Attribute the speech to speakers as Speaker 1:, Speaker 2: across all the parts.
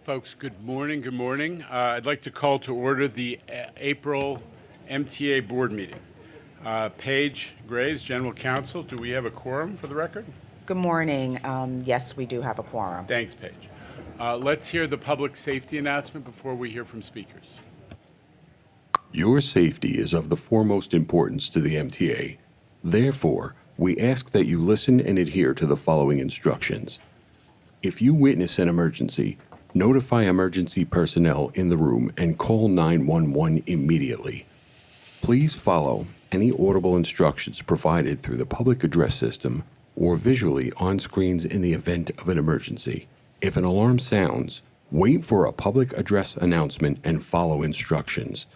Speaker 1: Folks, good morning. Good morning. I'd like to call to order the April MTA Board Meeting. Paige Graves, General Counsel. Do we have a quorum for the record?
Speaker 2: Good morning. Yes, we do have a quorum.
Speaker 1: Thanks, Paige. Let's hear the public safety announcement before we hear from speakers.
Speaker 3: Your safety is of the foremost importance to the MTA. Therefore, we ask that you listen and adhere to the following instructions. If you witness an emergency, notify emergency personnel in the room and call 911 immediately. Please follow any audible instructions provided through the public address system or visually on screens in the event of an emergency. If an alarm sounds, wait for a public address announcement and follow instructions.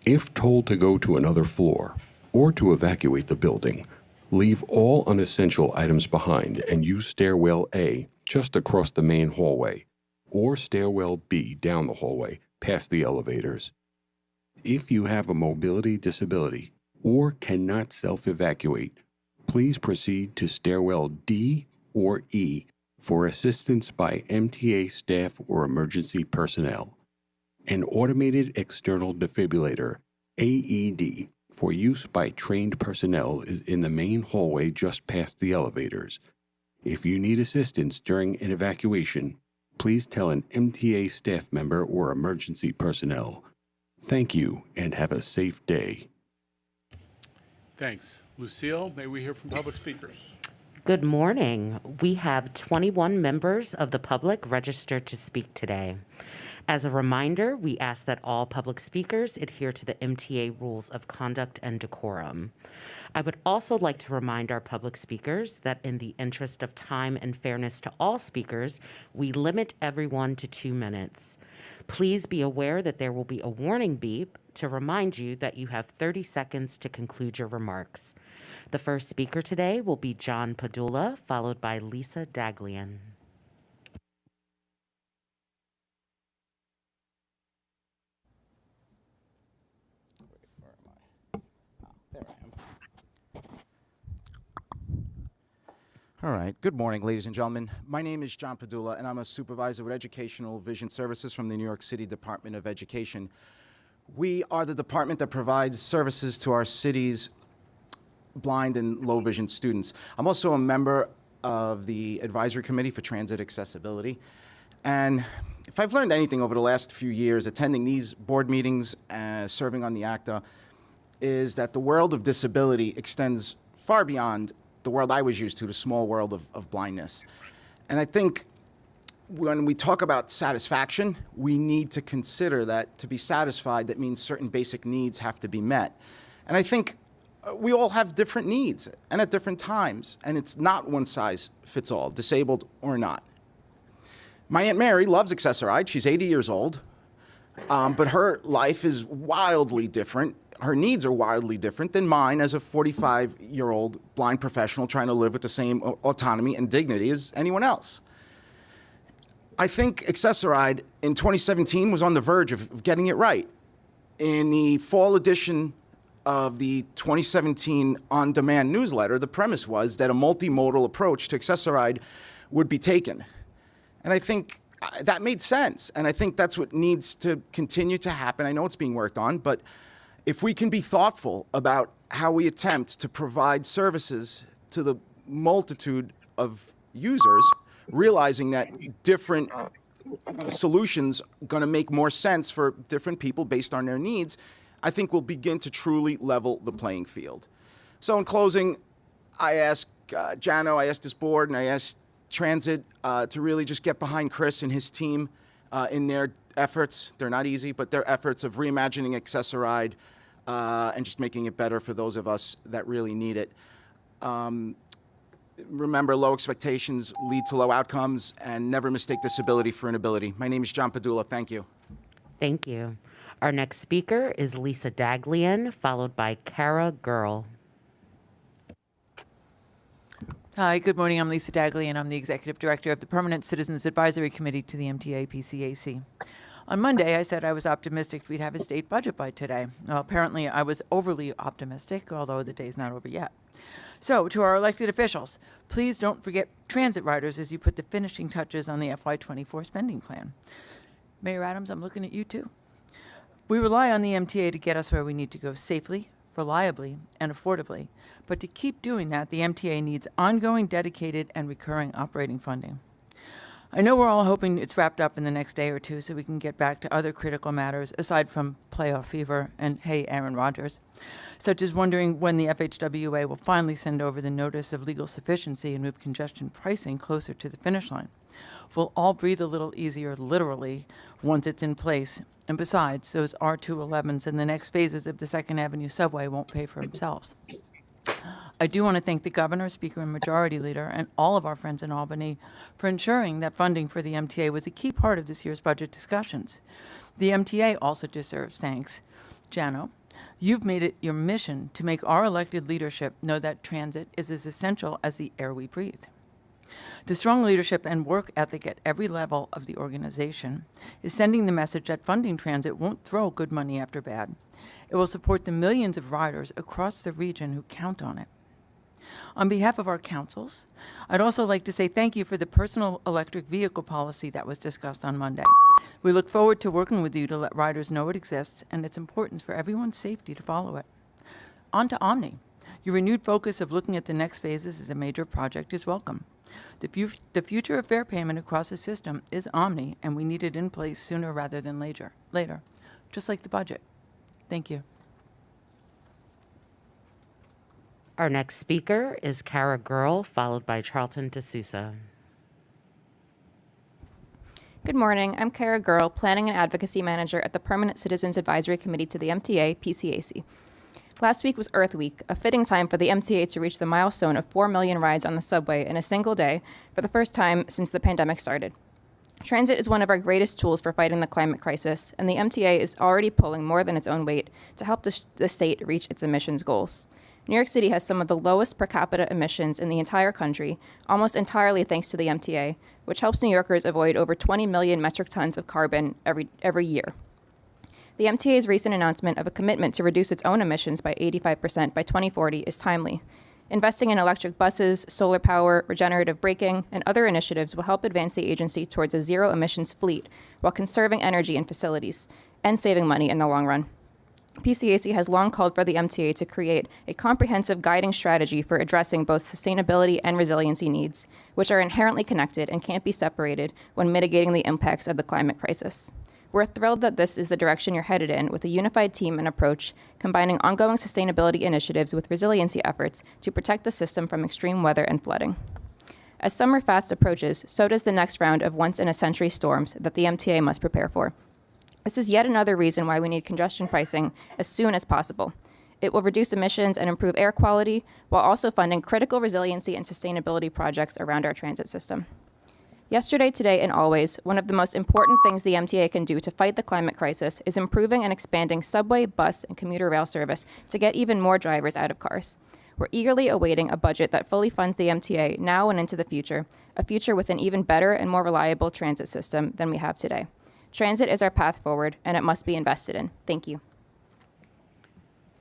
Speaker 3: If told to go to another floor or to evacuate the building, leave all unessential items behind and use stairwell A just across the main hallway or stairwell B down the hallway past the elevators. If you have a mobility disability or cannot self-evacuate, please proceed to stairwell D or E for assistance by MTA staff or emergency personnel. An automated external defibrillator, AED, for use by trained personnel is in the main hallway just past the elevators. If you need assistance during an evacuation, please tell an MTA staff member or emergency personnel. Thank you and have a safe day.
Speaker 1: Thanks. Lucille, may we hear from public speakers?
Speaker 4: Good morning. We have 21 members of the public registered to speak today. As a reminder, we ask that all public speakers adhere to the MTA rules of conduct and decorum. I would also like to remind our public speakers that in the interest of time and fairness to all speakers, we limit everyone to 2 minutes. Please be aware that there will be a warning beep to remind you that you have 30 seconds to conclude your remarks. The first speaker today will be John Padula, followed by Lisa Daglian.
Speaker 5: All right. Good morning, ladies and gentlemen. My name is John Padula, and I'm a supervisor with Educational Vision Services from the New York City Department of Education. We are the department that provides services to our city's blind and low vision students. I'm also a member of the Advisory Committee for Transit Accessibility. And if I've learned anything over the last few years attending these board meetings and serving on the ACTA, is that the world of disability extends far beyond the world I was used to, the small world of blindness. And I think when we talk about satisfaction, we need to consider that to be satisfied, that means certain basic needs have to be met. And I think we all have different needs and at different times, and it's not one size fits all, disabled or not. My Aunt Mary loves Access-a-Ride. She's 80 years old, but her life is wildly different. Her needs are wildly different than mine as a 45-year-old blind professional trying to live with the same autonomy and dignity as anyone else. I think Access-a-Ride in 2017 was on the verge of getting it right. In the fall edition of the 2017 on-demand newsletter, the premise was that a multimodal approach to Access-a-Ride would be taken. And I think that made sense, and I think that's what needs to continue to happen. I know it's being worked on, but if we can be thoughtful about how we attempt to provide services to the multitude of users, realizing that different solutions are going to make more sense for different people based on their needs, I think we'll begin to truly level the playing field. So in closing, I ask Jano, I ask this board, and I ask Transit to really just get behind Chris and his team in their efforts. They're not easy, but their efforts of reimagining Access-a-Ride and just making it better for those of us that really need it. Remember, low expectations lead to low outcomes, and never mistake disability for inability. My name is John Padula. Thank you.
Speaker 4: Thank you. Our next speaker is Lisa Daglian, followed by Kara Girl.
Speaker 6: Hi, good morning. I'm Lisa Daglian. I'm the Executive Director of the Permanent Citizens Advisory Committee to the MTA PCAC. On Monday, I said I was optimistic we'd have a state budget by today. Well, apparently I was overly optimistic, although the day's not over yet. So, to our elected officials, please don't forget transit riders as you put the finishing touches on the FY24 spending plan. Mayor Adams, I'm looking at you too. We rely on the MTA to get us where we need to go safely, reliably, and affordably. But to keep doing that, the MTA needs ongoing, dedicated, and recurring operating funding. I know we're all hoping it's wrapped up in the next day or two so we can get back to other critical matters aside from playoff fever and, hey, Aaron Rodgers, such as wondering when the FHWA will finally send over the notice of legal sufficiency and move congestion pricing closer to the finish line. We'll all breathe a little easier, literally, once it's in place. And besides, those R211s and the next phases of the 2nd Avenue subway won't pay for themselves. I do want to thank the governor, speaker, and majority leader, and all of our friends in Albany for ensuring that funding for the MTA was a key part of this year's budget discussions. The MTA also deserves thanks. Jano, you've made it your mission to make our elected leadership know that transit is as essential as the air we breathe. The strong leadership and work ethic at every level of the organization is sending the message that funding transit won't throw good money after bad. It will support the millions of riders across the region who count on it. On behalf of our councils, I'd also like to say thank you for the personal electric vehicle policy that was discussed on Monday. We look forward to working with you to let riders know it exists and its importance for everyone's safety to follow it. On to Omni. Your renewed focus of looking at the next phases as a major project is welcome. The future of fare payment across the system is Omni, and we need it in place sooner rather than later, just like the budget. Thank you.
Speaker 4: Our next speaker is Kara Girl, followed by Charlton D'Souza.
Speaker 7: Good morning. I'm Kara Girl, Planning and Advocacy Manager at the Permanent Citizens Advisory Committee to the MTA PCAC. Last week was Earth Week, a fitting time for the MTA to reach the milestone of 4 million rides on the subway in a single day for the first time since the pandemic started. Transit is one of our greatest tools for fighting the climate crisis, and the MTA is already pulling more than its own weight to help the state reach its emissions goals. New York City has some of the lowest per capita emissions in the entire country, almost entirely thanks to the MTA, which helps New Yorkers avoid over 20 million metric tons of carbon every year. The MTA's recent announcement of a commitment to reduce its own emissions by 85% by 2040 is timely. Investing in electric buses, solar power, regenerative braking, and other initiatives will help advance the agency towards a zero-emissions fleet while conserving energy and facilities and saving money in the long run. PCAC has long called for the MTA to create a comprehensive guiding strategy for addressing both sustainability and resiliency needs, which are inherently connected and can't be separated when mitigating the impacts of the climate crisis. We're thrilled that this is the direction you're headed in, with a unified team and approach, combining ongoing sustainability initiatives with resiliency efforts to protect the system from extreme weather and flooding. As summer fast approaches, so does the next round of once-in-a-century storms that the MTA must prepare for. This is yet another reason why we need congestion pricing as soon as possible. It will reduce emissions and improve air quality, while also funding critical resiliency and sustainability projects around our transit system. Yesterday, today, and always, one of the most important things the MTA can do to fight the climate crisis is improving and expanding subway, bus, and commuter rail service to get even more drivers out of cars. We're eagerly awaiting a budget that fully funds the MTA now and into the future, a future with an even better and more reliable transit system than we have today. Transit is our path forward, and it must be invested in. Thank you.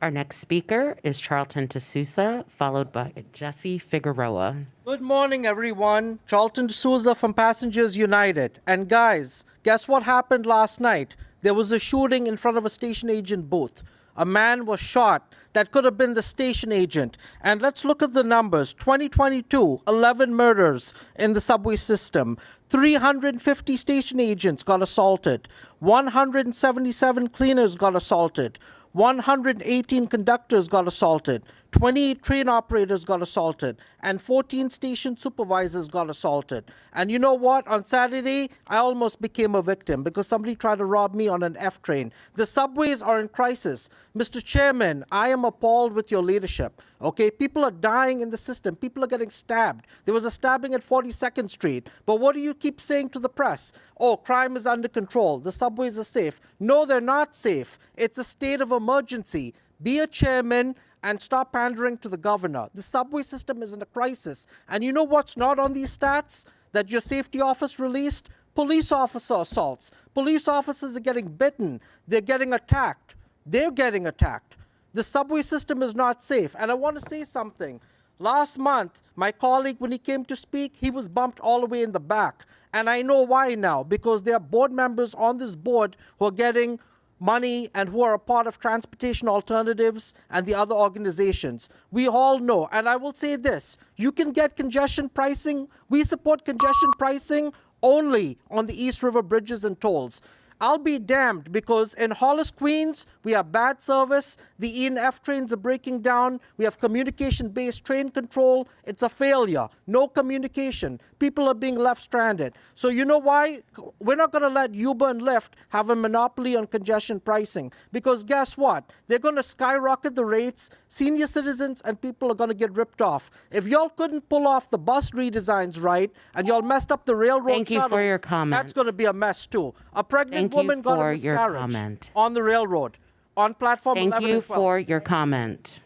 Speaker 4: Our next speaker is Charlton D'Souza, followed by Jesse Figueroa.
Speaker 8: Good morning, everyone. Charlton D'Souza from Passengers United. And guys, guess what happened last night? There was a shooting in front of a station agent booth. A man was shot. That could have been the station agent. And let's look at the numbers. 2022, 11 murders in the subway system. 350 station agents got assaulted. 177 cleaners got assaulted. 118 conductors got assaulted, 28 train operators got assaulted, and 14 station supervisors got assaulted. And you know what? On Saturday, I almost became a victim because somebody tried to rob me on an F train. The subways are in crisis. Mr. Chairman, I am appalled with your leadership. Okay, people are dying in the system. People are getting stabbed. There was a stabbing at 42nd Street. But what do you keep saying to the press? Oh, crime is under control. The subways are safe. No, they're not safe. It's a state of emergency. Be a chairman and stop pandering to the governor. The subway system is in a crisis. And you know what's not on these stats that your safety office released? Police officer assaults. Police officers are getting bitten. They're getting attacked. They're getting attacked. The subway system is not safe. And I want to say something. Last month, my colleague, when he came to speak, he was bumped all the way in the back. And I know why now, because there are board members on this board who are getting money and who are a part of Transportation Alternatives and the other organizations. We all know. And I will say this, you can get congestion pricing. We support congestion pricing only on the East River bridges and tolls. I'll be damned, because in Hollis, Queens, we have bad service. The E&F trains are breaking down. We have communication-based train control. It's a failure. No communication. People are being left stranded. So you know why? We're not going to let Uber and Lyft have a monopoly on congestion pricing, because guess what? They're going to skyrocket the rates. Senior citizens and people are going to get ripped off. If y'all couldn't pull off the bus redesigns right, and y'all messed up the railroad
Speaker 4: Thank you for
Speaker 8: shuttles,
Speaker 4: your comment.
Speaker 8: that's going to be a mess too. A pregnant
Speaker 4: Thank you
Speaker 8: woman got a
Speaker 4: for your
Speaker 8: miscarriage
Speaker 4: comment.
Speaker 8: on the railroad, on platform
Speaker 4: Thank
Speaker 8: 11
Speaker 4: you
Speaker 8: and 12.
Speaker 4: for your comment.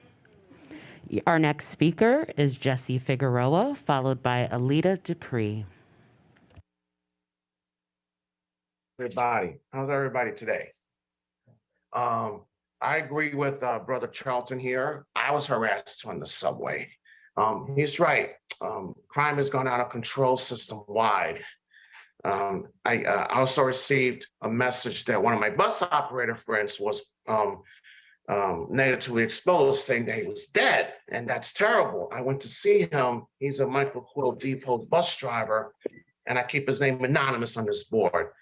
Speaker 4: Our next speaker is Jesse Figueroa, followed by Alita Dupree.
Speaker 9: Everybody, how's everybody today? I agree with Brother Charlton here. I was harassed on the subway. He's right. Crime has gone out of control system-wide. I also received a message that one of my bus operator friends was negatively exposed, saying that he was dead, and that's terrible. I went to see him. He's a Michael Quill Depot bus driver, and I keep his name anonymous on this board.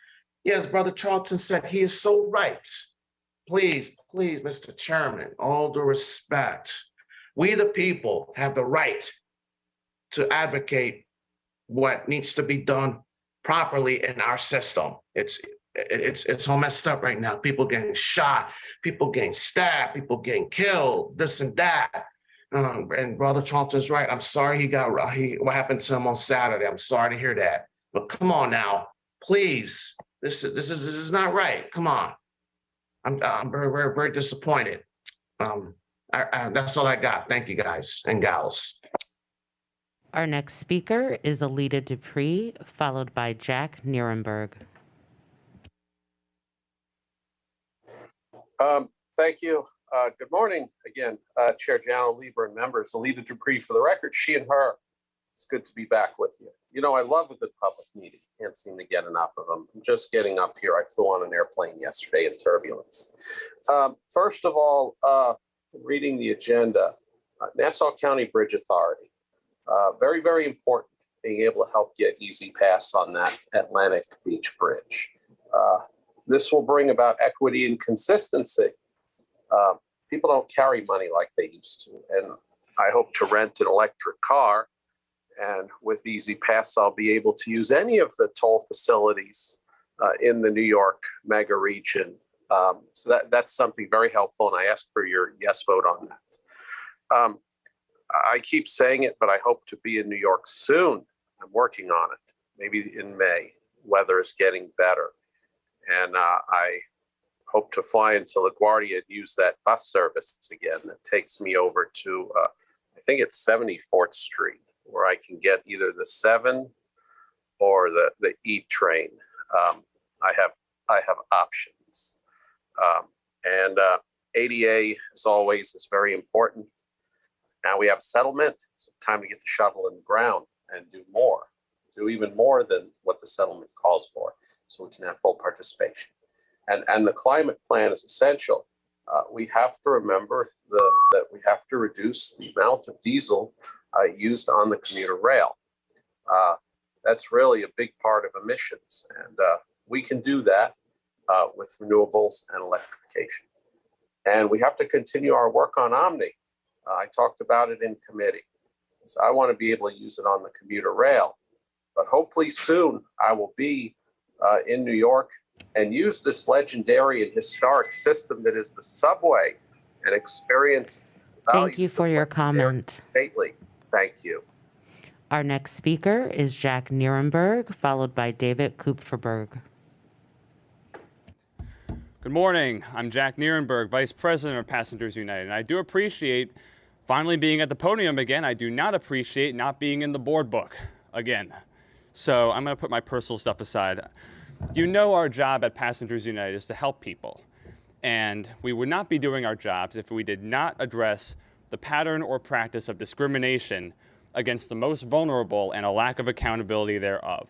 Speaker 9: Yes, Brother Charlton said he is so right. Please, please, Mr. Chairman, all due respect, we the people have the right to advocate what needs to be done properly in our system. It's all messed up right now. People getting shot, people getting stabbed, people getting killed, this and that. And Brother Charlton's right. I'm sorry what happened to him on Saturday. I'm sorry to hear that. But come on now, please. This is not right. Come on. I'm very, very, very disappointed. That's all I got. Thank you, guys and gals.
Speaker 4: Our next speaker is Alita Dupree, followed by Jack Nierenberg.
Speaker 10: Thank you. Good morning again, Chair Jano, Lieber, and members. Alita Dupree, for the record, she and her. It's good to be back with you. You know, I love a good public meeting. Can't seem to get enough of them. I'm just getting up here. I flew on an airplane yesterday in turbulence. First of all, reading the agenda, Nassau County Bridge Authority. Very, very important being able to help get easy pass on that Atlantic Beach Bridge. This will bring about equity and consistency. People don't carry money like they used to, and I hope to rent an electric car. And with Easy Pass, I'll be able to use any of the toll facilities in the New York mega region. So that's something very helpful, and I ask for your yes vote on that. I keep saying it, but I hope to be in New York soon. I'm working on it, maybe in May. Weather is getting better. And I hope to fly into LaGuardia and use that bus service again that takes me over to, I think it's 74th Street, where I can get either the 7 or the E train. I have options. And ADA, as always, is very important. Now we have settlement. It's time to get the shovel in the ground and do even more than what the settlement calls for, so we can have full participation. And the climate plan is essential. We have to remember that we have to reduce the amount of diesel used on the commuter rail. That's really a big part of emissions, and we can do that with renewables and electrification. And we have to continue our work on Omni. I talked about it in committee. So I want to be able to use it on the commuter rail. But hopefully soon I will be in New York and use this legendary and historic system that is the subway and experience.
Speaker 4: Thank you for your comment.
Speaker 10: Stately. Thank you.
Speaker 4: Our next speaker is Jack Nierenberg, followed by David Kupferberg.
Speaker 11: Good morning. I'm Jack Nierenberg, Vice President of Passengers United, and I do appreciate finally being at the podium again. I do not appreciate not being in the board book again. So I'm going to put my personal stuff aside. You know our job at Passengers United is to help people, and we would not be doing our jobs if we did not address the pattern or practice of discrimination against the most vulnerable and a lack of accountability thereof.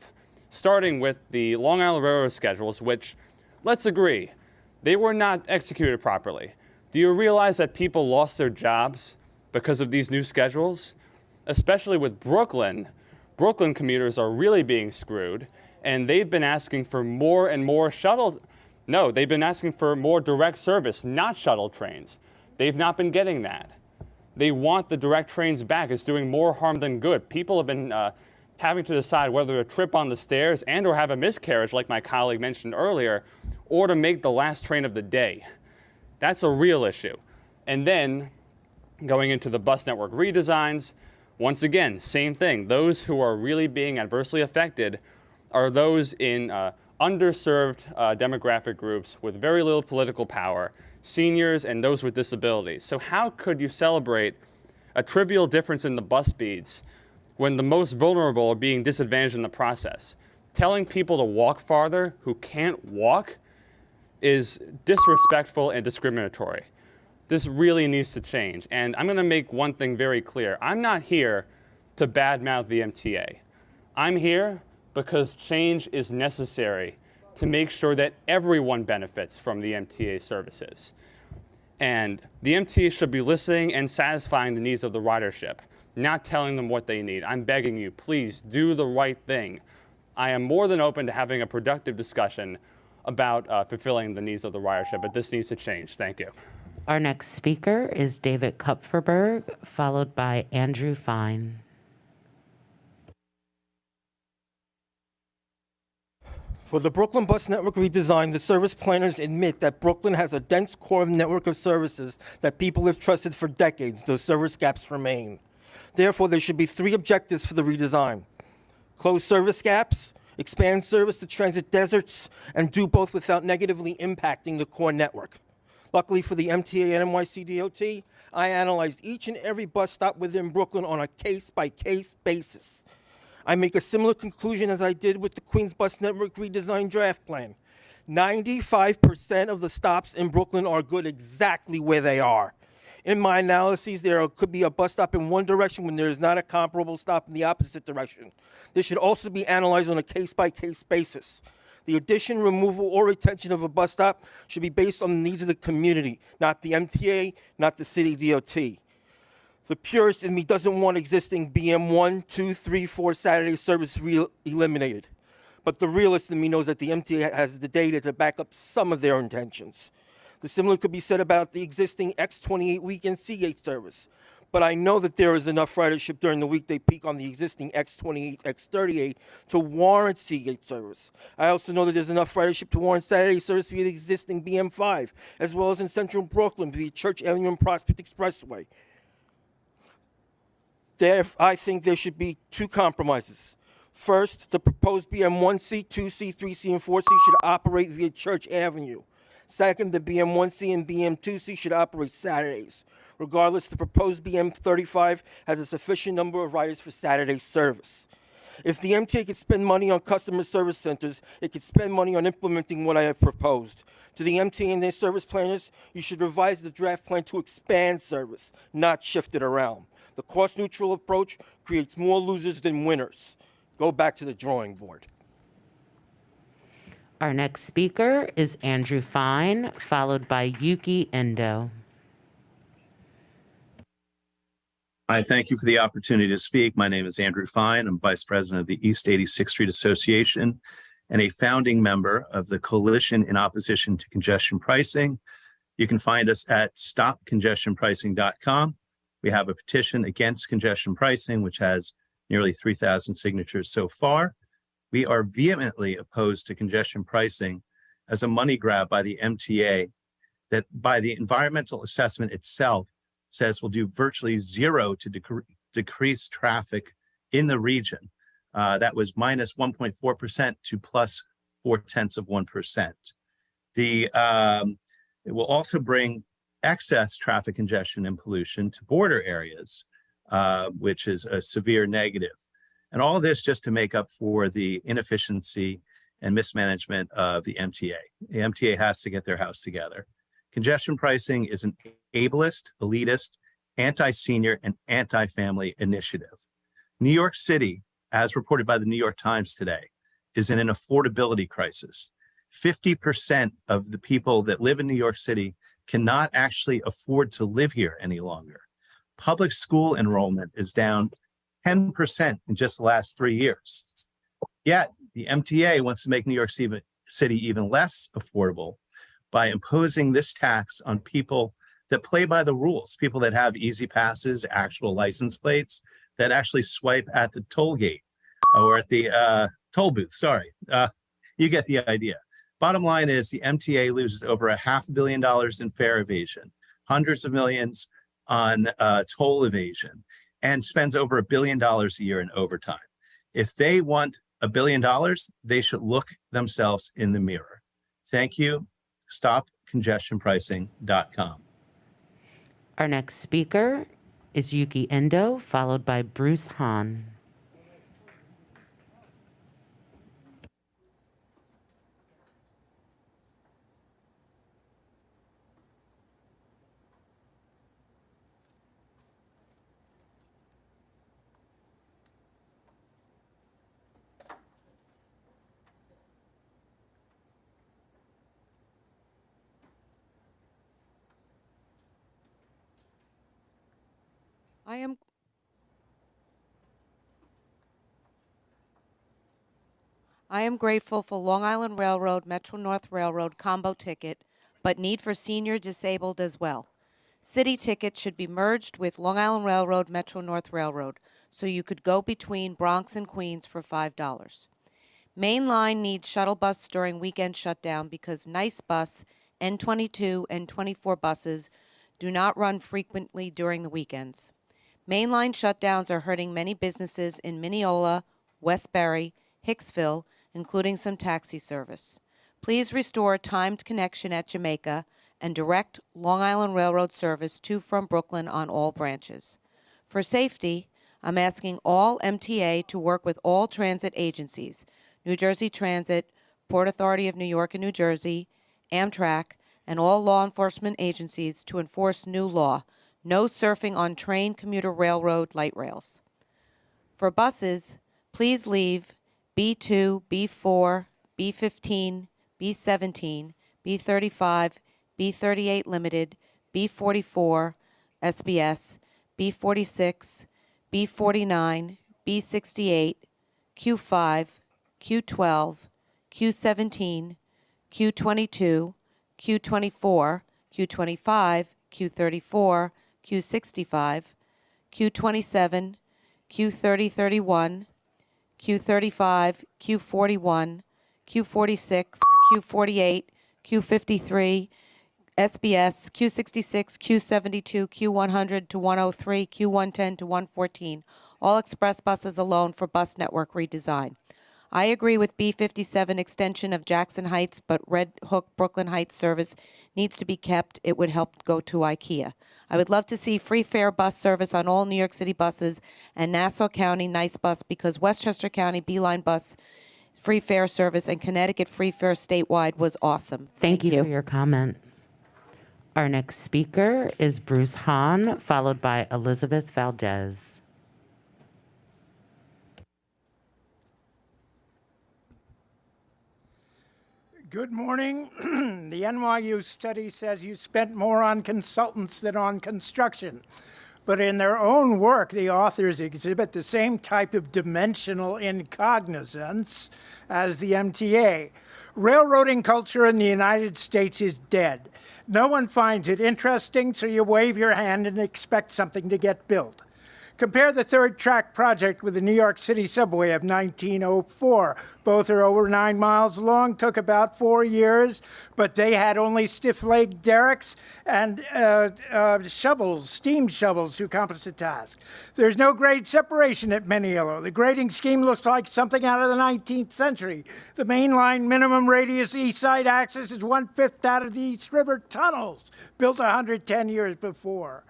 Speaker 11: Starting with the Long Island Railroad schedules, which, let's agree, they were not executed properly. Do you realize that people lost their jobs because of these new schedules? Especially with Brooklyn. Brooklyn commuters are really being screwed, and they've been asking for more and more they've been asking for more direct service, not shuttle trains. They've not been getting that. They want the direct trains back. It's doing more harm than good. People have been having to decide whether to trip on the stairs and or have a miscarriage, like my colleague mentioned earlier, or to make the last train of the day. That's a real issue. And then going into the bus network redesigns, once again, same thing. Those who are really being adversely affected are those in underserved demographic groups with very little political power, seniors and those with disabilities. So how could you celebrate a trivial difference in the bus speeds when the most vulnerable are being disadvantaged in the process? Telling people to walk farther who can't walk is disrespectful and discriminatory. This really needs to change. And I'm going to make one thing very clear. I'm not here to badmouth the MTA. I'm here because change is necessary to make sure that everyone benefits from the MTA services. And the MTA should be listening and satisfying the needs of the ridership, not telling them what they need. I'm begging you, please do the right thing. I am more than open to having a productive discussion about fulfilling the needs of the ridership, but this needs to change. Thank you.
Speaker 4: Our next speaker is David Kupferberg, followed by Andrew Fine.
Speaker 12: For the Brooklyn Bus Network redesign, the service planners admit that Brooklyn has a dense core network of services that people have trusted for decades, though service gaps remain. Therefore, there should be 3 objectives for the redesign: close service gaps, expand service to transit deserts, and do both without negatively impacting the core network. Luckily for the MTA and NYC DOT, I analyzed each and every bus stop within Brooklyn on a case-by-case basis. I make a similar conclusion as I did with the Queens Bus Network redesign draft plan. 95% of the stops in Brooklyn are good exactly where they are. In my analyses, there could be a bus stop in one direction when there is not a comparable stop in the opposite direction. This should also be analyzed on a case-by-case basis. The addition, removal, or retention of a bus stop should be based on the needs of the community, not the MTA, not the city DOT. The purist in me doesn't want existing BM 1, 2, 3, 4 Saturday service eliminated. But the realist in me knows that the MTA has the data to back up some of their intentions. The similar could be said about the existing X28 weekend Seagate service. But I know that there is enough ridership during the weekday peak on the existing X28, X38 to warrant Seagate service. I also know that there's enough ridership to warrant Saturday service via the existing BM5, as well as in central Brooklyn via Church Avenue and Prospect Expressway. I think there should be 2 compromises. First, the proposed BM1C, 2C, 3C, and 4C should operate via Church Avenue. Second, the BM1C and BM2C should operate Saturdays. Regardless, the proposed BM35 has a sufficient number of riders for Saturday service. If the MTA could spend money on customer service centers, it could spend money on implementing what I have proposed. To the MTA and their service planners, you should revise the draft plan to expand service, not shift it around. The cost-neutral approach creates more losers than winners. Go back to the drawing board.
Speaker 4: Our next speaker is Andrew Fine, followed by Yuki Endo.
Speaker 13: Hi, thank you for the opportunity to speak. My name is Andrew Fine. I'm Vice President of the East 86th Street Association and a founding member of the Coalition in Opposition to Congestion Pricing. You can find us at stopcongestionpricing.com. We have a petition against congestion pricing, which has nearly 3,000 signatures so far. We are vehemently opposed to congestion pricing as a money grab by the MTA that by the environmental assessment itself says will do virtually zero to decrease traffic in the region. That was minus 1.4% to plus 0.4%. It will also bring excess traffic congestion and pollution to border areas, which is a severe negative. And all this just to make up for the inefficiency and mismanagement of the MTA. The MTA has to get their house together. Congestion pricing is an ableist, elitist, anti-senior, and anti-family initiative. New York City, as reported by the New York Times today, is in an affordability crisis. 50% of the people that live in New York City cannot actually afford to live here any longer. Public school enrollment is down 10% in just the last 3 years. Yet the MTA wants to make New York City even less affordable by imposing this tax on people that play by the rules, people that have easy passes, actual license plates, that actually swipe at the toll gate or at the toll booth, sorry. You get the idea. Bottom line is the MTA loses over $500 million in fare evasion, hundreds of millions on toll evasion, and spends over $1 billion a year in overtime. If they want $1 billion, they should look themselves in the mirror. Thank you. StopCongestionPricing.com.
Speaker 4: Our next speaker is Yuki Endo, followed by Bruce Hahn.
Speaker 14: I am grateful for Long Island Railroad, Metro North Railroad combo ticket, but need for senior disabled as well. City ticket should be merged with Long Island Railroad, Metro North Railroad, so you could go between Bronx and Queens for $5. Main line needs shuttle bus during weekend shutdown because Nice Bus, N22, and 24 buses do not run frequently during the weekends. Mainline shutdowns are hurting many businesses in Mineola, Westbury, Hicksville, including some taxi service. Please restore timed connection at Jamaica and direct Long Island Railroad service to from Brooklyn on all branches. For safety, I'm asking all MTA to work with all transit agencies, New Jersey Transit, Port Authority of New York and New Jersey, Amtrak, and all law enforcement agencies to enforce new law, no surfing on train, commuter railroad, light rails. For buses, please leave B2, B4, B15, B17, B35, B38 Limited, B44, SBS, B46, B49, B68, Q5, Q12, Q17, Q22, Q24, Q25, Q34, Q65, Q27, Q3031, Q35, Q41, Q46, Q48, Q53, SBS, Q66, Q72, Q100 to 103, Q110 to 114, all express buses alone for bus network redesign. I agree with B57 extension of Jackson Heights, but Red Hook Brooklyn Heights service needs to be kept. It would help go to IKEA. I would love to see free fare bus service on all New York City buses and Nassau County Nice Bus because Westchester County Beeline Bus free fare service and Connecticut free fare statewide was awesome.
Speaker 4: Thank you for your comment. Our next speaker is Bruce Hahn, followed by Elizabeth Valdez.
Speaker 15: Good morning. The NYU study says you spent more on consultants than on construction. But in their own work, the authors exhibit the same type of dimensional incognizance as the MTA. Railroading culture in the United States is dead. No one finds it interesting, so you wave your hand and expect something to get built. Compare the third track project with the New York City subway of 1904. Both are over 9 miles long, took about 4 years, but they had only stiff-legged derricks and shovels, steam shovels to accomplish the task. There's no grade separation at Mineola. The grading scheme looks like something out of the 19th century. The mainline minimum radius east side axis is 1/5 that of the East River tunnels, built 110 years before.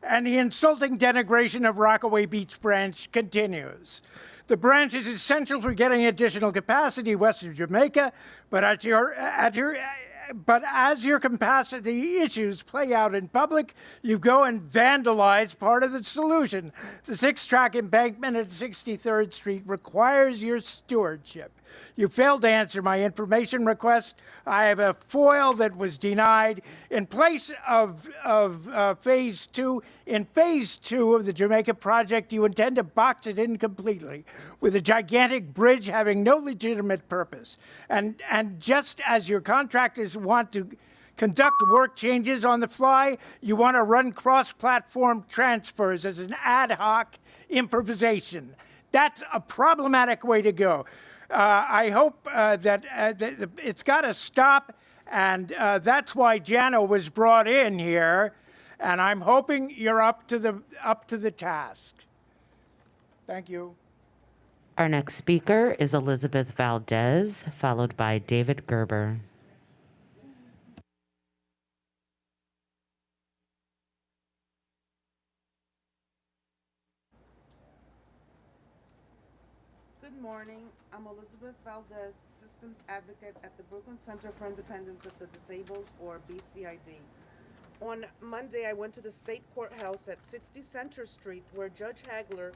Speaker 15: And the insulting denigration of Rockaway Beach Branch continues. The branch is essential for getting additional capacity west of Jamaica, but at your but as your capacity issues play out in public, you go and vandalize part of the solution. The 6-track embankment at 63rd Street requires your stewardship. You failed to answer my information request. I have a FOIL that was denied. In place of phase 2, in phase 2 of the Jamaica project, you intend to box it in completely with a gigantic bridge having no legitimate purpose. And just as your contractors want to conduct work changes on the fly, you want to run cross-platform transfers as an ad hoc improvisation. That's a problematic way to go. I hope that it's got to stop, and that's why Jano was brought in here, and I'm hoping you're up to the task. Thank you.
Speaker 4: Our next speaker is Elizabeth Valdez, followed by David Gerber.
Speaker 16: Good morning. I'm Elizabeth Valdez, Systems Advocate at the Brooklyn Center for Independence of the Disabled, or BCID. On Monday, I went to the state courthouse at 60 Center Street, where Judge Hagler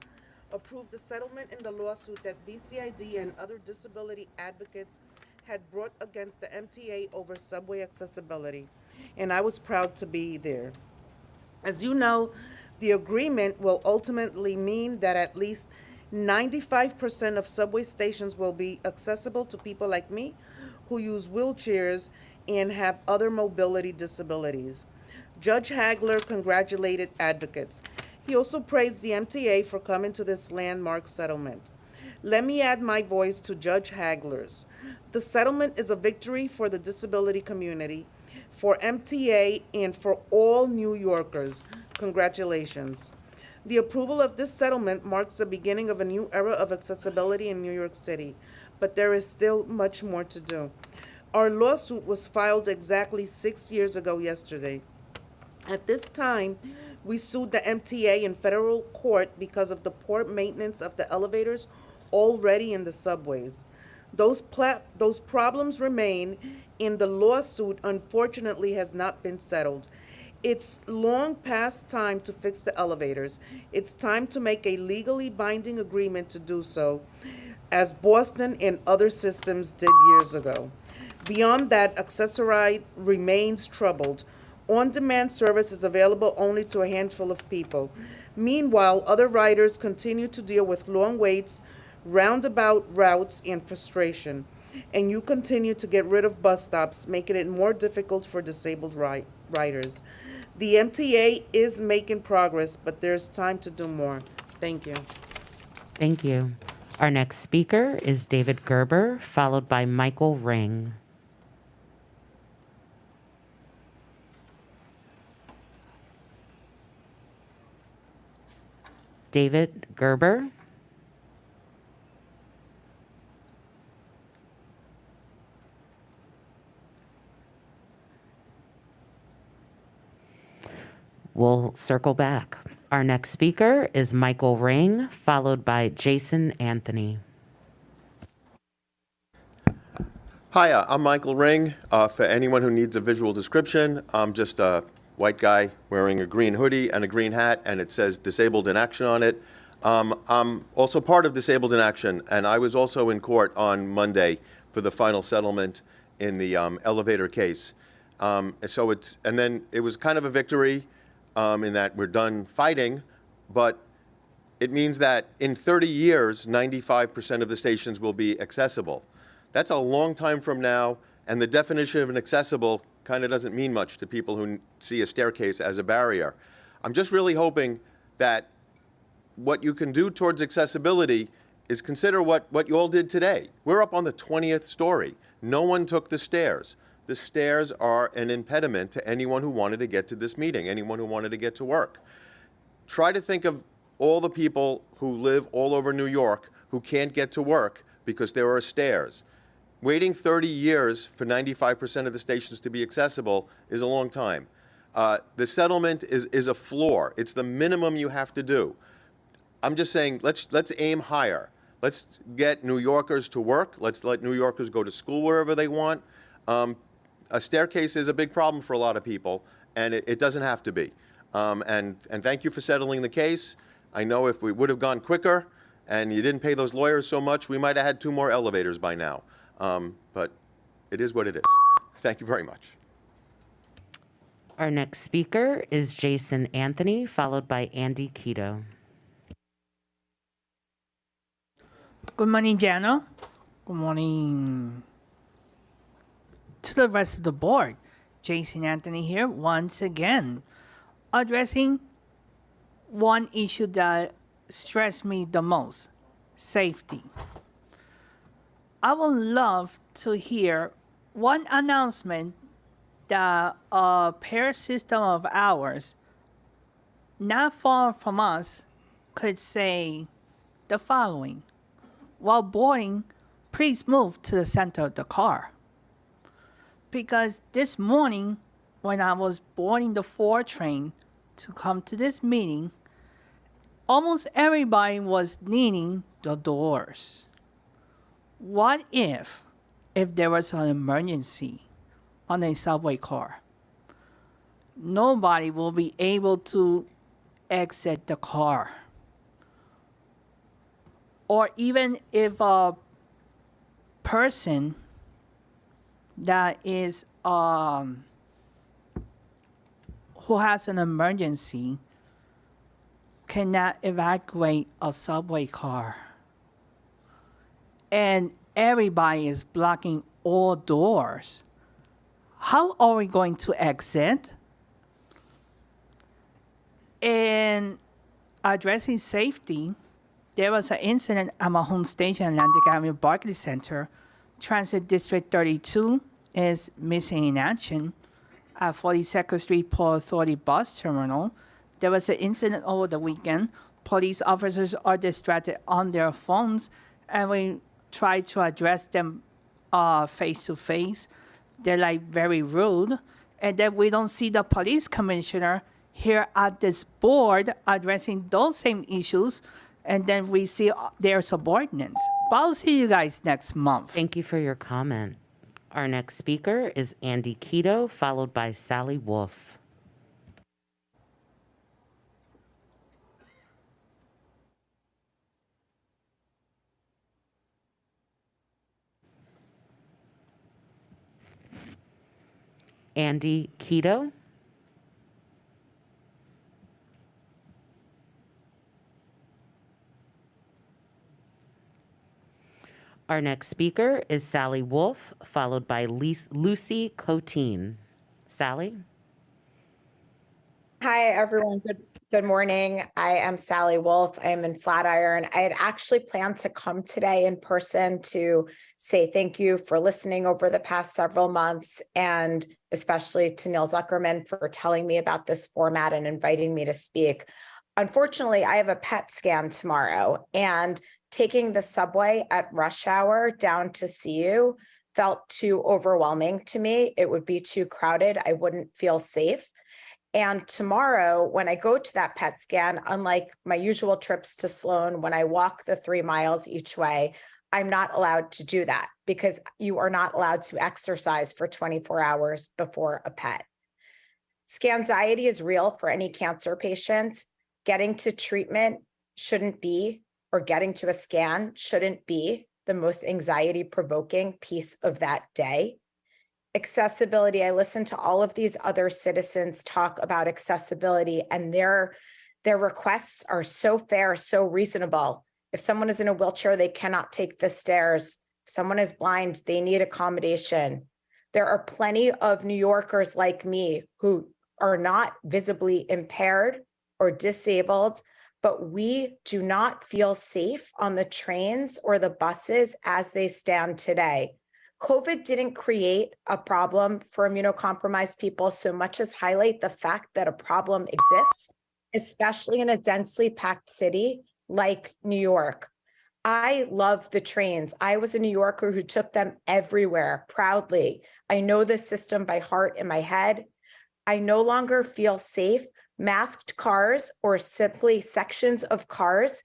Speaker 16: approved the settlement in the lawsuit that BCID and other disability advocates had brought against the MTA over subway accessibility, and I was proud to be there. As you know, the agreement will ultimately mean that at least 95% of subway stations will be accessible to people like me who use wheelchairs and have other mobility disabilities. Judge Hagler congratulated advocates. He also praised the MTA for coming to this landmark settlement. Let me add my voice to Judge Hagler's. The settlement is a victory for the disability community, for MTA, and for all New Yorkers. Congratulations. The approval of this settlement marks the beginning of a new era of accessibility in New York City, but there is still much more to do. Our lawsuit was filed exactly 6 years ago yesterday. At this time, we sued the MTA in federal court because of the poor maintenance of the elevators already in the subways. Those problems remain, and the lawsuit unfortunately has not been settled. It's long past time to fix the elevators. It's time to make a legally binding agreement to do so, as Boston and other systems did years ago. Beyond that, Access-a-Ride remains troubled. On-demand service is available only to a handful of people. Meanwhile, other riders continue to deal with long waits, roundabout routes, and frustration. And you continue to get rid of bus stops, making it more difficult for disabled riders. The MTA is making progress, but there's time to do more. Thank you.
Speaker 4: Thank you. Our next speaker is David Gerber, followed by Michael Ring. David Gerber. We'll circle back. Our next speaker is Michael Ring, followed by Jason Anthony.
Speaker 17: Hi, I'm Michael Ring. For anyone who needs a visual description, I'm just a white guy wearing a green hoodie and a green hat, and it says Disabled in Action on it. I'm also part of Disabled in Action, and I was also in court on Monday for the final settlement in the elevator case. And then it was kind of a victory in that we're done fighting, but it means that in 30 years, 95% of the stations will be accessible. That's a long time from now, and the definition of an accessible kind of doesn't mean much to people who see a staircase as a barrier. I'm just really hoping that what you can do towards accessibility is consider what you all did today. We're up on the 20th story. No one took the stairs. The stairs are an impediment to anyone who wanted to get to this meeting, anyone who wanted to get to work. Try to think of all the people who live all over New York who can't get to work because there are stairs. Waiting 30 years for 95% of the stations to be accessible is a long time. The settlement is a floor. It's the minimum you have to do. I'm just saying, let's aim higher. Let's get New Yorkers to work. Let's let New Yorkers go to school wherever they want. a staircase is a big problem for a lot of people, and it doesn't have to be. And thank you for settling the case. I know if we would have gone quicker and you didn't pay those lawyers so much, we might have had 2 more elevators by now. But it is what it is. Thank you very much.
Speaker 4: Our next speaker is Jason Anthony, followed by Andy Keto.
Speaker 18: Good morning, Jana. Good morning to the rest of the board. Jason Anthony here once again, addressing one issue that stressed me the most, safety. I would love to hear one announcement that a pair system of ours not far from us could say the following: while boarding, please move to the center of the car. Because this morning, when I was boarding the 4 train to come to this meeting, almost everybody was needing the doors. What if there was an emergency on a subway car? Nobody will be able to exit the car. Or even if a person that is who has an emergency cannot evacuate a subway car, and everybody is blocking all doors, how are we going to exit? And addressing safety, there was an incident at my home station, Atlantic Avenue Barclays Center. Transit District 32 is missing in action. At 42nd Street Port Authority Bus Terminal, there was an incident over the weekend. Police officers are distracted on their phones, and we try to address them face to face. They're like very rude. And then we don't see the police commissioner here at this board addressing those same issues, and then we see their subordinates. But I'll see you guys next month.
Speaker 4: Thank you for your comment. Our next speaker is Andy Keto, followed by Sally Wolf. Andy Keto. Our next speaker is Sally Wolf, followed by Lucy Coteen. Sally?
Speaker 2: Hi, everyone. Good morning. I am Sally Wolf. I am in Flatiron. I had actually planned to come today in person to say thank you for listening over the past several months, and especially to Neil Zuckerman for telling me about this format and inviting me to speak. Unfortunately, I have a PET scan tomorrow, and taking the subway at rush hour down to see you felt too overwhelming to me. It would be too crowded. I wouldn't feel safe. And tomorrow, when I go to that PET scan, unlike my usual trips to Sloan, when I walk the 3 miles each way, I'm not allowed to do that because you are not allowed to exercise for 24 hours before a PET. Scanxiety is real for any cancer patient. Getting to treatment shouldn't be, or getting to a scan shouldn't be, the most anxiety-provoking piece of that day. Accessibility, I listen to all of these other citizens talk about accessibility, and their requests are so fair, so reasonable. If someone is in a wheelchair, they cannot take the stairs. If someone is blind, they need accommodation. There are plenty of New Yorkers like me who are not visibly impaired or disabled, but we do not feel safe on the trains or the buses as they stand today. COVID didn't create a problem for immunocompromised people so much as highlight the fact that a problem exists, especially in a densely packed city like New York. I love the trains. I was a New Yorker who took them everywhere proudly. I know the system by heart in my head. I no longer feel safe. Masked cars or simply sections of cars,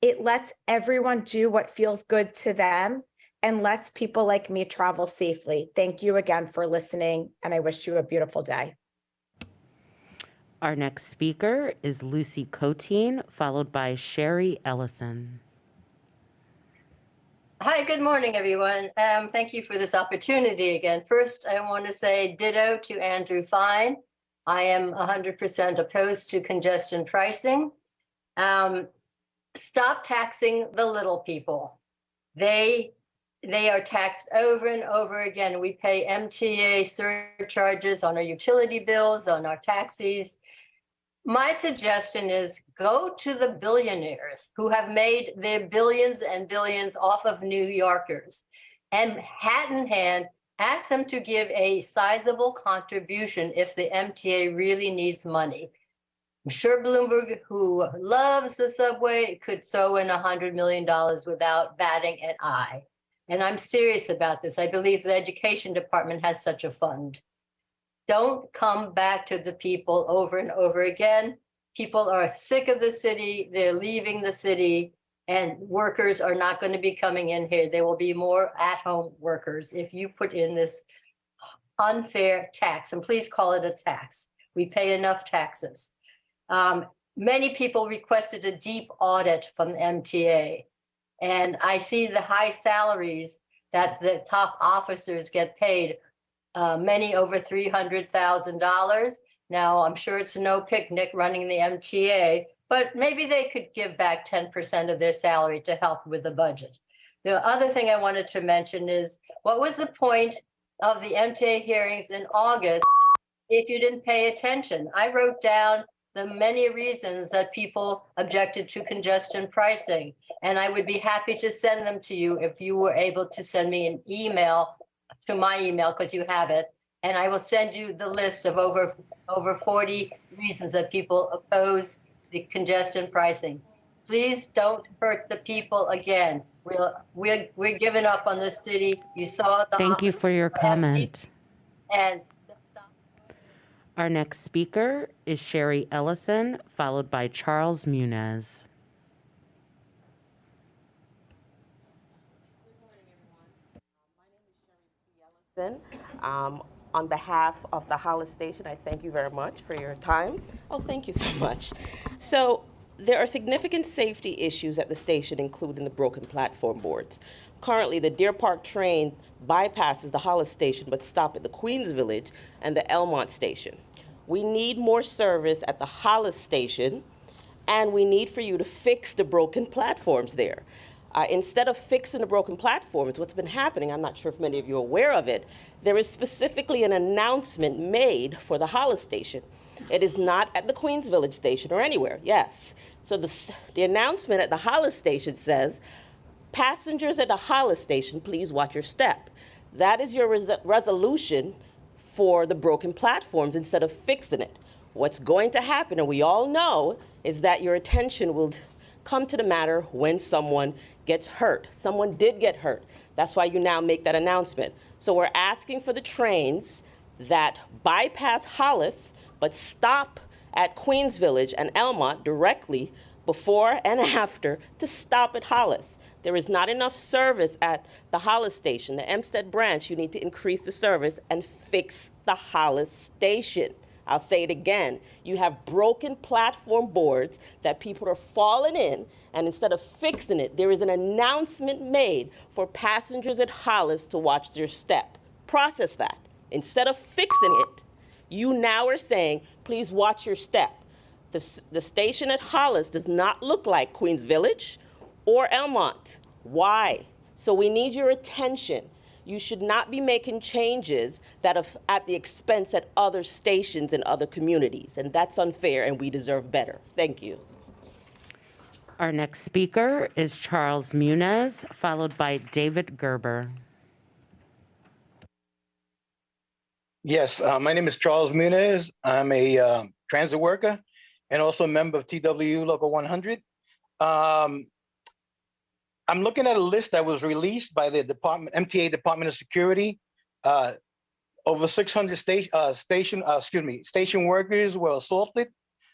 Speaker 2: it lets everyone do what feels good to them. and lets people like me travel safely. Thank you again for listening, and I wish you a beautiful day.
Speaker 4: Our next speaker is Lucy Coteen, followed by Sherry Ellison.
Speaker 19: Hi, good morning, everyone. Thank you for this opportunity again. First, I want to say ditto to Andrew Fine. I am 100% opposed to congestion pricing. Stop taxing the little people. They are taxed over and over again. We pay MTA surcharges on our utility bills, on our taxis. My suggestion is go to the billionaires who have made their billions and billions off of New Yorkers, and hat in hand, ask them to give a sizable contribution if the MTA really needs money. I'm sure Bloomberg, who loves the subway, could throw in $100 million without batting an eye. And I'm serious about this. I believe the education department has such a fund. Don't come back to the people over and over again. People are sick of the city. They're leaving the city, and workers are not going to be coming in here. There will be more at-home workers if you put in this unfair tax, and please call it a tax. We pay enough taxes. Many people requested a deep audit from the MTA, and I see the high salaries that the top officers get paid, many over $300,000. Now, I'm sure it's no picnic running the MTA, but maybe they could give back 10% of their salary to help with the budget. The other thing I wanted to mention is, what was the point of the MTA hearings in August if you didn't pay attention? I wrote down the many reasons that people objected to congestion pricing, and I would be happy to send them to you if you were able to send me an email to my email, because you have it, and I will send you the list of over 40 reasons that people oppose the congestion pricing. Please don't hurt the people again. We're giving up on this city. You saw the
Speaker 4: Thank you for your comment.
Speaker 19: And
Speaker 4: our next speaker is Sherry Ellison, followed by Charles Muniz.
Speaker 20: On behalf of the Hollis Station, I thank you very much for your time. Oh, thank you so much. So there are significant safety issues at the station, including the broken platform boards. Currently, the Deer Park train bypasses the Hollis Station but stops at the Queens Village and the Elmont Station. We need more service at the Hollis Station, and we need for you to fix the broken platforms there. Instead of fixing the broken platforms, what's been happening, I'm not sure if many of you are aware of it, there is specifically an announcement made for the Hollis Station. It is not at the Queens Village Station or anywhere, yes. So the announcement at the Hollis Station says, passengers at the Hollis Station, please watch your step. That is your resolution for the broken platforms instead of fixing it. What's going to happen, and we all know, is that your attention will come to the matter when someone gets hurt. Someone did get hurt. That's why you now make that announcement. So we're asking for the trains that bypass Hollis but stop at Queens Village and Elmont directly before and after to stop at Hollis. There is not enough service at the Hollis Station. The Hempstead branch, you need to increase the service and fix the Hollis Station. I'll say it again. You have broken platform boards that people are falling in, and instead of fixing it, there is an announcement made for passengers at Hollis to watch their step. Process that. Instead of fixing it, you now are saying, please watch your step. The station at Hollis does not look like Queens Village or Elmont. Why? So we need your attention. You should not be making changes that are at the expense at other stations in other communities, and that's unfair, and we deserve better. Thank you.
Speaker 4: Our next speaker is Charles Muniz, followed by David Gerber.
Speaker 21: Yes, my name is Charles Muniz. I'm a transit worker and also a member of TWU Local 100. I'm looking at a list that was released by the MTA Department of Security. Over 600 station workers were assaulted,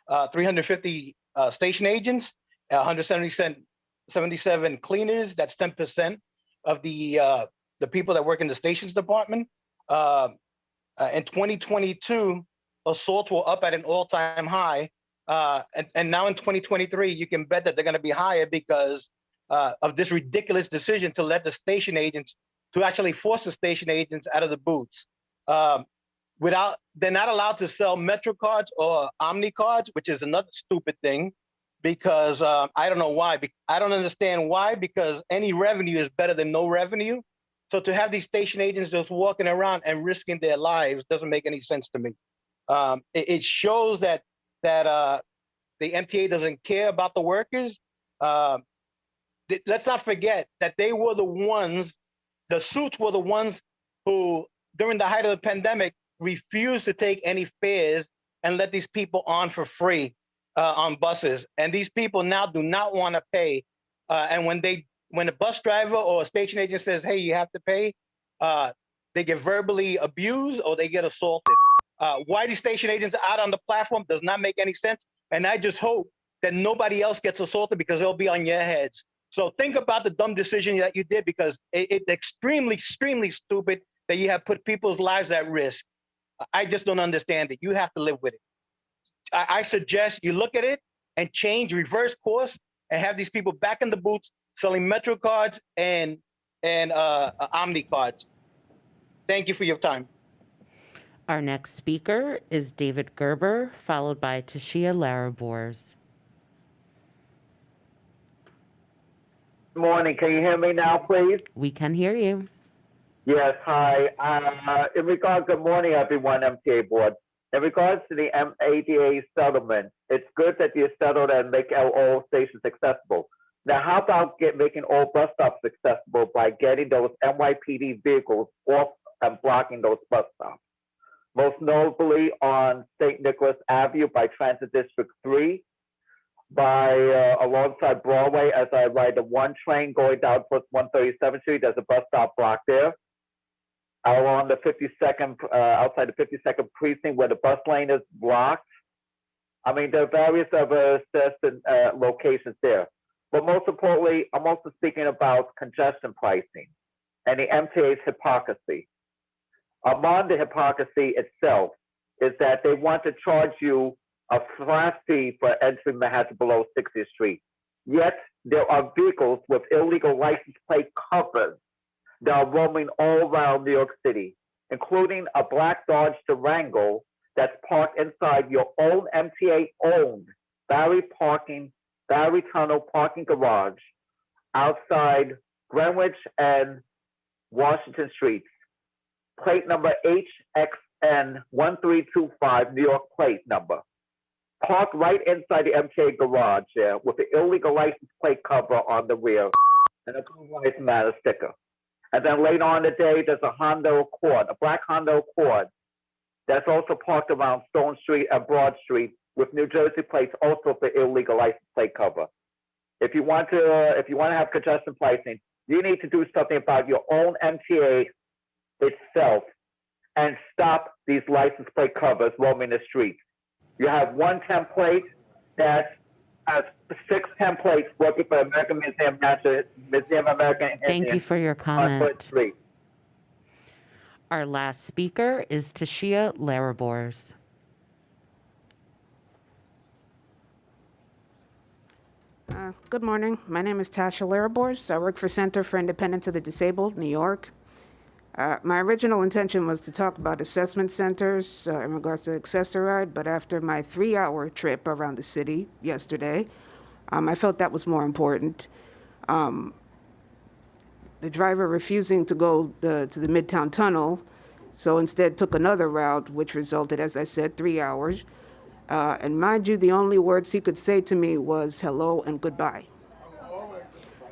Speaker 21: 350 station agents, 177 cleaners, that's 10% of the people that work in the stations department. In 2022, assaults were up at an all-time high. And now in 2023, you can bet that they're going to be higher because of this ridiculous decision to let the station agents, to actually force the station agents out of the booths. They're not allowed to sell Metro cards or Omni cards, which is another stupid thing, because I don't know why. I don't understand why, because any revenue is better than no revenue. So to have these station agents just walking around and risking their lives doesn't make any sense to me. It shows that the MTA doesn't care about the workers. Let's not forget that they were the ones, the suits were the ones who, during the height of the pandemic, refused to take any fares and let these people on for free on buses. And these people now do not want to pay. And when a bus driver or a station agent says, hey, you have to pay, they get verbally abused or they get assaulted. Why these station agents are out on the platform does not make any sense. And I just hope that nobody else gets assaulted because they'll be on your heads. So think about the dumb decision that you did, because it's extremely, extremely stupid that you have put people's lives at risk. I just don't understand it. You have to live with it. I suggest you look at it and change, reverse course, and have these people back in the booths selling Metro cards and Omni cards. Thank you for your time.
Speaker 4: Our next speaker is David Gerber, followed by Tashia Larabors.
Speaker 3: Good morning. Can you hear me now, please?
Speaker 4: We can hear you.
Speaker 3: Yes, hi. Good morning, everyone, MTA Board. In regards to the MTA settlement, it's good that you settled and make all stations accessible. Now, how about making all bus stops accessible by getting those NYPD vehicles off and blocking those bus stops? Most notably on St. Nicholas Avenue by Transit District 3, alongside Broadway, as I ride the 1 train going down towards 137th Street, there's a bus stop block there. Along the 52nd, outside the 52nd precinct where the bus lane is blocked. I mean, there are various other locations there. But most importantly, I'm also speaking about congestion pricing and the MTA's hypocrisy. Among the hypocrisy itself is that they want to charge you a flat fee for entering Manhattan below 60th Street. Yet there are vehicles with illegal license plate covers that are roaming all around New York City, including a black Dodge Durango that's parked inside your own MTA-owned Barry Tunnel parking garage outside Greenwich and Washington Streets. Plate number HXN1325, New York plate number. Parked right inside the MTA garage there with the illegal license plate cover on the rear and a Blue Lives Matter sticker. And then later on in the day, there's a Honda Accord, a black Honda Accord, that's also parked around Stone Street and Broad Street with New Jersey plates also for illegal license plate cover. If you want to have congestion pricing, you need to do something about your own MTA itself and stop these license plate covers roaming the streets. You have one template that has 6 templates working for American Museum American Indian.
Speaker 4: Thank you for your comment. Our last speaker is Tashia Larabors.
Speaker 22: Good morning. My name is Tasha Larabors. I work for Center for Independence of the Disabled, New York. My original intention was to talk about assessment centers in regards to Accessoride, but after my 3-hour trip around the city yesterday, I felt that was more important. The driver refusing to go to the Midtown Tunnel, so instead took another route, which resulted, as I said, 3 hours. And mind you, the only words he could say to me was hello and goodbye.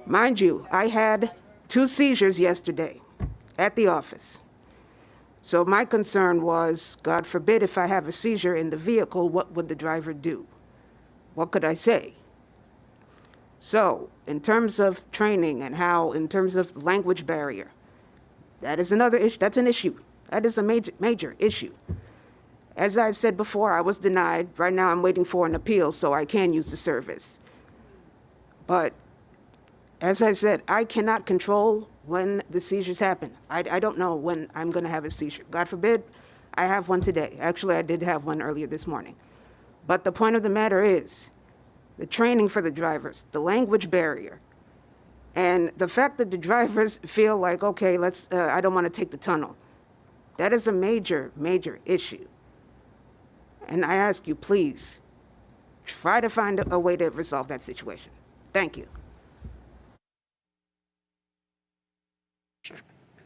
Speaker 22: Mind you, I had 2 seizures yesterday at the office. So my concern was, God forbid, if I have a seizure in the vehicle, what would the driver do? What could I say? So in terms of training and in terms of language barrier, that is another issue. That's an issue. That is a major issue. As I said before, I was denied. Right now I'm waiting for an appeal so I can use the service. But as I said, I cannot control when the seizures happen. I don't know when I'm going to have a seizure. God forbid, I have one today. Actually, I did have one earlier this morning. But the point of the matter is the training for the drivers, the language barrier, and the fact that the drivers feel like, okay, I don't want to take the tunnel. That is a major, major issue. And I ask you, please, try to find a way to resolve that situation. Thank you.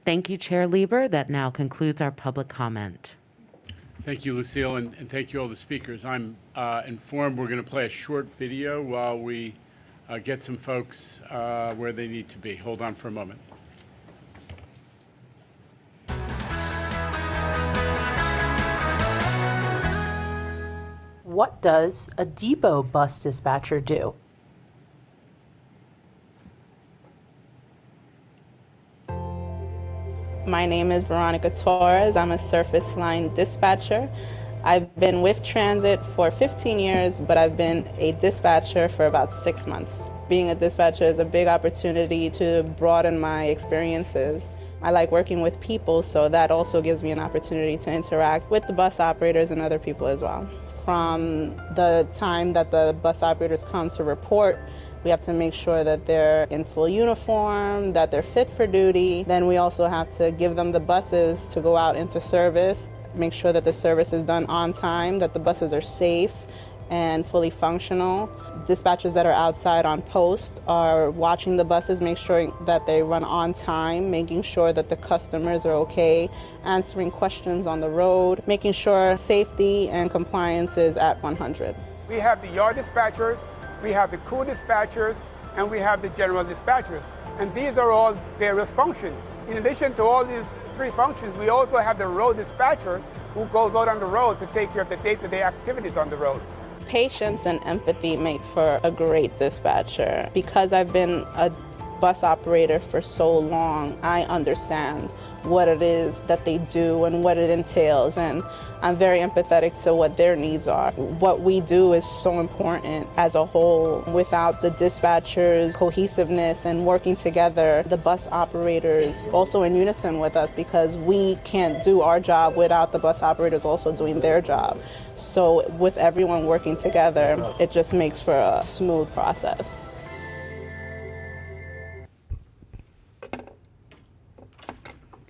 Speaker 4: Thank you, Chair Lieber. That now concludes our public comment.
Speaker 1: Thank you, Lucille, and thank you all the speakers. I'm informed we're going to play a short video while we get some folks where they need to be. Hold on for a moment.
Speaker 5: What does a depot bus dispatcher do?
Speaker 23: My name is Veronica Torres. I'm a surface line dispatcher. I've been with Transit for 15 years, but I've been a dispatcher for about 6 months. Being a dispatcher is a big opportunity to broaden my experiences. I like working with people, so that also gives me an opportunity to interact with the bus operators and other people as well. From the time that the bus operators come to report, we have to make sure that they're in full uniform, that they're fit for duty. Then we also have to give them the buses to go out into service, make sure that the service is done on time, that the buses are safe and fully functional. Dispatchers that are outside on post are watching the buses, make sure that they run on time, making sure that the customers are okay, answering questions on the road, making sure safety and compliance is at 100.
Speaker 24: We have the yard dispatchers, we have the crew dispatchers, and we have the general dispatchers. And these are all various functions. In addition to all these three functions, we also have the road dispatchers who goes out on the road to take care of the day-to-day activities on the road.
Speaker 23: Patience and empathy make for a great dispatcher. Because I've been a bus operator for so long, I understand what it is that they do and what it entails, and I'm very empathetic to what their needs are. What we do is so important as a whole. Without the dispatchers' cohesiveness and working together, the bus operators also in unison with us, because we can't do our job without the bus operators also doing their job. So with everyone working together, it just makes for a smooth process.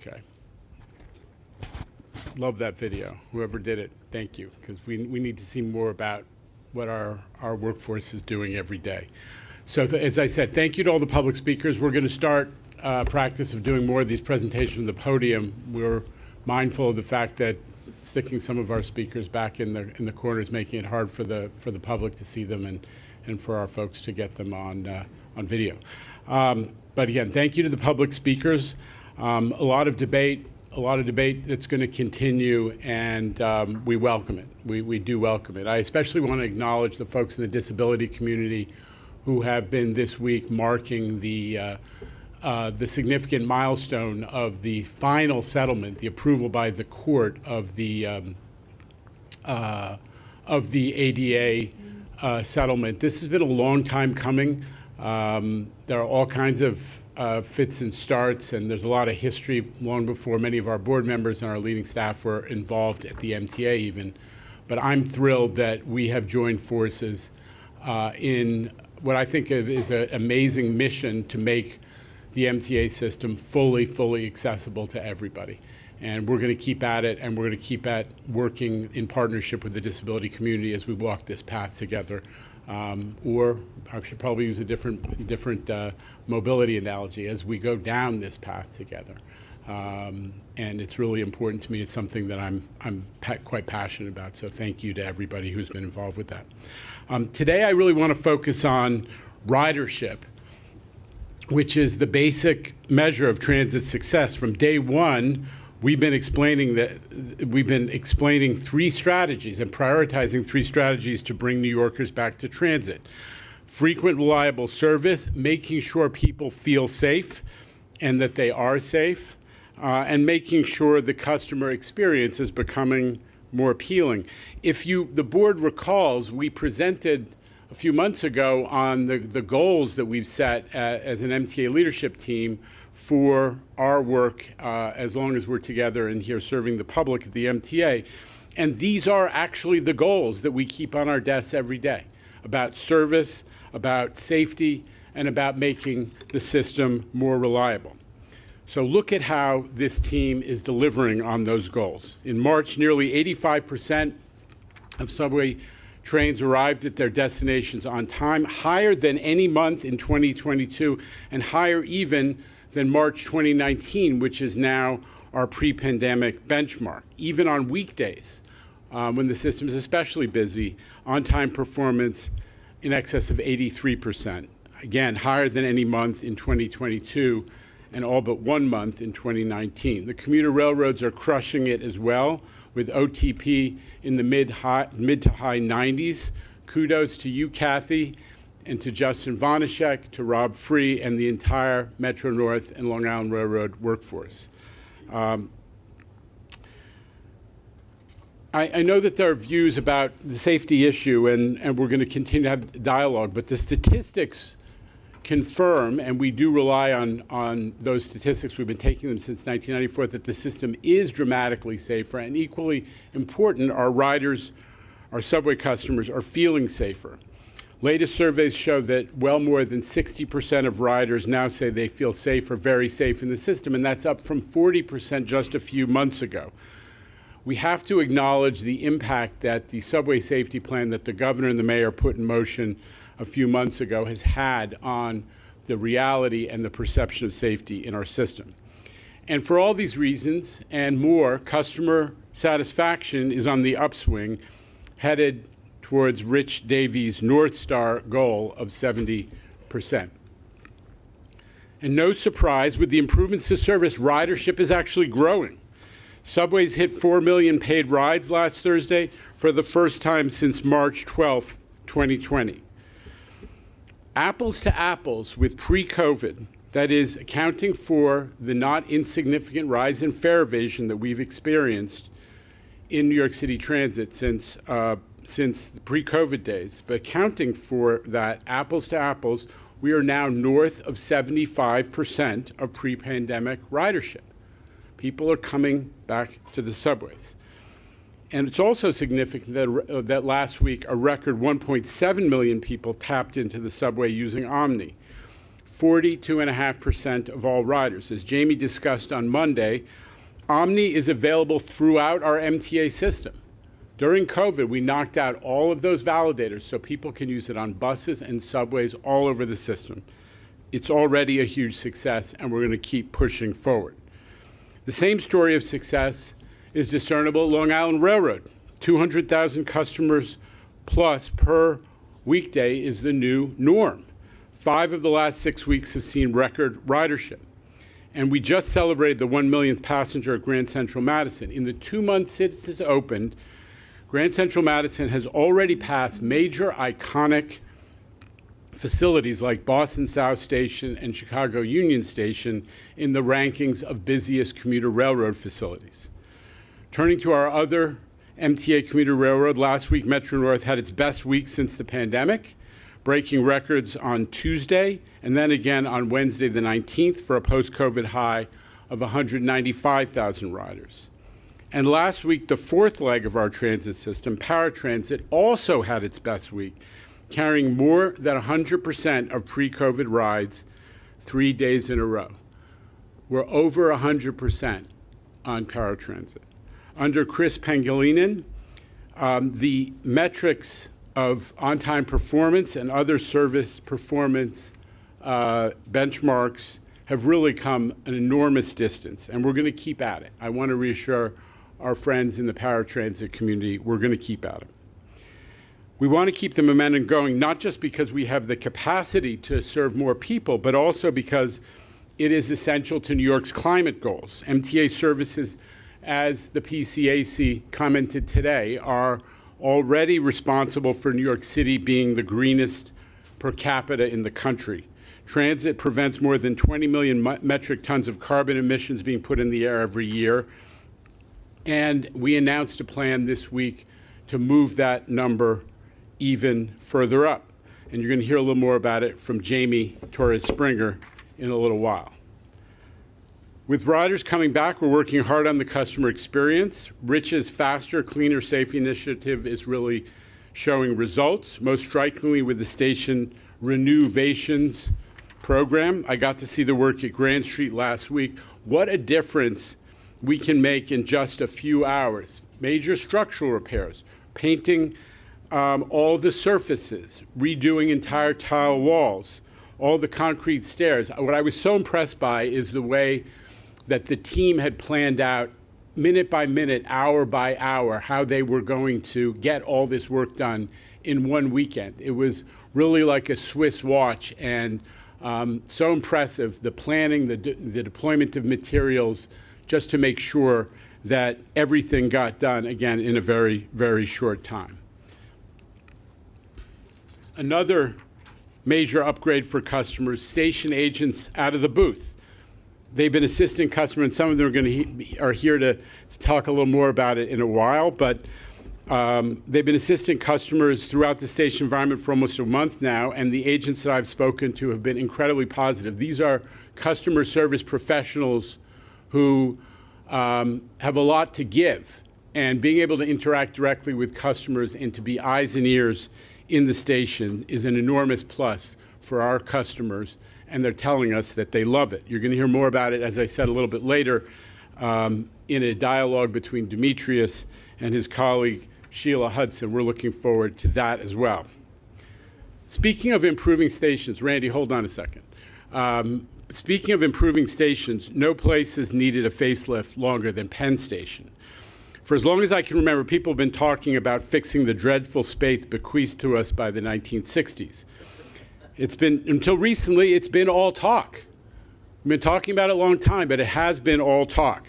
Speaker 1: Okay. Love that video. Whoever did it, thank you, because we need to see more about what our workforce is doing every day. So as I said, thank you to all the public speakers. We're going to start practice of doing more of these presentations from the podium. We're mindful of the fact that sticking some of our speakers back in the corners, making it hard for the public to see them and for our folks to get them on video. But again, thank you to the public speakers. A lot of debate that's going to continue, and we welcome it. We do welcome it. I especially want to acknowledge the folks in the disability community who have been this week marking the significant milestone of the final settlement, the approval by the court of the ADA settlement. This has been a long time coming. There are all kinds of fits and starts, and there's a lot of history long before many of our board members and our leading staff were involved at the MTA even. But I'm thrilled that we have joined forces in what I think is an amazing mission to make the MTA system fully accessible to everybody. And we're going to keep at it, and we're going to keep at working in partnership with the disability community as we walk this path together. Or I should probably use a different mobility analogy, as we go down this path together. And it's really important to me. It's something that I'm quite passionate about. So thank you to everybody who's been involved with that. Today I really want to focus on ridership, which is the basic measure of transit success. From day one, we've been explaining three strategies and prioritizing three strategies to bring New Yorkers back to transit. Frequent, reliable service, making sure people feel safe and that they are safe, and making sure the customer experience is becoming more appealing. If the board recalls, we presented a few months ago on the goals that we've set as an MTA leadership team for our work as long as we're together and here serving the public at the MTA. And these are actually the goals that we keep on our desks every day, about service, about safety, and about making the system more reliable. So look at how this team is delivering on those goals. In March, nearly 85% of subway trains arrived at their destinations on time, higher than any month in 2022 and higher even than March 2019, which is now our pre-pandemic benchmark. Even on weekdays, when the system is especially busy, on-time performance in excess of 83%. Again, higher than any month in 2022 and all but 1 month in 2019. The commuter railroads are crushing it as well, with OTP in the mid to high 90s. Kudos to you, Kathy, and to Justin Vonachek, to Rob Free, and the entire Metro North and Long Island Railroad workforce. I know that there are views about the safety issue, and we're going to continue to have dialogue, but the statistics confirm, and we do rely on those statistics, we've been taking them since 1994, that the system is dramatically safer, and equally important, our riders, our subway customers are feeling safer. Latest surveys show that well more than 60% of riders now say they feel safe or very safe in the system, and that's up from 40% just a few months ago. We have to acknowledge the impact that the subway safety plan that the governor and the mayor put in motion a few months ago has had on the reality and the perception of safety in our system. And for all these reasons and more, customer satisfaction is on the upswing, headed towards Rich Davies' North Star goal of 70%. And no surprise, with the improvements to service, ridership is actually growing. Subways hit 4 million paid rides last Thursday for the first time since March 12th, 2020. Apples to apples with pre-COVID, that is, accounting for the not insignificant rise in fare evasion that we've experienced in New York City Transit since the pre-COVID days, but accounting for that, apples to apples, we are now north of 75% of pre-pandemic ridership. People are coming back to the subways. And it's also significant that last week a record 1.7 million people tapped into the subway using Omni, 42.5% of all riders. As Jamie discussed on Monday, Omni is available throughout our MTA system. During COVID, we knocked out all of those validators so people can use it on buses and subways all over the system. It's already a huge success, and we're going to keep pushing forward. The same story of success is discernible at Long Island Railroad. 200,000 customers plus per weekday is the new norm. 5 of the last 6 weeks have seen record ridership. And we just celebrated the 1 millionth passenger at Grand Central Madison. In the 2 months since it's opened, Grand Central Madison has already passed major iconic facilities like Boston South Station and Chicago Union Station in the rankings of busiest commuter railroad facilities. Turning to our other MTA commuter railroad, last week Metro North had its best week since the pandemic, breaking records on Tuesday and then again on Wednesday the 19th for a post-COVID high of 195,000 riders. And last week, the fourth leg of our transit system, paratransit, also had its best week, carrying more than 100% of pre-COVID rides 3 days in a row. We're over 100% on paratransit. Under Chris Pangilinan, the metrics of on-time performance and other service performance benchmarks have really come an enormous distance, and we're going to keep at it. I want to reassure our friends in the paratransit community, we're going to keep at it. We want to keep the momentum going, not just because we have the capacity to serve more people, but also because it is essential to New York's climate goals. MTA services, as the PCAC commented today, are already responsible for New York City being the greenest per capita in the country. Transit prevents more than 20 million metric tons of carbon emissions being put in the air every year. And we announced a plan this week to move that number even further up. And you're going to hear a little more about it from Jamie Torres Springer in a little while. With riders coming back, we're working hard on the customer experience. Rich's Faster, Cleaner, Safe initiative is really showing results, most strikingly with the station renovations program. I got to see the work at Grand Street last week. What a difference we can make in just a few hours. Major structural repairs, painting all the surfaces, redoing entire tile walls, all the concrete stairs. What I was so impressed by is the way that the team had planned out minute by minute, hour by hour, how they were going to get all this work done in one weekend. It was really like a Swiss watch, and so impressive, the planning, the deployment of materials, just to make sure that everything got done, again, in a very, very short time. Another major upgrade for customers, station agents out of the booth. They've been assisting customers, and some of them are here to talk a little more about it in a while, but they've been assisting customers throughout the station environment for almost a month now, and the agents that I've spoken to have been incredibly positive. These are customer service professionals who have a lot to give, and being able to interact directly with customers and to be eyes and ears in the station is an enormous plus for our customers, and they're telling us that they love it. You're going to hear more about it, as I said, a little bit later, in a dialogue between Demetrius and his colleague Sheila Hudson. We're looking forward to that as well. Speaking of improving stations, Randy, hold on a second. Speaking of improving stations, no place has needed a facelift longer than Penn Station. For as long as I can remember, people have been talking about fixing the dreadful space bequeathed to us by the 1960s. It's been, until recently, it's been all talk. We've been talking about it a long time, but it has been all talk.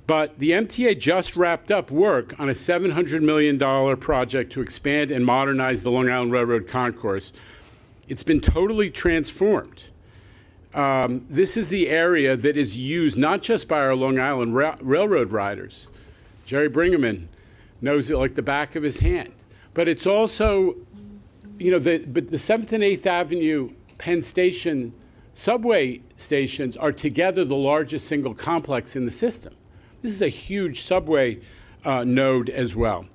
Speaker 1: But the MTA just wrapped up work on a $700 million project to expand and modernize the Long Island Railroad Concourse. It's been totally transformed. This is the area that is used not just by our Long Island Railroad riders. Jerry Brinkman knows it like the back of his hand. But it's also, you know, the 7th and 8th Avenue Penn Station subway stations are together the largest single complex in the system. This is a huge subway node as well.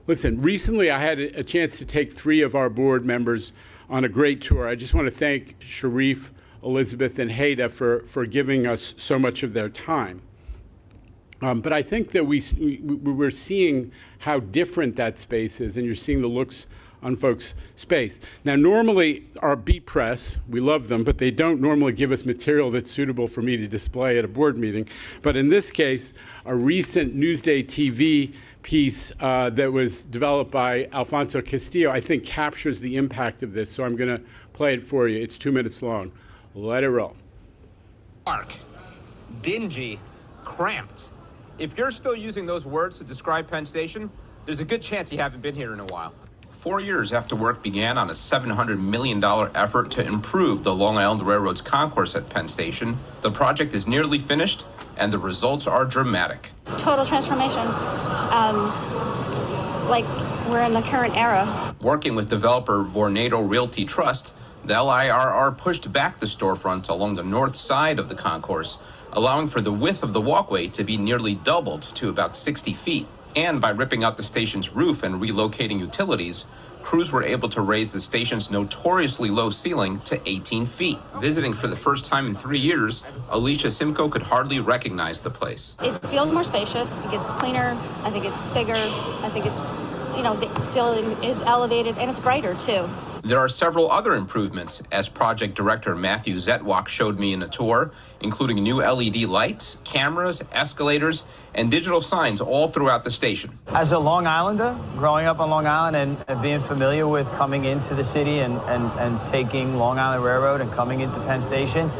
Speaker 1: Listen, recently I had a chance to take 3 of our board members on a great tour. I just want to thank Sharif, Elizabeth, and Haida for giving us so much of their time. But I think that we're seeing how different that space is, and you're seeing the looks on folks' space. Now, normally our beat press, we love them, but they don't normally give us material that's suitable for me to display at a board meeting. But in this case, a recent Newsday TV piece that was developed by Alfonso Castillo, I think captures the impact of this. So I'm going to play it for you. It's 2 minutes long. Let it roll.
Speaker 6: Dark, dingy, cramped. If you're still using those words to describe Penn Station, there's a good chance you haven't been here in a while.
Speaker 7: 4 years after work began on a $700 million effort to improve the Long Island Railroad's concourse at Penn Station, the project is nearly finished, and the results are dramatic.
Speaker 8: Total transformation. Like we're in the current era.
Speaker 7: Working with developer Vornado Realty Trust, the LIRR pushed back the storefront along the north side of the concourse, allowing for the width of the walkway to be nearly doubled to about 60 feet. And by ripping out the station's roof and relocating utilities, crews were able to raise the station's notoriously low ceiling to 18 feet. Visiting for the first time in 3 years, Alicia Simcoe could hardly recognize the place.
Speaker 8: It feels more spacious. It gets cleaner. I think it's bigger. I think the ceiling is elevated, and it's brighter too.
Speaker 7: There are several other improvements, as project director Matthew Zetwak showed me in a tour, including new LED lights, cameras, escalators, and digital signs all throughout the station.
Speaker 9: As a Long Islander, growing up on Long Island and being familiar with coming into the city and taking Long Island Railroad and coming into Penn Station,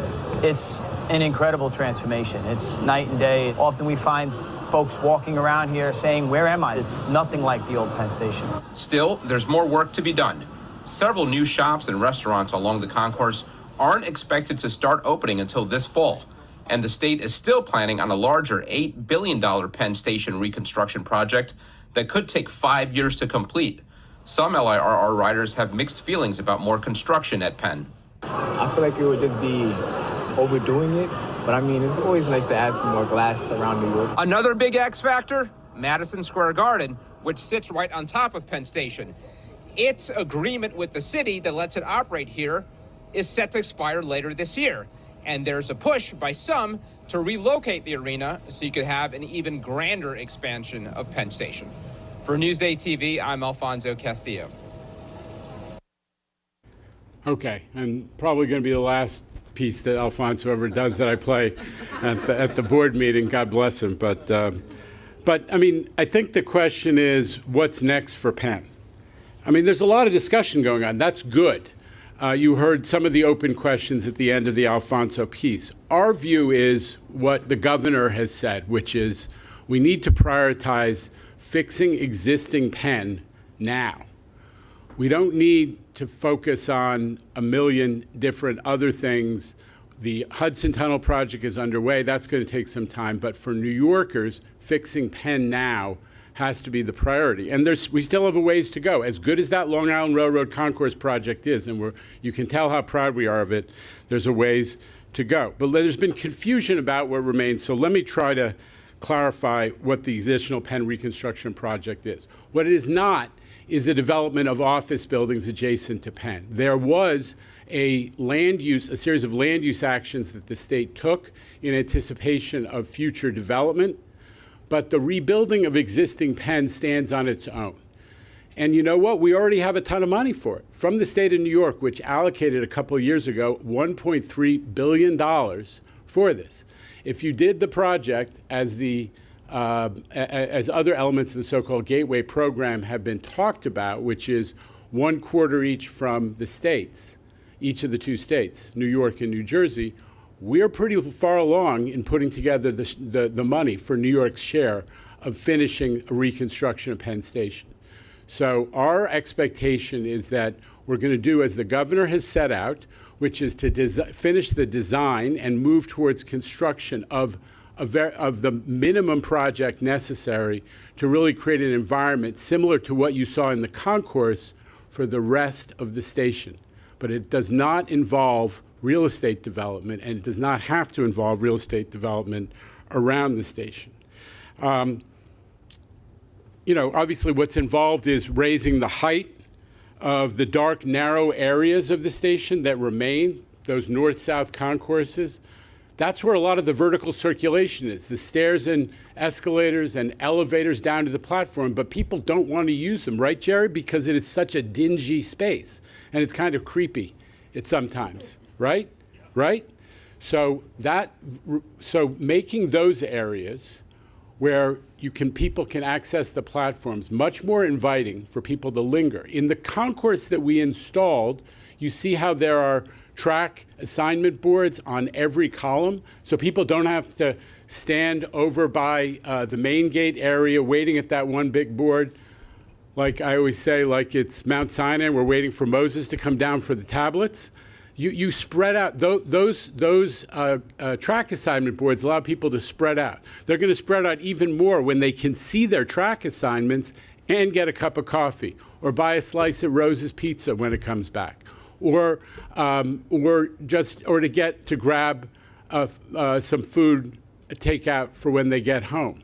Speaker 9: it's an incredible transformation. It's night and day. Often we find folks walking around here saying, "Where am I?" It's nothing like the old Penn Station.
Speaker 7: Still, there's more work to be done. Several new shops and restaurants along the concourse aren't expected to start opening until this fall, and the state is still planning on a larger $8 billion Penn Station reconstruction project that could take 5 years to complete. Some LIRR riders have mixed feelings about more construction at Penn.
Speaker 25: I feel like it would just be
Speaker 10: overdoing it. But I mean, it's always nice to add some more glass around New York.
Speaker 6: Another big X factor, Madison Square Garden, which sits right on top of Penn Station. Its agreement with the city that lets it operate here is set to expire later this year. And there's a push by some to relocate the arena so you could have an even grander expansion of Penn Station. For Newsday TV, I'm Alfonso Castillo.
Speaker 1: Okay, and probably going to be the last piece that Alfonso ever does that I play at the board meeting. God bless him. But I mean, I think the question is, what's next for Penn? I mean, there's a lot of discussion going on. That's good. You heard some of the open questions at the end of the Alfonso piece. Our view is what the governor has said, which is we need to prioritize fixing existing Penn now. We don't need to focus on a million different other things. The Hudson Tunnel project is underway. That's going to take some time. But for New Yorkers, fixing Penn now has to be the priority. And we still have a ways to go. As good as that Long Island Railroad Concourse project is, and you can tell how proud we are of it, there's a ways to go. But there's been confusion about what remains, so let me try to clarify what the additional Penn reconstruction project is. What it is not is the development of office buildings adjacent to Penn. There was a series of land use actions that the state took in anticipation of future development. But the rebuilding of existing Penn stands on its own. And you know what? We already have a ton of money for it from the state of New York, which allocated a couple of years ago $1.3 billion for this. If you did the project as other elements of the so-called Gateway program have been talked about, which is 1/4 each from the states, each of the two states, New York and New Jersey, we're pretty far along in putting together the money for New York's share of finishing a reconstruction of Penn Station. So our expectation is that we're going to do as the governor has set out, which is to finish the design and move towards construction of the minimum project necessary to really create an environment similar to what you saw in the concourse for the rest of the station. But it does not involve real estate development, and it does not have to involve real estate development around the station. Obviously what's involved is raising the height of the dark, narrow areas of the station that remain, those north-south concourses. That's where a lot of the vertical circulation is, the stairs and escalators and elevators down to the platform, but people don't want to use them, right, Jerry? Because it is such a dingy space, and it's kind of creepy sometimes. Right? Right? So making those areas where people can access the platforms much more inviting for people to linger. In the concourse that we installed, you see how there are track assignment boards on every column, so people don't have to stand over by the main gate area waiting at that one big board. Like I always say, like it's Mount Sinai, we're waiting for Moses to come down for the tablets. You spread out. Those track assignment boards allow people to spread out. They're going to spread out even more when they can see their track assignments and get a cup of coffee or buy a slice of Rose's Pizza when it comes back, or to grab some food takeout for when they get home.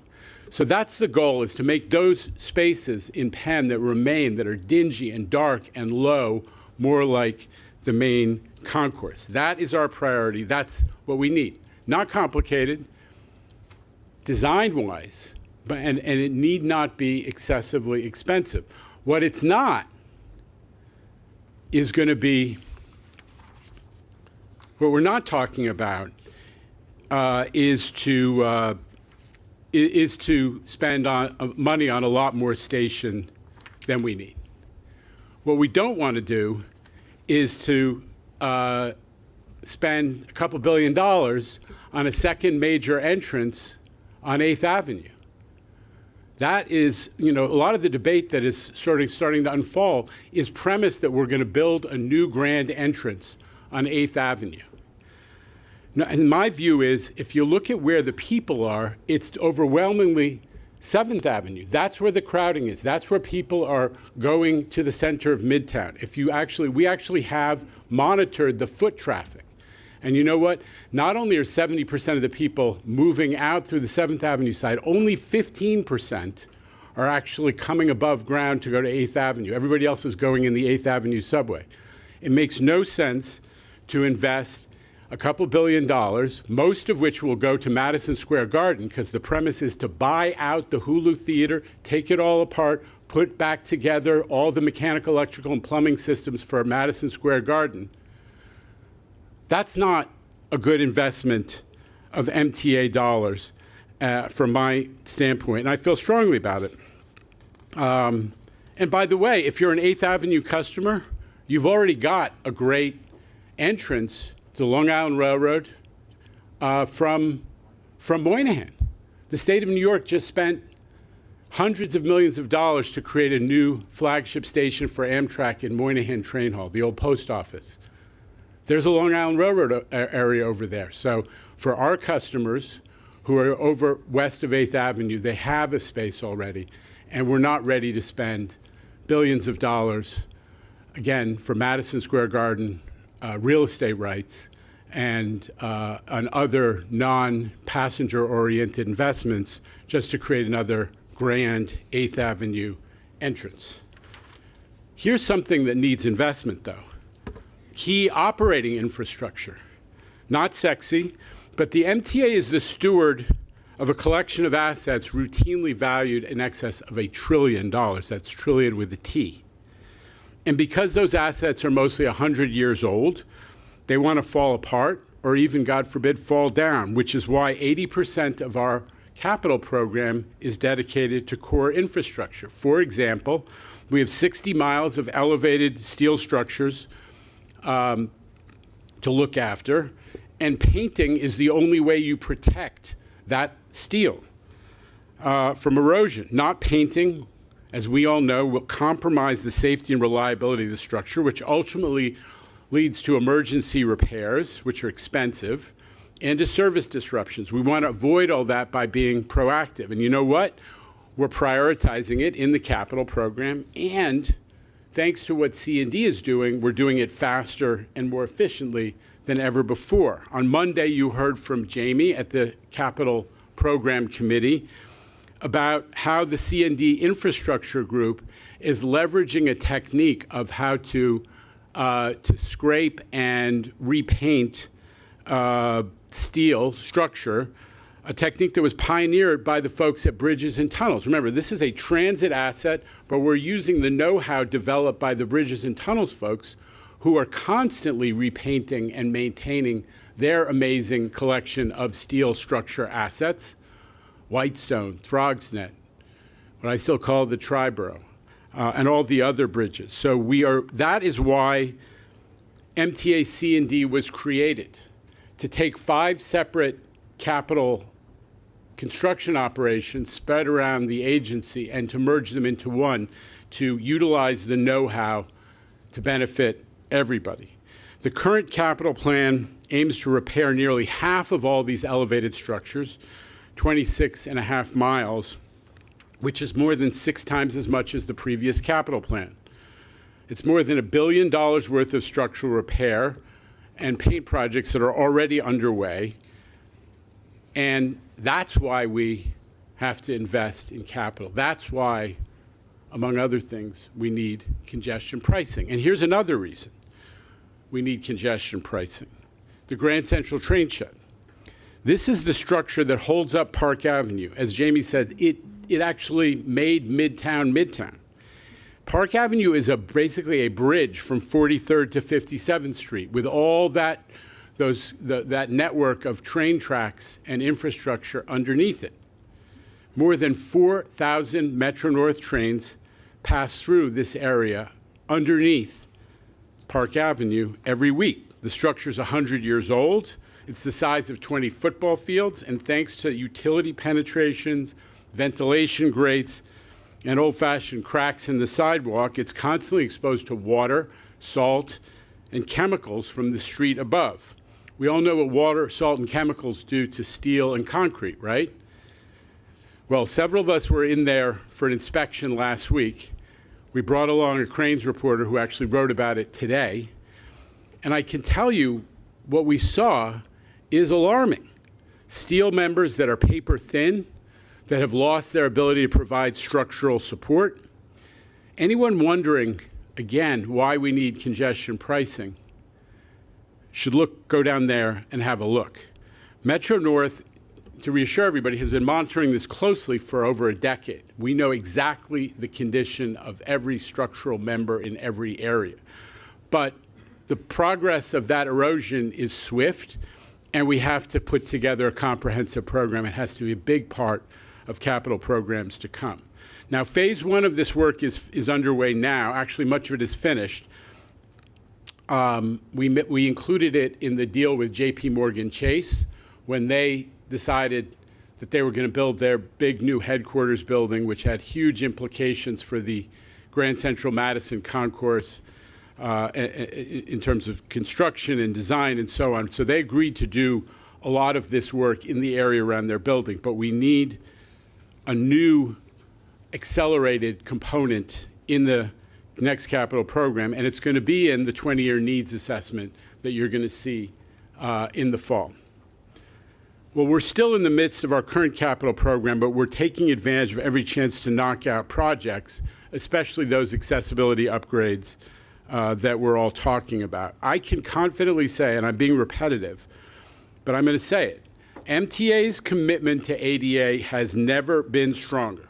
Speaker 1: So that's the goal, is to make those spaces in Penn that remain, that are dingy and dark and low, more like the main concourse. That is our priority. That's what we need. Not complicated, design-wise, and it need not be excessively expensive. What it's not is going to be, what we're not talking about is to spend money on a lot more station than we need. What we don't want to do is to spend a couple $2 billion on a second major entrance on 8th Avenue. That is, a lot of the debate that is starting to unfold is premised that we're going to build a new grand entrance on 8th Avenue. Now, and my view is, if you look at where the people are, it's overwhelmingly 7th Avenue. That's where the crowding is. That's where people are going to the center of Midtown. We actually have monitored the foot traffic. And you know what? Not only are 70% of the people moving out through the 7th Avenue side, only 15% are actually coming above ground to go to 8th Avenue. Everybody else is going in the 8th Avenue subway. It makes no sense to invest a couple $2 billion, most of which will go to Madison Square Garden, because the premise is to buy out the Hulu Theater, take it all apart, put back together all the mechanical, electrical, and plumbing systems for Madison Square Garden. That's not a good investment of MTA dollars from my standpoint, and I feel strongly about it. And by the way, if you're an 8th Avenue customer, you've already got a great entrance to the Long Island Railroad from Moynihan. The state of New York just spent hundreds of millions of dollars to create a new flagship station for Amtrak in Moynihan Train Hall, the old post office. There's a Long Island Railroad area over there. So for our customers who are over west of 8th Avenue, they have a space already, and we're not ready to spend billions of dollars, again, for Madison Square Garden, real estate rights, and on other non-passenger-oriented investments just to create another grand 8th Avenue entrance. Here's something that needs investment, though. Key operating infrastructure. Not sexy, but the MTA is the steward of a collection of assets routinely valued in excess of $1 trillion. That's trillion with a T. And because those assets are mostly 100 years old, they want to fall apart or even, God forbid, fall down, which is why 80% of our capital program is dedicated to core infrastructure. For example, we have 60 miles of elevated steel structures to look after, and painting is the only way you protect that steel from erosion. Not painting, as we all know, will compromise the safety and reliability of the structure, which ultimately leads to emergency repairs, which are expensive, and to service disruptions. We want to avoid all that by being proactive. And you know what? We're prioritizing it in the capital program, and thanks to what C&D is doing, we're doing it faster and more efficiently than ever before. On Monday, you heard from Jamie at the Capital Program Committee about how the C&D Infrastructure Group is leveraging a technique of how to scrape and repaint steel structure, a technique that was pioneered by the folks at Bridges and Tunnels. Remember, this is a transit asset, but we're using the know-how developed by the Bridges and Tunnels folks who are constantly repainting and maintaining their amazing collection of steel structure assets. Whitestone, Throgsnet, what I still call the Triborough, and all the other bridges. So that is why MTA C&D was created, to take 5 separate capital construction operations spread around the agency and to merge them into one to utilize the know-how to benefit everybody. The current capital plan aims to repair nearly half of all these elevated structures, 26.5 miles, which is more than 6 times as much as the previous capital plan. It's more than $1 billion worth of structural repair and paint projects that are already underway. And that's why we have to invest in capital. That's why, among other things, we need congestion pricing. And here's another reason we need congestion pricing. The Grand Central train shed. This is the structure that holds up Park Avenue. As Jamie said, it actually made Midtown. Park Avenue is basically a bridge from 43rd to 57th Street with all that network of train tracks and infrastructure underneath it. More than 4,000 Metro North trains pass through this area underneath Park Avenue every week. The structure's 100 years old. It's the size of 20 football fields, and thanks to utility penetrations, ventilation grates, and old-fashioned cracks in the sidewalk, it's constantly exposed to water, salt, and chemicals from the street above. We all know what water, salt, and chemicals do to steel and concrete, right? Well, several of us were in there for an inspection last week. We brought along a Cranes reporter who actually wrote about it today. And I can tell you, what we saw is alarming. Steel members that are paper thin, that have lost their ability to provide structural support. Anyone wondering, again, why we need congestion pricing should go down there and have a look. Metro North, to reassure everybody, has been monitoring this closely for over a decade. We know exactly the condition of every structural member in every area. But the progress of that erosion is swift, and we have to put together a comprehensive program. It has to be a big part of capital programs to come. Now, phase one of this work is underway now. Actually, much of it is finished. We included it in the deal with JP Morgan Chase when they decided that they were going to build their big new headquarters building, which had huge implications for the Grand Central Madison concourse in terms of construction and design and so on. So they agreed to do a lot of this work in the area around their building. But we need a new accelerated component in the next capital program, and it's going to be in the 20-year needs assessment that you're going to see in the fall. Well, we're still in the midst of our current capital program, but we're taking advantage of every chance to knock out projects, especially those accessibility upgrades that we're all talking about. I can confidently say, and I'm being repetitive, but I'm going to say it, MTA's commitment to ADA has never been stronger.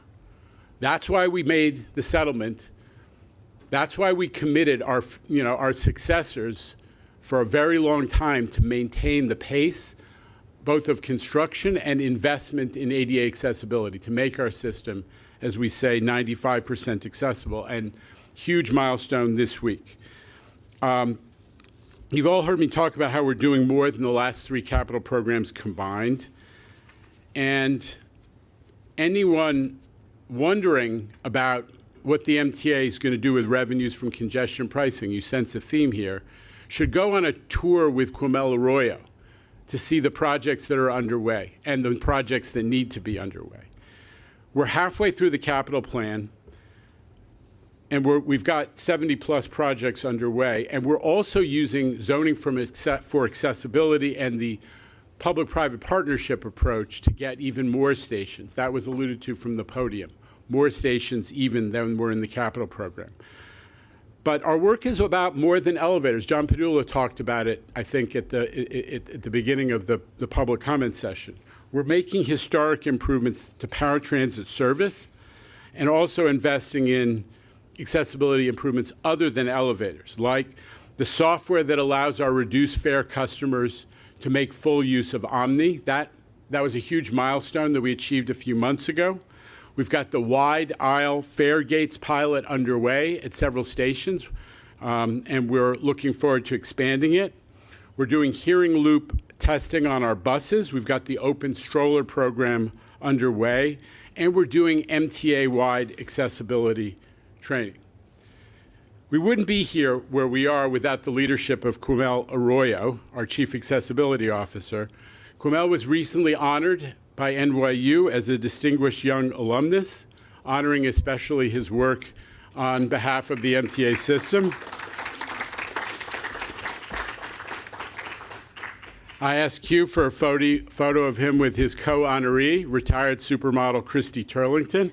Speaker 1: That's why we made the settlement. That's why we committed our successors for a very long time to maintain the pace, both of construction and investment in ADA accessibility, to make our system, as we say, 95% accessible, and huge milestone this week. You've all heard me talk about how we're doing more than the last 3 capital programs combined. And anyone wondering about what the MTA is going to do with revenues from congestion pricing, you sense a theme here, should go on a tour with Quimel Arroyo to see the projects that are underway and the projects that need to be underway. We're halfway through the capital plan, and we've got 70-plus projects underway, and we're also using zoning for accessibility and the public-private partnership approach to get even more stations. That was alluded to from the podium, more stations even than were in the capital program. But our work is about more than elevators. John Padula talked about it, I think, at the beginning of the public comment session. We're making historic improvements to paratransit service and also investing in accessibility improvements other than elevators, like the software that allows our reduced fare customers to make full use of Omni. That was a huge milestone that we achieved a few months ago. We've got the wide aisle fare gates pilot underway at several stations, and we're looking forward to expanding it. We're doing hearing loop testing on our buses. We've got the open stroller program underway, and we're doing MTA-wide accessibility training. We wouldn't be here where we are without the leadership of Quimel Arroyo, our Chief Accessibility Officer. Quimel was recently honored by NYU as a distinguished young alumnus, honoring especially his work on behalf of the MTA system. I asked Q for a photo of him with his co-honoree, retired supermodel Christy Turlington,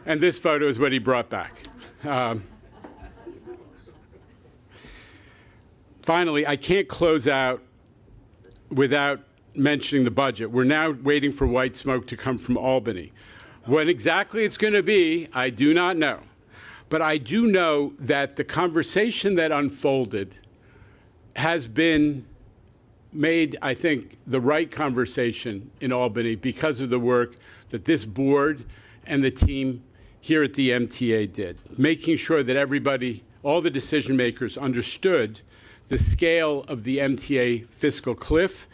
Speaker 1: and this photo is what he brought back. Finally, I can't close out without mentioning the budget. We're now waiting for white smoke to come from Albany. When exactly it's going to be, I do not know. But I do know that the conversation that unfolded has been made, I think, the right conversation in Albany because of the work that this board and the team here at the MTA did, making sure that everybody, all the decision makers, understood the scale of the MTA fiscal cliff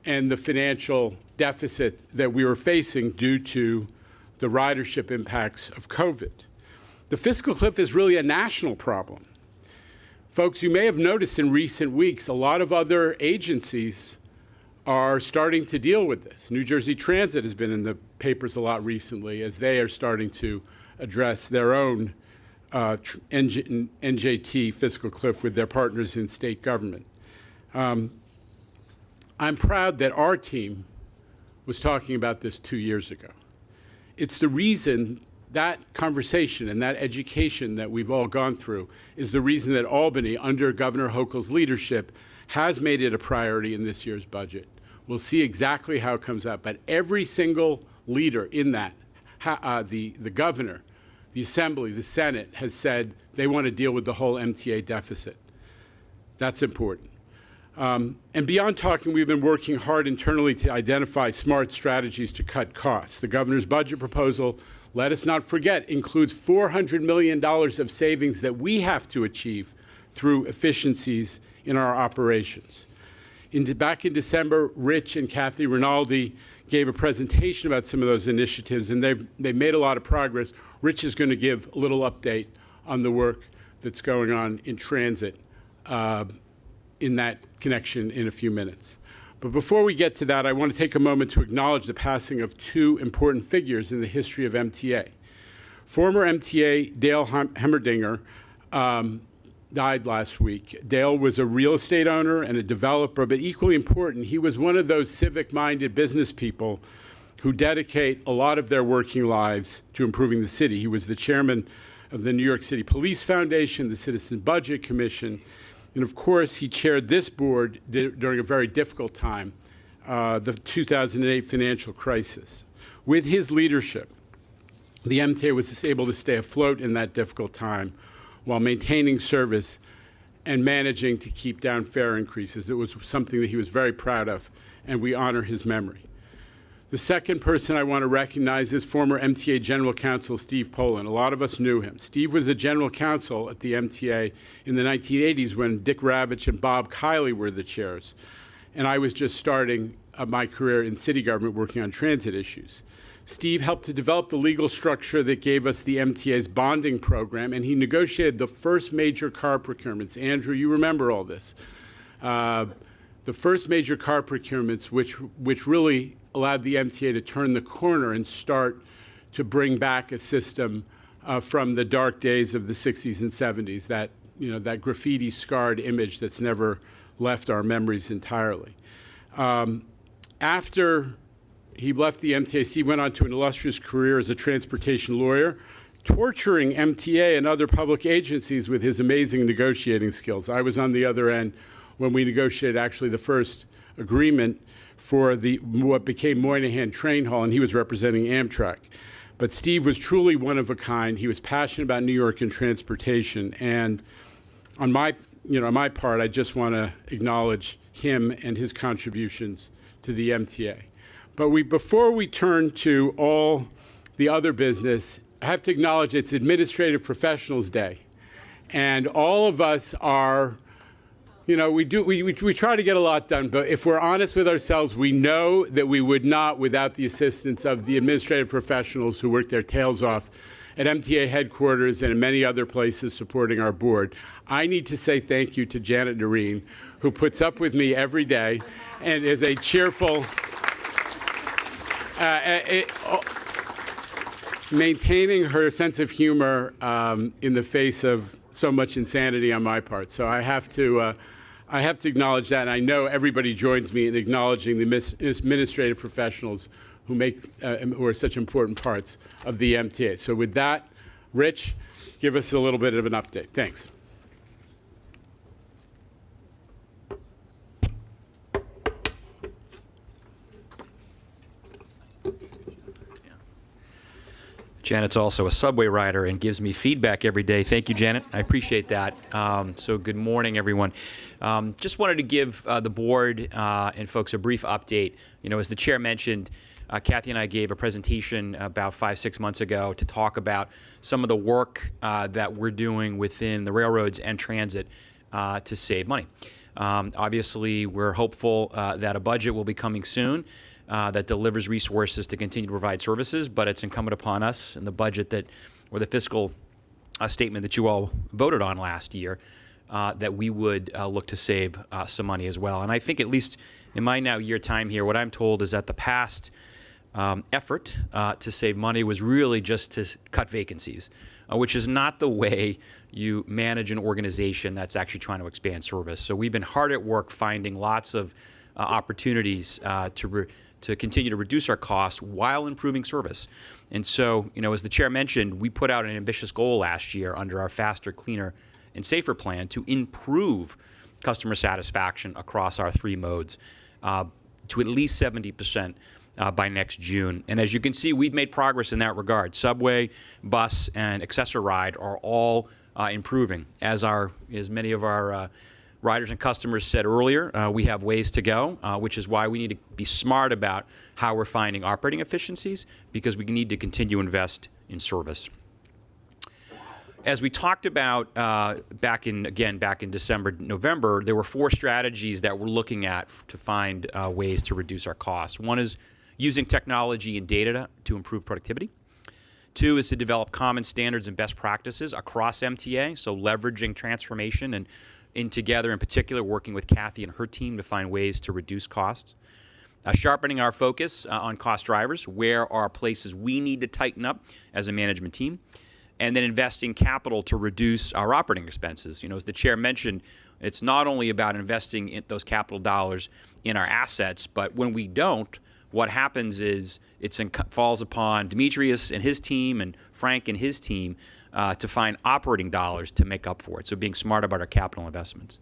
Speaker 1: and the financial deficit that we were facing due to the ridership impacts of COVID. The fiscal cliff is really a national problem. Folks, you may have noticed in recent weeks, a lot of other agencies are starting to deal with this. New Jersey Transit has been in the papers a lot recently as they are starting to address their own NJT fiscal cliff with their partners in state government. I'm proud that our team was talking about this 2 years ago. It's the reason that conversation and that education that we've all gone through is the reason that Albany, under Governor Hochul's leadership, has made it a priority in this year's budget. We'll see exactly how it comes out, but every single leader in that, the governor, the Assembly, the Senate, has said they want to deal with the whole MTA deficit. That's important. And beyond talking, we've been working hard internally to identify smart strategies to cut costs. The governor's budget proposal, let us not forget, includes $400 million of savings that we have to achieve through efficiencies in our operations. Back in December, Rich and Kathy Rinaldi gave a presentation about some of those initiatives, and they've made a lot of progress. Rich is going to give a little update on the work that's going on in transit in that connection in a few minutes. But before we get to that, I want to take a moment to acknowledge the passing of two important figures in the history of MTA. Former MTA Dale Hemmerdinger died last week. Dale was a real estate owner and a developer, but equally important, he was one of those civic-minded business people who dedicate a lot of their working lives to improving the city. He was the chairman of the New York City Police Foundation, the Citizen Budget Commission, and of course, he chaired this board during a very difficult time, the 2008 financial crisis. With his leadership, the MTA was able to stay afloat in that difficult time while maintaining service and managing to keep down fare increases. It was something that he was very proud of, and we honor his memory. The second person I want to recognize is former MTA General Counsel Steve Poland. A lot of us knew him. Steve was the General Counsel at the MTA in the 1980s when Dick Ravitch and Bob Kiley were the chairs. And I was just starting my career in city government working on transit issues. Steve helped to develop the legal structure that gave us the MTA's bonding program, and he negotiated the first major car procurements. Andrew, you remember all this. The first major car procurements, which really allowed the MTA to turn the corner and start to bring back a system from the dark days of the 60s and 70s, that graffiti-scarred image that's never left our memories entirely. After he left the MTA, Steve went on to an illustrious career as a transportation lawyer, torturing MTA and other public agencies with his amazing negotiating skills. I was on the other end when we negotiated actually the first agreement for what became Moynihan Train Hall, and he was representing Amtrak. But Steve was truly one of a kind. He was passionate about New York and transportation. And on my part, I just want to acknowledge him and his contributions to the MTA. But before we turn to all the other business, I have to acknowledge it's Administrative Professionals Day. And all of us are, we try to get a lot done, but if we're honest with ourselves, we know that we would not without the assistance of the administrative professionals who work their tails off at MTA headquarters and in many other places supporting our board. I need to say thank you to Janet Noreen, who puts up with me every day and is a cheerful, maintaining her sense of humor in the face of so much insanity on my part. So I have to acknowledge that, and I know everybody joins me in acknowledging the administrative professionals who are such important parts of the MTA. So with that, Rich, give us a little bit of an update. Thanks.
Speaker 11: Janet's also a subway rider and gives me feedback every day. Thank you, Janet. I appreciate that. So good morning, everyone. Just wanted to give the board and folks a brief update. As the chair mentioned, Kathy and I gave a presentation about 5-6 months ago to talk about some of the work that we're doing within the railroads and transit to save money. Obviously, we're hopeful that a budget will be coming soon that delivers resources to continue to provide services, but it's incumbent upon us in the budget or the fiscal statement that you all voted on last year that we would look to save some money as well. And I think at least in my now year time here, what I'm told is that the past effort to save money was really just to cut vacancies, which is not the way you manage an organization that's actually trying to expand service. So we've been hard at work finding lots of opportunities to continue to reduce our costs while improving service. And so, as the chair mentioned, we put out an ambitious goal last year under our Faster, Cleaner, and Safer plan to improve customer satisfaction across our 3 modes to at least 70% by next June. And as you can see, we've made progress in that regard. Subway, bus, and Accessor Ride are all improving. As many of our riders and customers said earlier, we have ways to go, which is why we need to be smart about how we're finding operating efficiencies, because we need to continue to invest in service. As we talked about back in December, November, there were 4 strategies that we're looking at to find ways to reduce our costs. One is using technology and data to improve productivity. 2 is to develop common standards and best practices across MTA, so leveraging transformation and in particular, working with Kathy and her team to find ways to reduce costs. Sharpening our focus on cost drivers, where are places we need to tighten up as a management team. And then investing capital to reduce our operating expenses. As the chair mentioned, it's not only about investing in those capital dollars in our assets, but when we don't, what happens is it falls upon Demetrius and his team and Frank and his team to find operating dollars to make up for it. So being smart about our capital investments.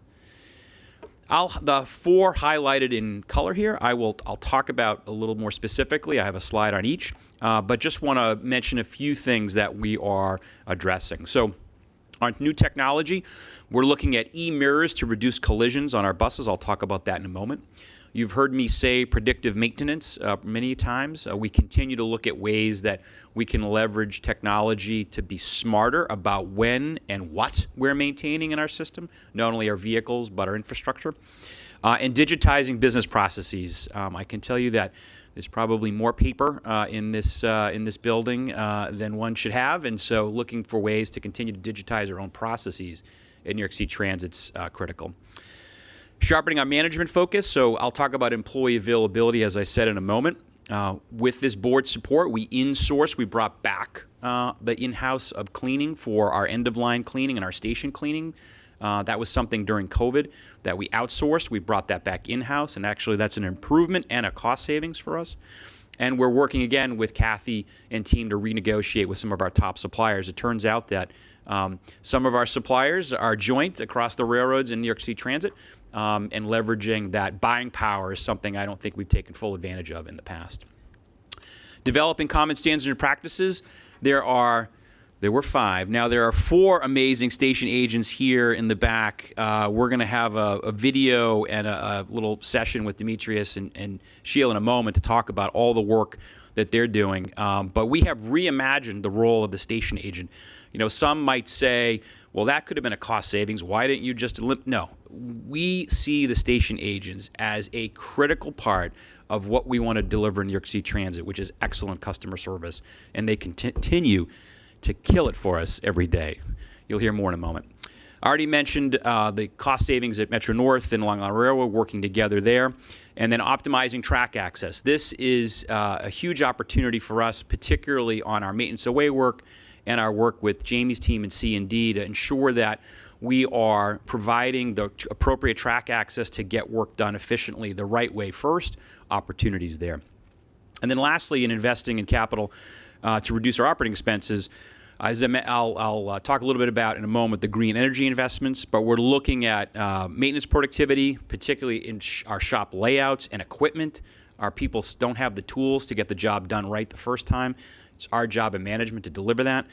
Speaker 11: The 4 highlighted in color here, I'll talk about a little more specifically. I have a slide on each, but just want to mention a few things that we are addressing. So on new technology, we're looking at e-mirrors to reduce collisions on our buses. I'll talk about that in a moment. You've heard me say predictive maintenance many times. We continue to look at ways that we can leverage technology to be smarter about when and what we're maintaining in our system, not only our vehicles, but our infrastructure. And digitizing business processes. I can tell you that there's probably more paper in this building than one should have, and so looking for ways to continue to digitize our own processes in New York City Transit's critical. Sharpening our management focus, so I'll talk about employee availability, as I said, in a moment. With this board support, we brought back the in-house of cleaning for our end-of-line cleaning and our station cleaning. That was something during COVID that we outsourced. We brought that back in-house, and actually that's an improvement and a cost savings for us. And we're working again with Kathy and team to renegotiate with some of our top suppliers. It turns out that some of our suppliers are joint across the railroads in New York City Transit, and leveraging that buying power is something I don't think we've taken full advantage of in the past. Developing common standards and practices. There were 5. Now there are 4 amazing station agents here in the back. We're going to have a video and a little session with Demetrius and Sheila in a moment to talk about all the work that they're doing. But we have reimagined the role of the station agent. Some might say, well, that could have been a cost savings. Why didn't you just No, we see the station agents as a critical part of what we want to deliver in New York City Transit, which is excellent customer service. And they continue to kill it for us every day. You'll hear more in a moment. I already mentioned the cost savings at Metro North and Long Island Railroad, working together there, and then optimizing track access. This is a huge opportunity for us, particularly on our maintenance away work and our work with Jamie's team in C&D to ensure that we are providing the appropriate track access to get work done efficiently the right way first, opportunities there. And then lastly, in investing in capital to reduce our operating expenses, I'll talk a little bit about in a moment the green energy investments, but we're looking at maintenance productivity, particularly in our shop layouts and equipment. Our people don't have the tools to get the job done right the first time. It's our job in management to deliver that.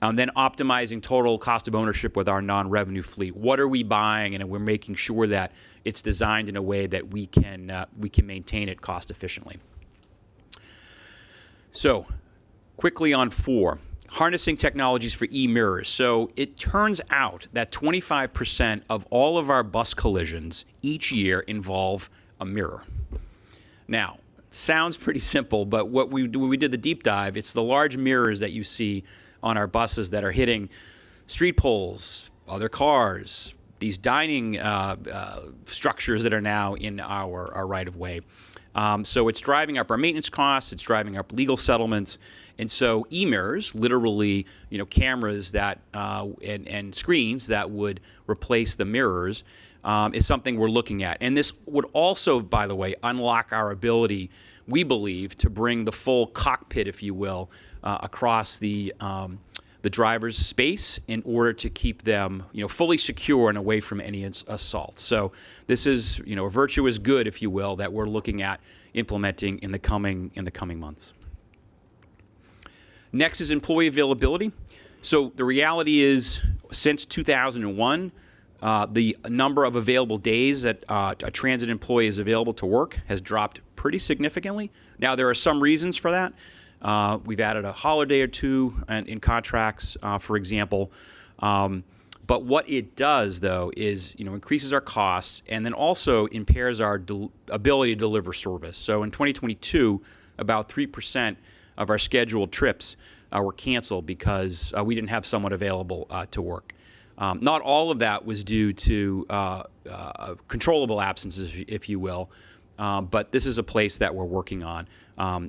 Speaker 11: Then optimizing total cost of ownership with our non-revenue fleet. What are we buying, and we're making sure that it's designed in a way that we can maintain it cost efficiently. So, quickly on 4. Harnessing technologies for e-mirrors. So it turns out that 25% of all of our bus collisions each year involve a mirror. Now, it sounds pretty simple, but when we did the deep dive, it's the large mirrors that you see on our buses that are hitting street poles, other cars, these dining structures that are now in our right-of-way. So it's driving up our maintenance costs, it's driving up legal settlements, and so e-mirrors, literally, cameras that and screens that would replace the mirrors, is something we're looking at. And this would also, by the way, unlock our ability, we believe, to bring the full cockpit, if you will, across the driver's space in order to keep them, fully secure and away from any assault. So this is, a virtuous good, if you will, that we're looking at implementing in the coming months. Next is employee availability. So the reality is, since 2001, the number of available days that a transit employee is available to work has dropped pretty significantly. Now, there are some reasons for that. We've added a holiday or two in contracts, for example. But what it does, though, is increases our costs and then also impairs our ability to deliver service. So in 2022, about 3% of our scheduled trips were canceled because we didn't have someone available to work. Not all of that was due to controllable absences, if you will, but this is a place that we're working on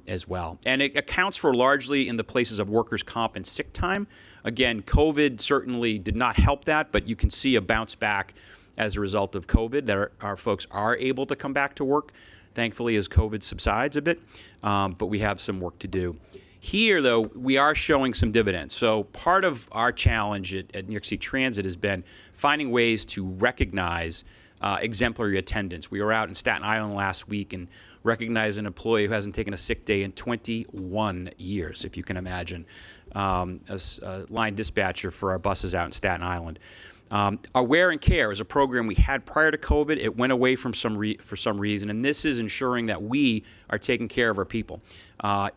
Speaker 11: as well. And it accounts for largely in the places of workers' comp and sick time. Again, COVID certainly did not help that, but you can see a bounce back as a result of COVID that our folks are able to come back to work, thankfully, as COVID subsides a bit, but we have some work to do. Here, though, we are showing some dividends. So part of our challenge at New York City Transit has been finding ways to recognize exemplary attendance. We were out in Staten Island last week and recognized an employee who hasn't taken a sick day in 21 years, if you can imagine, as a line dispatcher for our buses out in Staten Island. Our Wear and Care is a program we had prior to COVID. It went away for some reason, and this is ensuring that we are taking care of our people.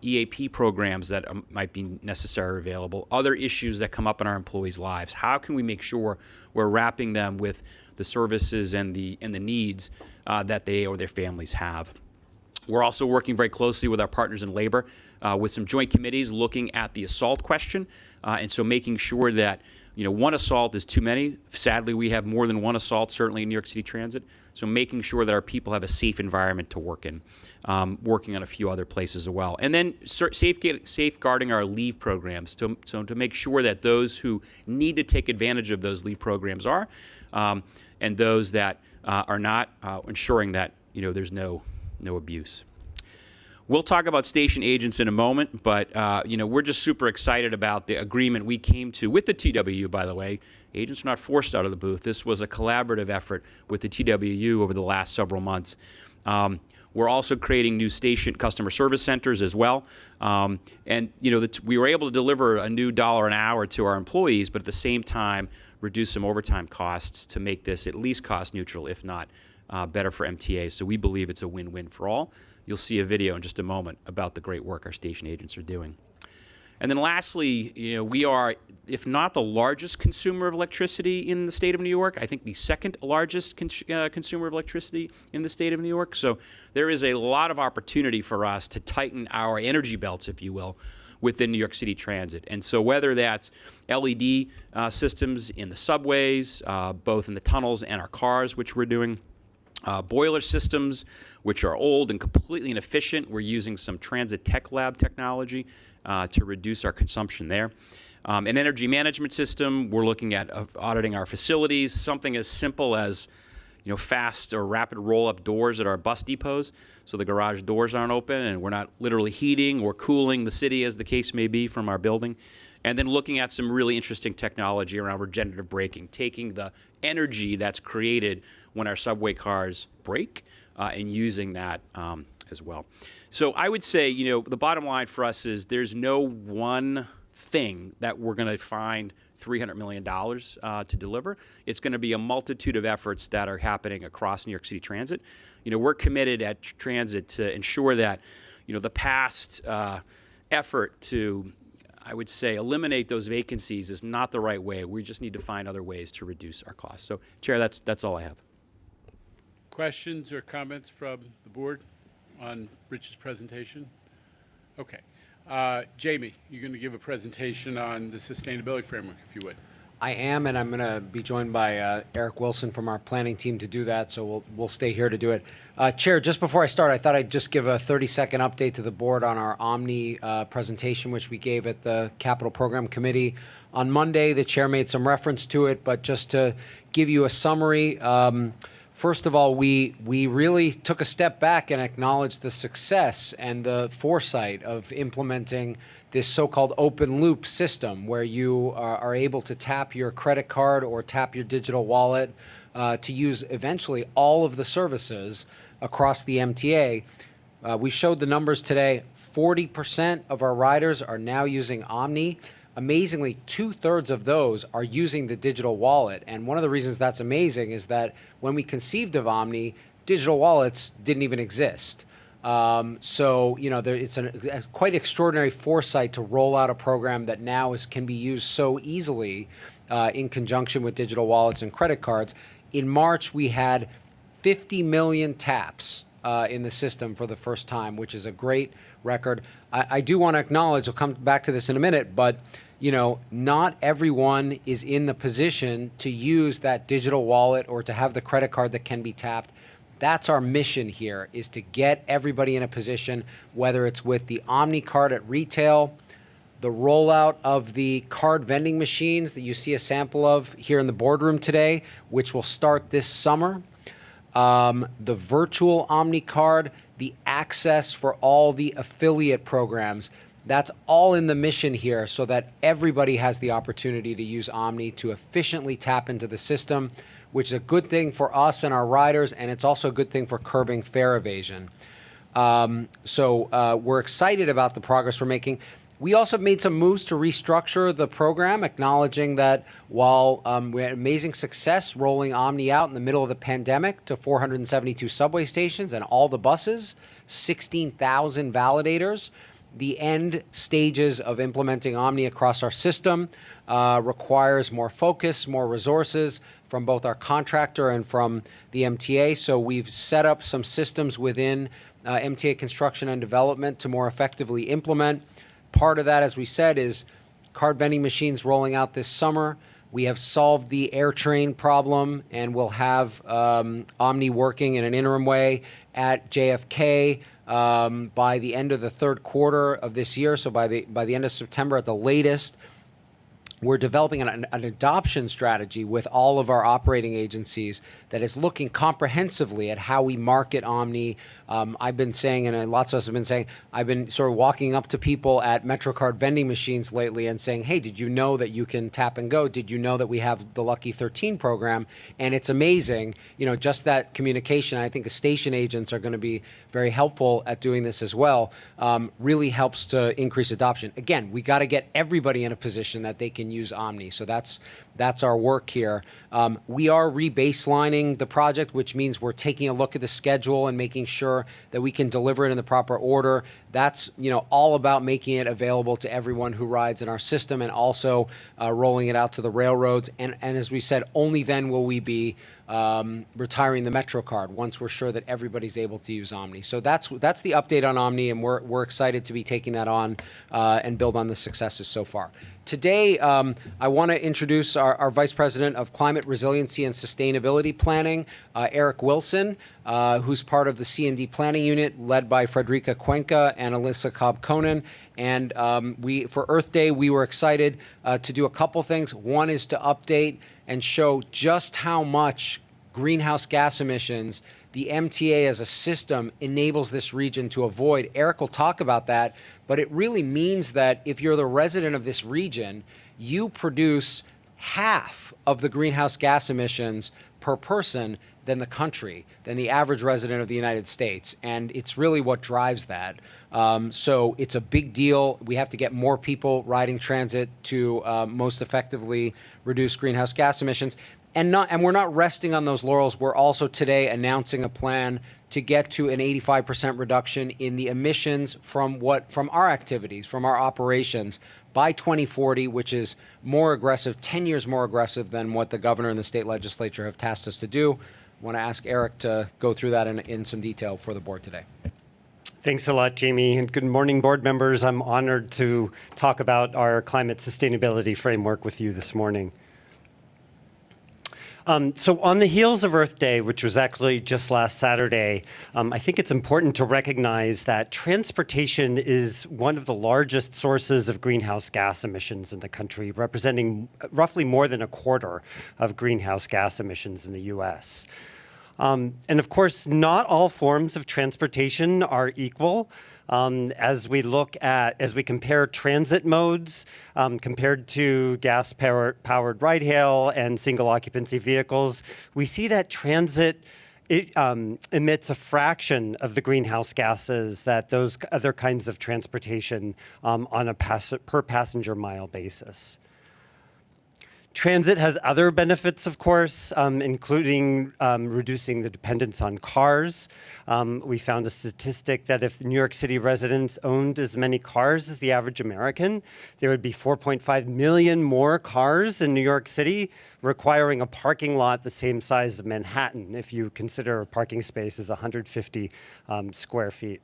Speaker 11: EAP programs that might be necessary or available, other issues that come up in our employees' lives. How can we make sure we're wrapping them with the services and the needs that they or their families have? We're also working very closely with our partners in labor with some joint committees looking at the assault question, and so making sure that one assault is too many. Sadly, we have more than one assault, certainly in New York City Transit. So making sure that our people have a safe environment to work in, working on a few other places as well. And then safeguarding our leave programs to make sure that those who need to take advantage of those leave programs are, and those that are not, ensuring that there's no abuse. We'll talk about station agents in a moment, but we're just super excited about the agreement we came to with the TWU, by the way. Agents are not forced out of the booth. This was a collaborative effort with the TWU over the last several months. We're also creating new station customer service centers as well. And we were able to deliver a new $1 an hour to our employees, but at the same time, reduce some overtime costs to make this at least cost neutral, if not better for MTA. So we believe it's a win-win for all. You'll see a video in just a moment about the great work our station agents are doing. And then lastly, we are, if not the largest consumer of electricity in the state of New York, I think the second largest consumer of electricity in the state of New York. So there is a lot of opportunity for us to tighten our energy belts, if you will, within New York City Transit. And so whether that's LED systems in the subways, both in the tunnels and our cars, which we're doing, boiler systems, which are old and completely inefficient. We're using some Transit Tech Lab technology to reduce our consumption there. An energy management system, we're looking at auditing our facilities, something as simple as fast or rapid roll-up doors at our bus depots so the garage doors aren't open and we're not literally heating or cooling the city, as the case may be, from our building. And then looking at some really interesting technology around regenerative braking, taking the energy that's created when our subway cars brake and using that as well. So I would say, the bottom line for us is there's no one thing that we're going to find $300 million to deliver. It's going to be a multitude of efforts that are happening across New York City Transit. We're committed at Transit to ensure that, the past effort to, I would say, eliminate those vacancies is not the right way. We just need to find other ways to reduce our costs. So, Chair, that's all I have.
Speaker 1: Questions or comments from the board on Rich's presentation? Okay. Jamie, you're going to give a presentation on the sustainability framework, if you would.
Speaker 12: I am, and I'm going to be joined by Eric Wilson from our planning team to do that, so we'll stay here to do it. Chair, just before I start, I thought I'd just give a 30-second update to the board on our Omni presentation, which we gave at the Capital Program Committee. On Monday, the chair made some reference to it, but just to give you a summary, first of all, we really took a step back and acknowledged the success and the foresight of implementing this so-called open loop system where you are able to tap your credit card or tap your digital wallet to use eventually all of the services across the MTA. We showed the numbers today. 40% of our riders are now using Omni. Amazingly, 2/3 of those are using the digital wallet. And one of the reasons that's amazing is that when we conceived of Omni, digital wallets didn't even exist. So, you know, it's a quite extraordinary foresight to roll out a program that now can be used so easily in conjunction with digital wallets and credit cards. In March, we had 50 million taps in the system for the first time, which is a great record. I do want to acknowledge, I'll come back to this in a minute, but you know, not everyone is in the position to use that digital wallet or to have the credit card that can be tapped. That's our mission here, is to get everybody in a position, whether it's with the Omni card at retail, the rollout of the card vending machines that you see a sample of here in the boardroom today, which will start this summer, the virtual Omni card, the access for all the affiliate programs. That's all in the mission here so that everybody has the opportunity to use Omni to efficiently tap into the system, which is a good thing for us and our riders, and it's also a good thing for curbing fare evasion. So we're excited about the progress we're making. We also made some moves to restructure the program, acknowledging that while we had amazing success rolling Omni out in the middle of the pandemic to 472 subway stations and all the buses, 16,000 validators, the end stages of implementing Omni across our system requires more focus, more resources from both our contractor and from the MTA. So we've set up some systems within MTA Construction and Development to more effectively implement. Part of that, as we said, is card vending machines rolling out this summer. We have solved the AirTrain problem, and we'll have Omni working in an interim way at JFK by the end of the third quarter of this year. So by the end of September at the latest. We're developing an adoption strategy with all of our operating agencies that is looking comprehensively at how we market Omni. I've been saying, and lots of us have been saying, I've been sort of walking up to people at MetroCard vending machines lately and saying, hey, did you know that you can tap and go? Did you know that we have the Lucky 13 program? And it's amazing, you know, just that communication. I think the station agents are going to be very helpful at doing this as well. Really helps to increase adoption. Again, we got to get everybody in a position that they can use Omni. So that's our work here. We are rebaselining the project, which means we're taking a look at the schedule and making sure that we can deliver it in the proper order. That's, you know, all about making it available to everyone who rides in our system and also rolling it out to the railroads. And as we said, only then will we be retiring the MetroCard once we're sure that everybody's able to use Omni. So that's the update on Omni, and we're excited to be taking that on and build on the successes so far. Today, I want to introduce our Vice President of Climate Resiliency and Sustainability Planning, Eric Wilson, who's part of the C&D Planning Unit led by Frederica Cuenca and Alyssa Cobb-Conan. And for Earth Day, we were excited to do a couple things. One is to update and show just how much greenhouse gas emissions the MTA as a system enables this region to avoid. Eric will talk about that, but it really means that if you're the resident of this region, you produce half of the greenhouse gas emissions per person than the country, than the average resident of the United States. And it's really what drives that. So it's a big deal. We have to get more people riding transit to most effectively reduce greenhouse gas emissions. And we're not resting on those laurels. We're also today announcing a plan to get to an 85% reduction in the emissions from our activities, from our operations by 2040, which is more aggressive, 10 years more aggressive than what the governor and the state legislature have tasked us to do. I want to ask Eric to go through that in some detail for the board today.
Speaker 13: Thanks a lot, Jamie, and good morning, board members. I'm honored to talk about our climate sustainability framework with you this morning. So on the heels of Earth Day, which was actually just last Saturday, I think it's important to recognize that transportation is one of the largest sources of greenhouse gas emissions in the country, representing roughly more than a quarter of greenhouse gas emissions in the U.S. And of course, not all forms of transportation are equal. As we compare transit modes compared to gas-powered ride-hail and single-occupancy vehicles, we see that transit emits a fraction of the greenhouse gases that those other kinds of transportation on a per passenger mile basis. Transit has other benefits, of course, including reducing the dependence on cars. We found a statistic that if New York City residents owned as many cars as the average American, there would be 4.5 million more cars in New York City, requiring a parking lot the same size of Manhattan, if you consider a parking space as 150 square feet.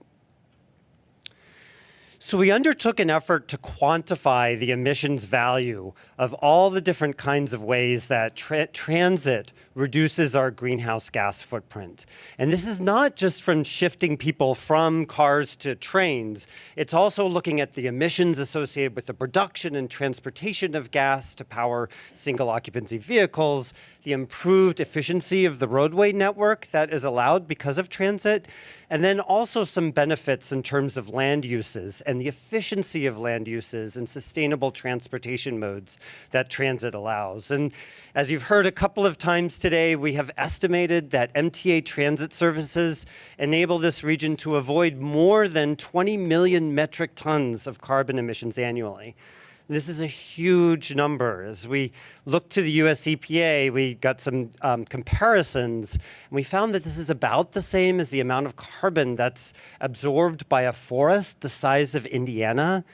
Speaker 13: So we undertook an effort to quantify the emissions value of all the different kinds of ways that transit reduces our greenhouse gas footprint. And this is not just from shifting people from cars to trains. It's also looking at the emissions associated with the production and transportation of gas to power single occupancy vehicles, the improved efficiency of the roadway network that is allowed because of transit, and then also some benefits in terms of land uses and the efficiency of land uses and sustainable transportation modes that transit allows. And as you've heard a couple of times today, we have estimated that MTA transit services enable this region to avoid more than 20 million metric tons of carbon emissions annually. This is a huge number. As we look to the US EPA, we got some comparisons, and we found that this is about the same as the amount of carbon that's absorbed by a forest the size of Indiana.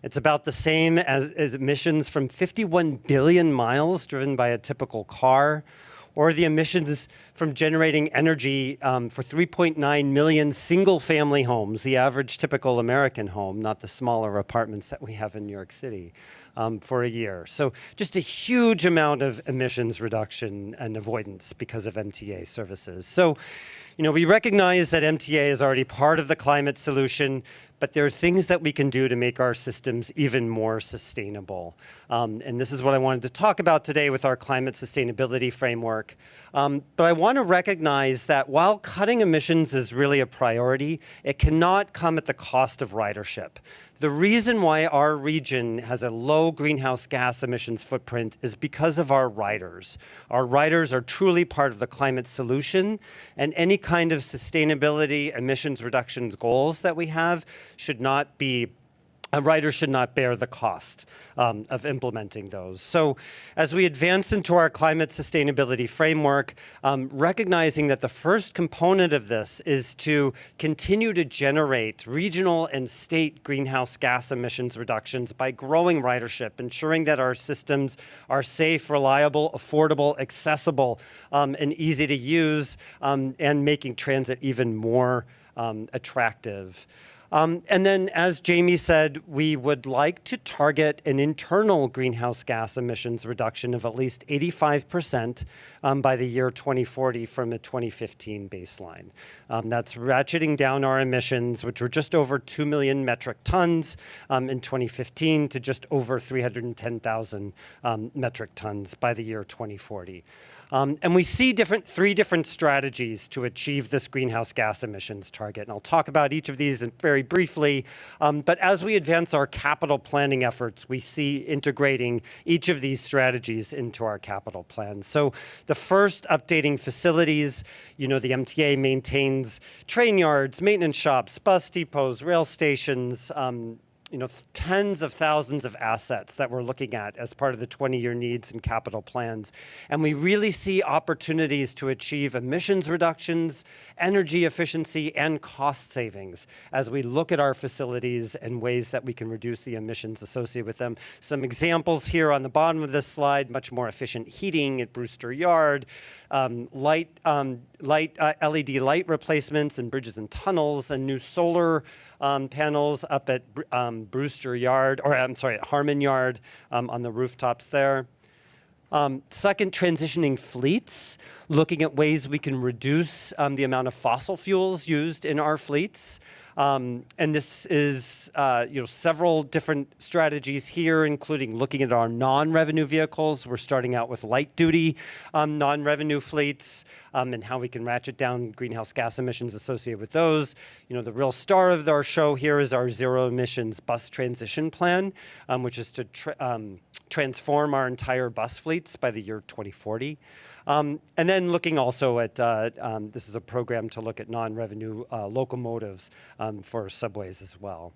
Speaker 13: It's about the same as emissions from 51 billion miles driven by a typical car, or the emissions from generating energy for 3.9 million single-family homes, the average typical American home, not the smaller apartments that we have in New York City, for a year. So just a huge amount of emissions reduction and avoidance because of MTA services. So, you know, we recognize that MTA is already part of the climate solution, but there are things that we can do to make our systems even more sustainable. And this is what I wanted to talk about today with our climate sustainability framework. But I want to recognize that while cutting emissions is really a priority, it cannot come at the cost of ridership. The reason why our region has a low greenhouse gas emissions footprint is because of our riders. Our riders are truly part of the climate solution, and any kind of sustainability emissions reductions goals that we have should not be, a rider should not bear the cost of implementing those. So as we advance into our climate sustainability framework, recognizing that the first component of this is to continue to generate regional and state greenhouse gas emissions reductions by growing ridership, ensuring that our systems are safe, reliable, affordable, accessible, and easy to use, and making transit even more attractive. And then, as Jamie said, we would like to target an internal greenhouse gas emissions reduction of at least 85% by the year 2040 from a 2015 baseline. That's ratcheting down our emissions, which were just over 2 million metric tons in 2015 to just over 310,000 metric tons by the year 2040. And we see three different strategies to achieve this greenhouse gas emissions target. And I'll talk about each of these very briefly. But as we advance our capital planning efforts, we see integrating each of these strategies into our capital plans. So the first, updating facilities. You know, the MTA maintains train yards, maintenance shops, bus depots, rail stations, you know, tens of thousands of assets that we're looking at as part of the 20-year needs and capital plans. And we really see opportunities to achieve emissions reductions, energy efficiency, and cost savings as we look at our facilities and ways that we can reduce the emissions associated with them. Some examples here on the bottom of this slide: much more efficient heating at Brewster Yard, LED light replacements in bridges and tunnels, and new solar panels up at Brewster Yard, or I'm sorry, at Harmon Yard on the rooftops there. Second, transitioning fleets, looking at ways we can reduce the amount of fossil fuels used in our fleets. And this is, several different strategies here, including looking at our non-revenue vehicles. We're starting out with light-duty non-revenue fleets and how we can ratchet down greenhouse gas emissions associated with those. The real star of our show here is our zero-emissions bus transition plan, which is to transform our entire bus fleets by the year 2040. And then looking also at, this is a program to look at non-revenue locomotives for subways as well.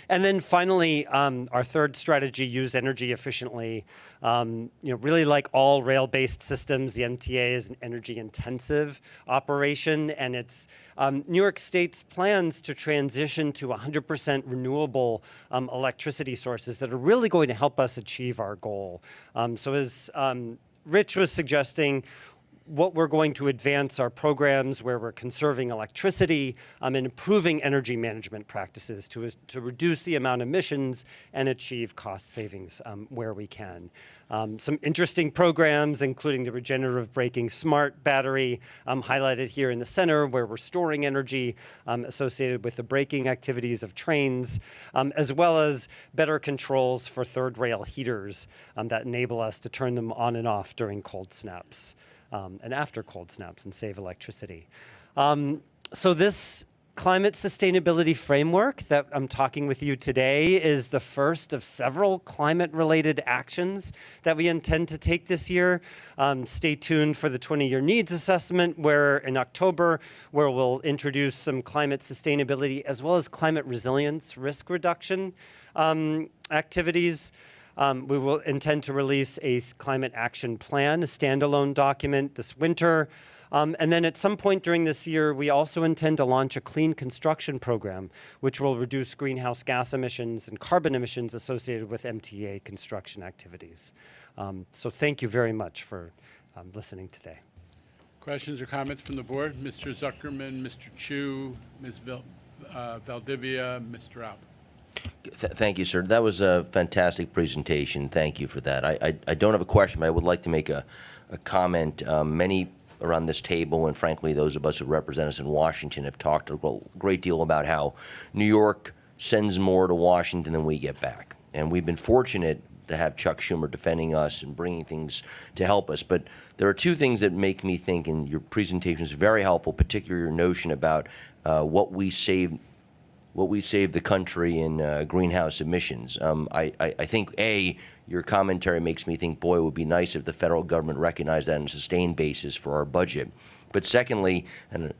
Speaker 13: And then finally, our third strategy, use energy efficiently. Really like all rail-based systems, the MTA is an energy-intensive operation, and it's New York State's plans to transition to 100% renewable electricity sources that are really going to help us achieve our goal. So as Rich was suggesting, what we're going to advance our programs where we're conserving electricity and improving energy management practices to reduce the amount of emissions and achieve cost savings where we can. Some interesting programs, including the regenerative braking smart battery highlighted here in the center, where we're storing energy associated with the braking activities of trains, as well as better controls for third rail heaters that enable us to turn them on and off during cold snaps. And after cold snaps and save electricity. So this climate sustainability framework that I'm talking with you today is the first of several climate-related actions that we intend to take this year. Stay tuned for the 20-year needs assessment in October, where we'll introduce some climate sustainability as well as climate resilience risk reduction activities. We will intend to release a climate action plan, a standalone document this winter. And then at some point during this year, we also intend to launch a clean construction program, which will reduce greenhouse gas emissions and carbon emissions associated with MTA construction activities. So thank you very much for listening today.
Speaker 1: Questions or comments from the board? Mr. Zuckerman, Mr. Chu, Ms. Valdivia, Mr. Alp.
Speaker 14: Thank you, sir. That was a fantastic presentation. Thank you for that. I don't have a question, but I would like to make a comment. Many around this table, and frankly, those of us who represent us in Washington, have talked a great deal about how New York sends more to Washington than we get back. And we've been fortunate to have Chuck Schumer defending us and bringing things to help us. But there are two things that make me think, and your presentation is very helpful, particularly your notion about what we save the country in greenhouse emissions. I think, A, your commentary makes me think, boy, it would be nice if the federal government recognized that on a sustained basis for our budget. But secondly, and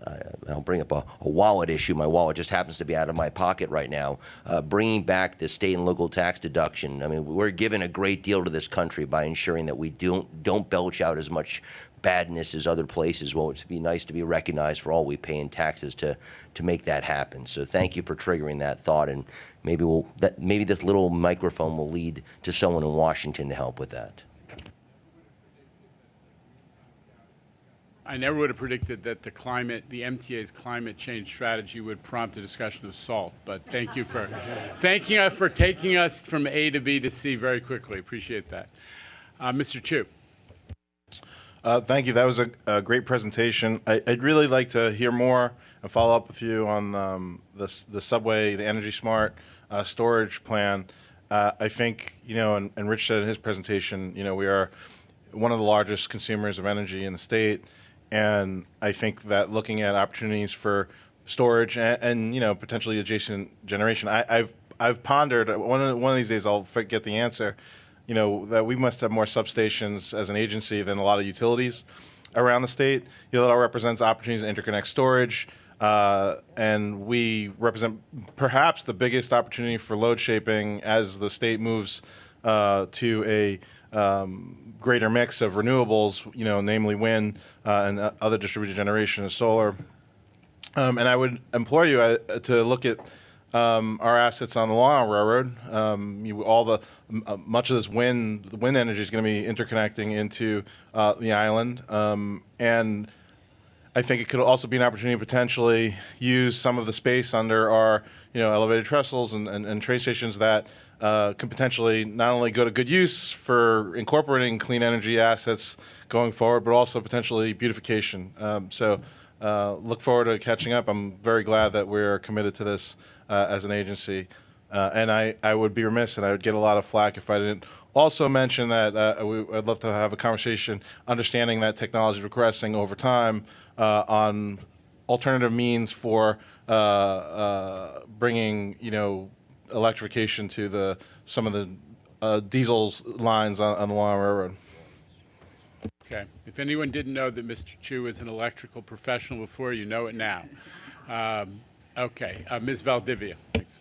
Speaker 14: I'll bring up a wallet issue. My wallet just happens to be out of my pocket right now. Bringing back the state and local tax deduction. I mean, we're giving a great deal to this country by ensuring that we don't belch out as much badness as other places. Well, it'd be nice to be recognized for all we pay in taxes to make that happen. So thank you for triggering that thought, and maybe this little microphone will lead to someone in Washington to help with that.
Speaker 1: I never would have predicted that the MTA's climate change strategy would prompt a discussion of SALT, but thank you for taking us from A to B to C very quickly. Appreciate that. Mr. Chu.
Speaker 15: Thank you. That was a great presentation. I'd really like to hear more and follow up with you on the subway, the Energy Smart storage plan. I think, and Rich said in his presentation, we are one of the largest consumers of energy in the state. And I think that looking at opportunities for storage and potentially adjacent generation, I've pondered, one of these days I'll forget the answer, that we must have more substations as an agency than a lot of utilities around the state. That all represents opportunities to interconnect storage, and we represent perhaps the biggest opportunity for load shaping as the state moves to a greater mix of renewables, namely wind and other distributed generation of solar. And I would implore you to look at our assets on the Long Island Railroad. Much of this wind energy is going to be interconnecting into the island, and I think it could also be an opportunity to potentially use some of the space under our elevated trestles and train stations that could potentially not only go to good use for incorporating clean energy assets going forward, but also potentially beautification. So look forward to catching up. I'm very glad that we're committed to this as an agency. And I would be remiss, and I would get a lot of flack if I didn't also mention that I'd love to have a conversation understanding that technology is progressing over time on alternative means for bringing, electrification to some of the diesel lines on the Long Railroad.
Speaker 1: Okay. If anyone didn't know that Mr. Chu is an electrical professional before, you know it now. Okay. Ms. Valdivia, thanks.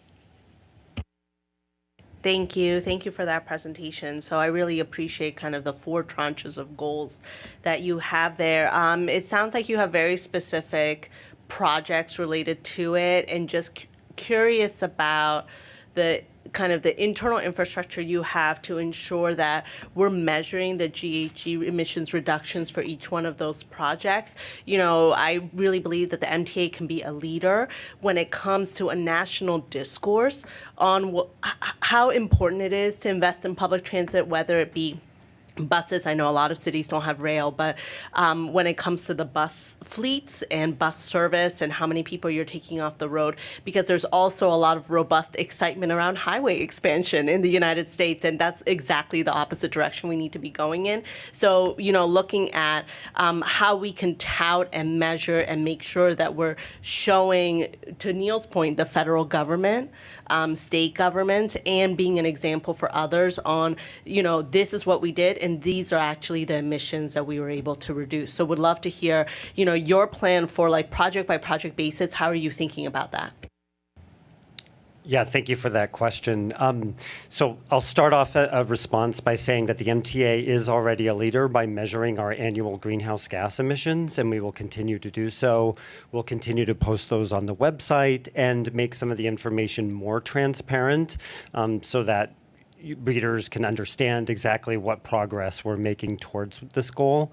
Speaker 2: Thank you. Thank you for that presentation. So I really appreciate kind of the 4 tranches of goals that you have there. It sounds like you have very specific projects related to it, and just curious about the kind of the internal infrastructure you have to ensure that we're measuring the GHG emissions reductions for each one of those projects. I really believe that the MTA can be a leader when it comes to a national discourse on how important it is to invest in public transit, whether it be buses. I know a lot of cities don't have rail, but when it comes to the bus fleets and bus service and how many people you're taking off the road, because there's also a lot of robust excitement around highway expansion in the United States, and that's exactly the opposite direction we need to be going in. So, looking at how we can tout and measure and make sure that we're showing, to Neil's point, the federal government, state government, and being an example for others on, this is what we did, and these are actually the emissions that we were able to reduce. So would love to hear, your plan for like project by project basis. How are you thinking about that?
Speaker 13: Yeah, thank you for that question. So I'll start off a response by saying that the MTA is already a leader by measuring our annual greenhouse gas emissions, and we will continue to do so. We'll continue to post those on the website and make some of the information more transparent so that readers can understand exactly what progress we're making towards this goal.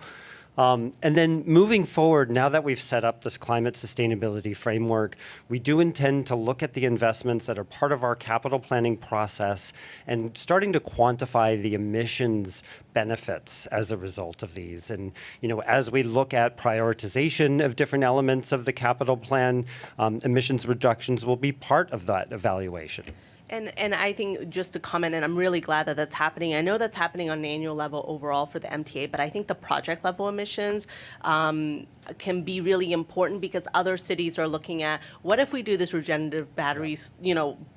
Speaker 13: And then moving forward, now that we've set up this climate sustainability framework, we do intend to look at the investments that are part of our capital planning process and starting to quantify the emissions benefits as a result of these. And, as we look at prioritization of different elements of the capital plan, emissions reductions will be part of that evaluation.
Speaker 2: And I think just to comment, and I'm really glad that that's happening. I know that's happening on an annual level overall for the MTA, but I think the project level emissions can be really important because other cities are looking at, what if we do this regenerative batteries,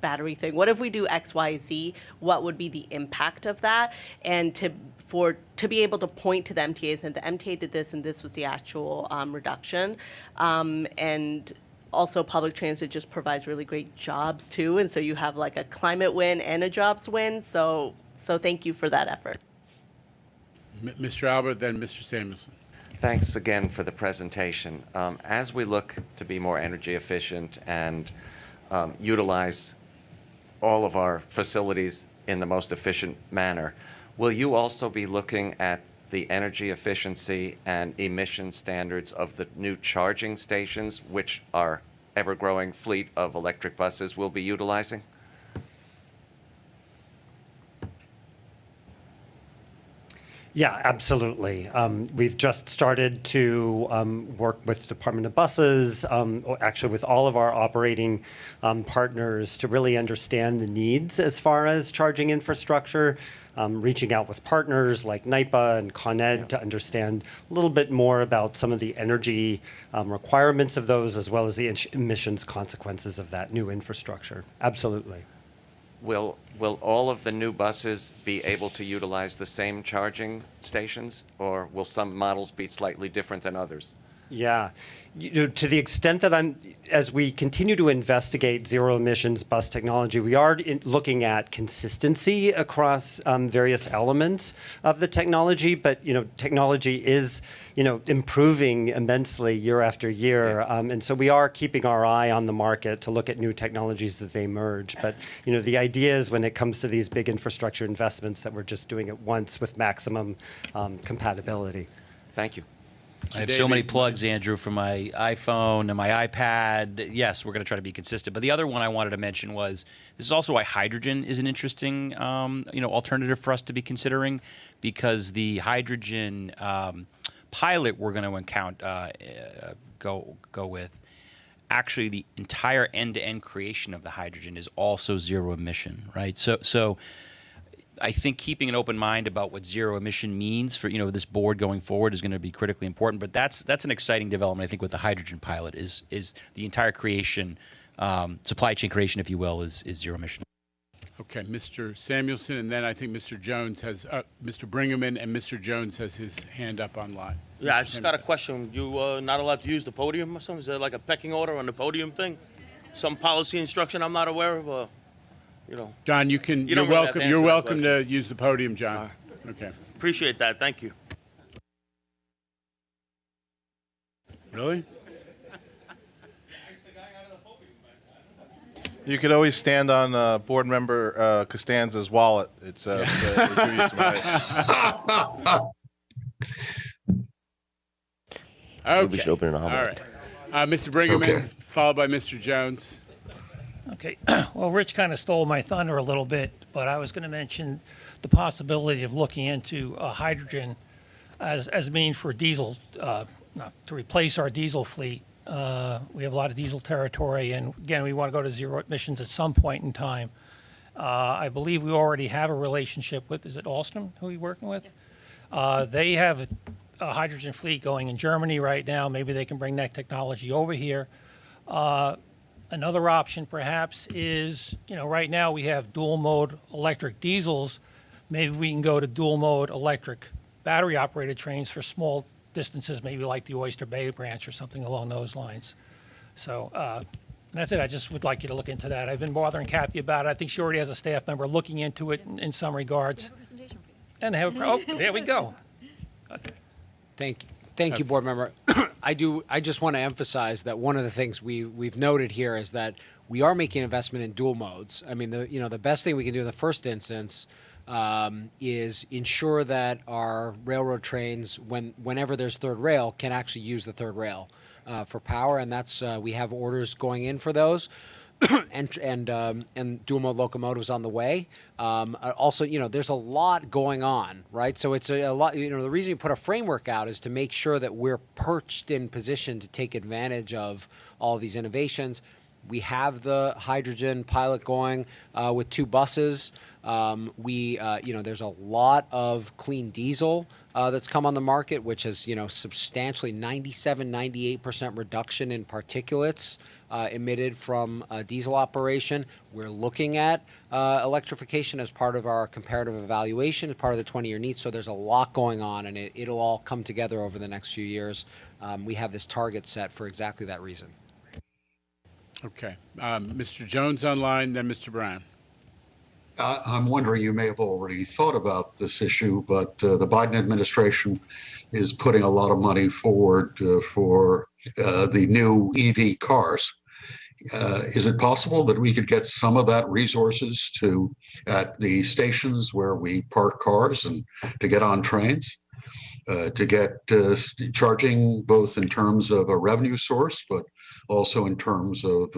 Speaker 2: battery thing? What if we do X, Y, Z? What would be the impact of that? And to be able to point to the MTAs and the MTA did this and this was the actual reduction. And also, public transit just provides really great jobs too, and so you have like a climate win and a jobs win. So thank you for that effort.
Speaker 1: Mr. Albert, then Mr. Samuelson.
Speaker 16: Thanks again for the presentation. As we look to be more energy efficient and utilize all of our facilities in the most efficient manner, will you also be looking at the energy efficiency and emission standards of the new charging stations, which our ever-growing fleet of electric buses will be utilizing?
Speaker 13: Yeah, absolutely. We've just started to work with Department of Buses, or actually with all of our operating partners to really understand the needs as far as charging infrastructure. Reaching out with partners like NYPA and Con Ed to understand a little bit more about some of the energy requirements of those, as well as the emissions consequences of that new infrastructure. Absolutely.
Speaker 16: Will all of the new buses be able to utilize the same charging stations, or will some models be slightly different than others?
Speaker 13: Yeah. To the extent that as we continue to investigate zero emissions bus technology, we are looking at consistency across various elements of the technology, but, technology is, improving immensely year after year. And so we are keeping our eye on the market to look at new technologies as they emerge. But, the idea is when it comes to these big infrastructure investments that we're just doing it once with maximum compatibility.
Speaker 16: Thank you.
Speaker 11: I have so many plugs, Andrew, for my iPhone and my iPad. Yes, we're going to try to be consistent. But the other one I wanted to mention was this is also why hydrogen is an interesting, alternative for us to be considering, because the hydrogen pilot we're going to go with, actually the entire end-to-end creation of the hydrogen is also zero emission, right? So I think keeping an open mind about what zero emission means for this board going forward is going to be critically important. But that's an exciting development. I think with the hydrogen pilot is the entire creation, supply chain creation, if you will, is zero emission.
Speaker 1: Okay, Mr. Samuelson, and then I think Mr. Jones has Mr. Bringerman, and Mr. Jones has his hand up online.
Speaker 17: Yeah, I just got a question. You not allowed to use the podium or something? Is there like a pecking order on the podium thing? Some policy instruction I'm not aware of?
Speaker 1: John, you're welcome. You're welcome to use the podium, John. Okay.
Speaker 17: Appreciate that. Thank you.
Speaker 1: Really?
Speaker 15: You could always stand on board member Costanza's wallet. It's it'll give you some height.
Speaker 1: Okay.
Speaker 14: We should open it up.
Speaker 1: All right. Mr. Bringerman, followed by Mr. Jones.
Speaker 18: Okay. Well, Rich kind of stole my thunder a little bit, but I was going to mention the possibility of looking into hydrogen as a means for diesel, to replace our diesel fleet. We have a lot of diesel territory, and again, we want to go to zero emissions at some point in time. I believe we already have a relationship with, is it Alstom who we're working with? Yes. They have a hydrogen fleet going in Germany right now. Maybe they can bring that technology over here. Another option perhaps is, right now we have dual mode electric diesels. Maybe we can go to dual mode electric battery operated trains for small distances, maybe like the Oyster Bay branch or something along those lines. So that's it. I just would like you to look into that. I've been bothering Kathy about it. I think she already has a staff member looking into it in some regards. And they have there we go. Okay.
Speaker 12: Thank you, board member. I just want to emphasize that one of the things we've noted here is that we are making investment in dual modes. I mean, the best thing we can do in the first instance is ensure that our railroad trains, whenever there's third rail, can actually use the third rail for power, and that's we have orders going in for those. and dual mode locomotives on the way. Also, there's a lot going on, right? So it's a lot. The reason you put a framework out is to make sure that we're perched in position to take advantage of all of these innovations. We have the hydrogen pilot going with 2 buses. There's a lot of clean diesel that's come on the market, which has, substantially 98% reduction in particulates emitted from diesel operation. We're looking at electrification as part of our comparative evaluation, as part of the 20-year needs. So there's a lot going on, and it'll all come together over the next few years. We have this target set for exactly that reason.
Speaker 1: Okay. Mr. Jones online, then Mr. Brown.
Speaker 19: I'm wondering, you may have already thought about this issue, but the Biden administration is putting a lot of money forward for the new EV cars. Is it possible that we could get some of that resources at the stations where we park cars and to get on trains, to get charging both in terms of a revenue source, but also in terms of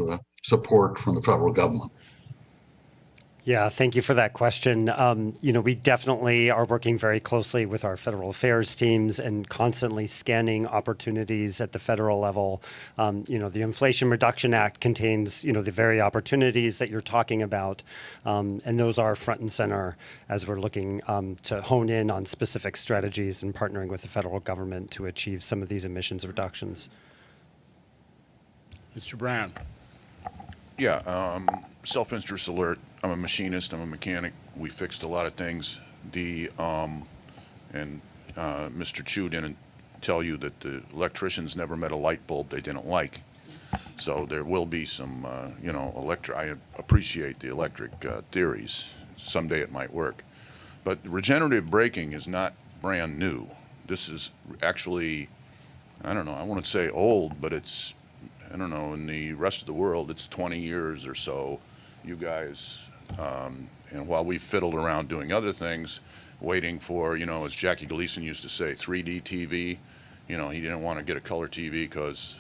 Speaker 19: support from the federal government?
Speaker 13: Yeah, thank you for that question. We definitely are working very closely with our federal affairs teams and constantly scanning opportunities at the federal level. The Inflation Reduction Act contains, the very opportunities that you're talking about, and those are front and center as we're looking to hone in on specific strategies and partnering with the federal government to achieve some of these emissions reductions.
Speaker 1: Mr. Brown.
Speaker 20: Yeah, self-interest alert. I'm a machinist. I'm a mechanic. We fixed a lot of things. Mr. Chu didn't tell you that the electricians never met a light bulb they didn't like. So there will be some, I appreciate the electric theories. Someday it might work. But regenerative braking is not brand new. This is actually, I don't know, I wouldn't say old, but it's, I don't know, in the rest of the world, it's 20 years or so. You guys, and while we fiddled around doing other things, waiting for, as Jackie Gleason used to say, 3D TV, You know, he didn't want to get a color TV because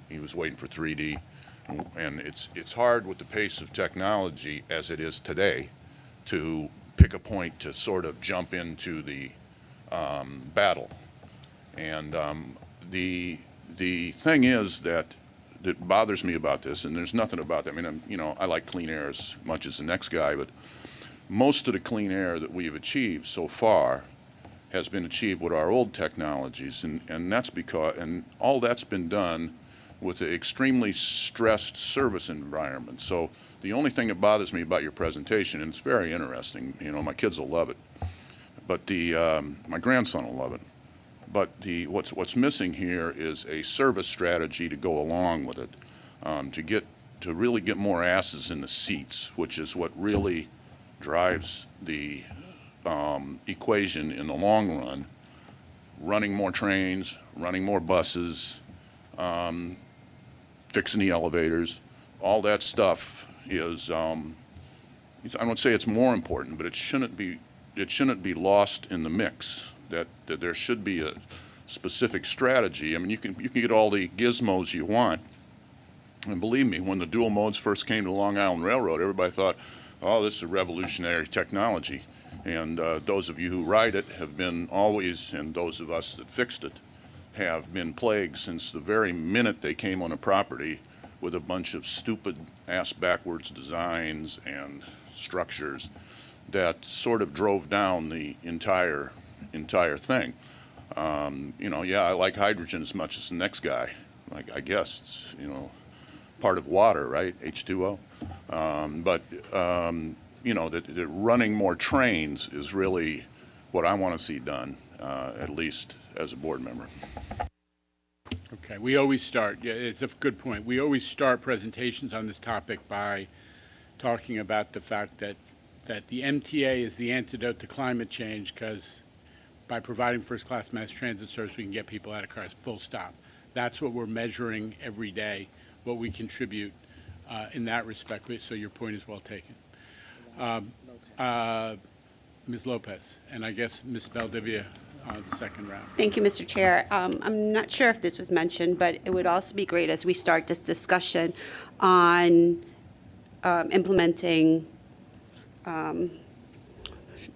Speaker 20: he was waiting for 3D. And it's hard with the pace of technology as it is today to pick a point to sort of jump into the battle. And the thing is that bothers me about this, and there's nothing about that. I mean, you know, I like clean air as much as the next guy, but most of the clean air that we've achieved so far has been achieved with our old technologies, and that's because, and all that's been done with an extremely stressed service environment. So the only thing that bothers me about your presentation, and it's very interesting, you know, my kids will love it, but my grandson will love it. But what's missing here is a service strategy to go along with it, to really get more asses in the seats, which is what really drives the equation in the long run. Running more trains, running more buses, fixing the elevators, all that stuff is, I won't say it's more important, but it shouldn't be lost in the mix. That there should be a specific strategy. I mean, you can get all the gizmos you want, and believe me, when the dual modes first came to Long Island Railroad, everybody thought, oh, this is a revolutionary technology. And those of you who ride it have been always, and those of us that fixed it, have been plagued since the very minute they came on a property with a bunch of stupid ass-backwards designs and structures that sort of drove down the entire thing. You know, yeah, I like hydrogen as much as the next guy. Like, I guess it's, you know, part of water, right? H2O. You know, that running more trains is really what I want to see done, at least as a board member.
Speaker 1: Okay, we always start, yeah, it's a good point. We always start presentations on this topic by talking about the fact that the MTA is the antidote to climate change, because by providing first-class mass transit service, we can get people out of cars, full stop. That's what we're measuring every day, what we contribute in that respect. So your point is well taken. Ms. Lopez, and I guess Ms. Valdivia on the second round.
Speaker 3: Thank you, Mr. Chair. I'm not sure if this was mentioned, but it would also be great as we start this discussion on implementing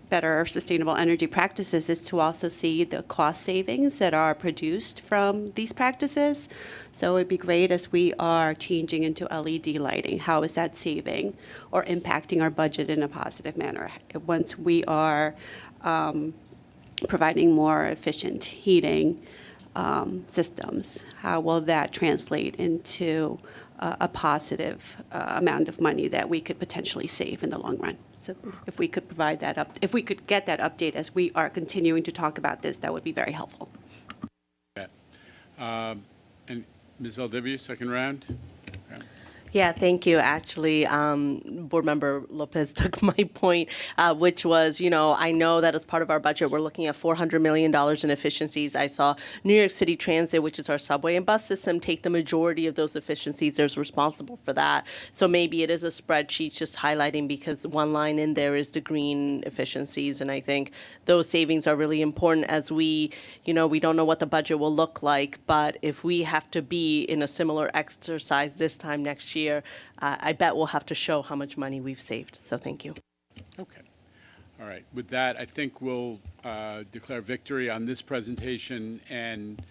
Speaker 3: better sustainable energy practices is to also see the cost savings that are produced from these practices. So it would be great as we are changing into LED lighting, how is that saving or impacting our budget in a positive manner? Once we are providing more efficient heating systems, how will that translate into a positive amount of money that we could potentially save in the long run? So if we could provide that up, if we could get that update as we are continuing to talk about this, that would be very helpful.
Speaker 1: And Ms. Valdivia, second round.
Speaker 2: Yeah, thank you. Actually, Board Member Lopez took my point, which was, you know, I know that as part of our budget, we're looking at $400 million in efficiencies. I saw New York City Transit, which is our subway and bus system, take the majority of those efficiencies. There's responsible for that. So maybe it is a spreadsheet just highlighting, because one line in there is the green efficiencies. And I think those savings are really important as we, you know, we don't know what the budget will look like, but if we have to be in a similar exercise this time next year, I bet we'll have to show how much money we've saved. So thank you.
Speaker 1: Okay. All right. With that, I think we'll declare victory on this presentation and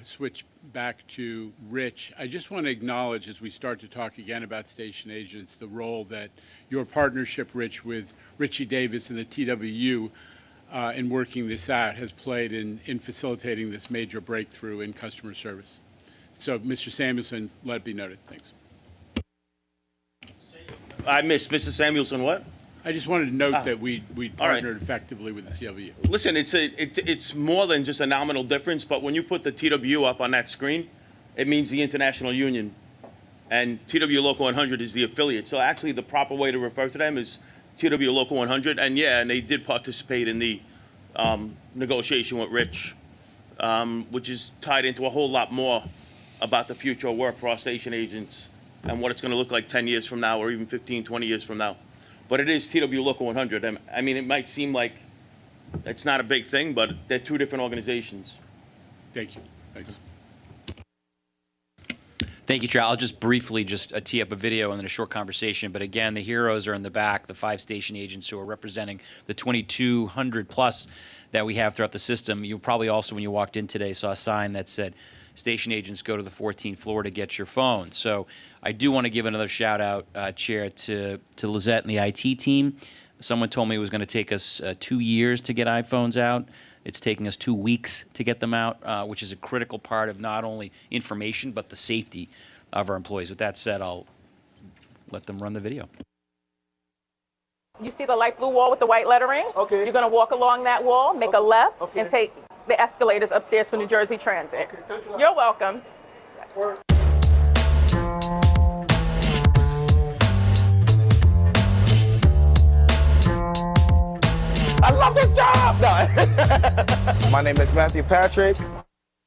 Speaker 1: switch back to Rich. I just want to acknowledge, as we start to talk again about station agents, the role that your partnership, Rich, with Richie Davis and the TWU in working this out has played in facilitating this major breakthrough in customer service. So, Mr. Samuelson, let it be noted. Thanks.
Speaker 17: I missed Mr. Samuelson. What?
Speaker 1: I just wanted to note that we
Speaker 17: All right.
Speaker 1: partnered effectively with the CLVU.
Speaker 17: Listen, it's more than just a nominal difference, but when you put the TWU up on that screen, it means the International Union, and TW Local 100 is the affiliate. So actually, the proper way to refer to them is TW Local 100, and yeah, and they did participate in the negotiation with Rich, which is tied into a whole lot more about the future of work for our station agents and what it's going to look like 10 years from now or even 15, 20 years from now. But it is TW Local 100. And I mean, it might seem like it's not a big thing, but they're two different organizations.
Speaker 1: Thank you.
Speaker 20: Thanks.
Speaker 11: Thank you, Charles. I'll just briefly tee up a video and then a short conversation. But again, the heroes are in the back, the 5 station agents who are representing the 2,200 plus that we have throughout the system. You probably also, when you walked in today, saw a sign that said, station agents go to the 14th floor to get your phone. So I do want to give another shout out, Chair, to Lizette and the IT team. Someone told me it was going to take us 2 years to get iPhones out. It's taking us 2 weeks to get them out, which is a critical part of not only information, but the safety of our employees. With that said, I'll let them run the video.
Speaker 4: You see the light blue wall with the white lettering? Okay. You're going to walk along that wall, make a left, and take the escalators upstairs for New Jersey Transit. Okay, you're welcome. Yes.
Speaker 10: I love this job! No. My name is Matthew Patrick.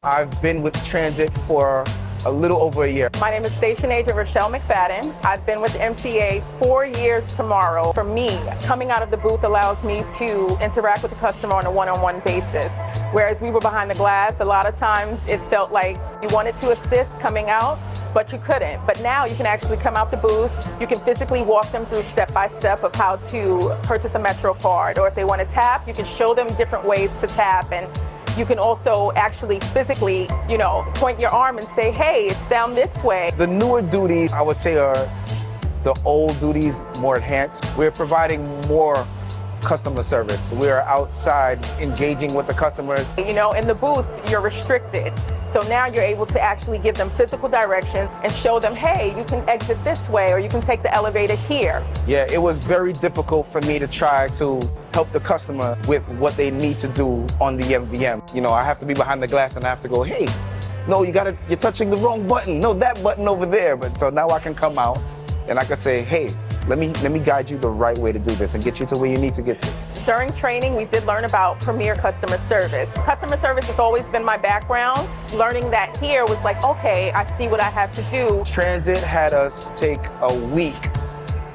Speaker 10: I've been with Transit for a little over a year.
Speaker 4: My name is Station Agent Rochelle McFadden. I've been with MTA 4 years tomorrow. For me, coming out of the booth allows me to interact with the customer on a one-on-one basis. Whereas we were behind the glass, a lot of times it felt like you wanted to assist coming out, but you couldn't. But now you can actually come out the booth, you can physically walk them through step-by-step of how to purchase a Metro card. Or if they want to tap, you can show them different ways to tap. And you can also actually physically, point your arm and say, hey, it's down this way.
Speaker 10: The newer duties, I would say, are the old duties, more enhanced. We're providing more customer service. We are outside engaging with the customers.
Speaker 4: In the booth, you're restricted. So now you're able to actually give them physical directions and show them, hey, you can exit this way or you can take the elevator here.
Speaker 10: Yeah, it was very difficult for me to try to help the customer with what they need to do on the MVM. I have to be behind the glass and I have to go, hey, no, you're touching the wrong button. No, that button over there. But so now I can come out and I can say, hey, let me guide you the right way to do this and get you to where you need to get to.
Speaker 4: During training, we did learn about Premier Customer Service. Customer service has always been my background. Learning that here was like, okay, I see what I have to do.
Speaker 10: Transit had us take a week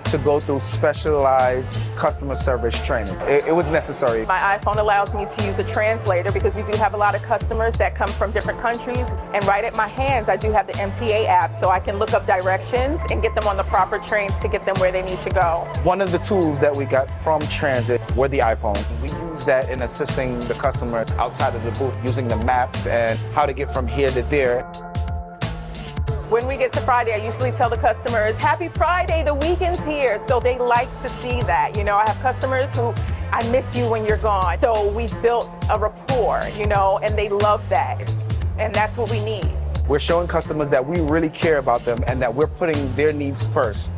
Speaker 10: to go through specialized customer service training. It was necessary.
Speaker 4: My iPhone allows me to use a translator because we do have a lot of customers that come from different countries. And right at my hands, I do have the MTA app, so I can look up directions and get them on the proper trains to get them where they need to go.
Speaker 10: One of the tools that we got from Transit were the iPhone. We use that in assisting the customer outside of the booth, using the maps and how to get from here to there.
Speaker 4: When we get to Friday, I usually tell the customers, happy Friday, the weekend's here. So they like to see that. I have customers who, I miss you when you're gone. So we've built a rapport, and they love that. And that's what we need.
Speaker 10: We're showing customers that we really care about them and that we're putting their needs first.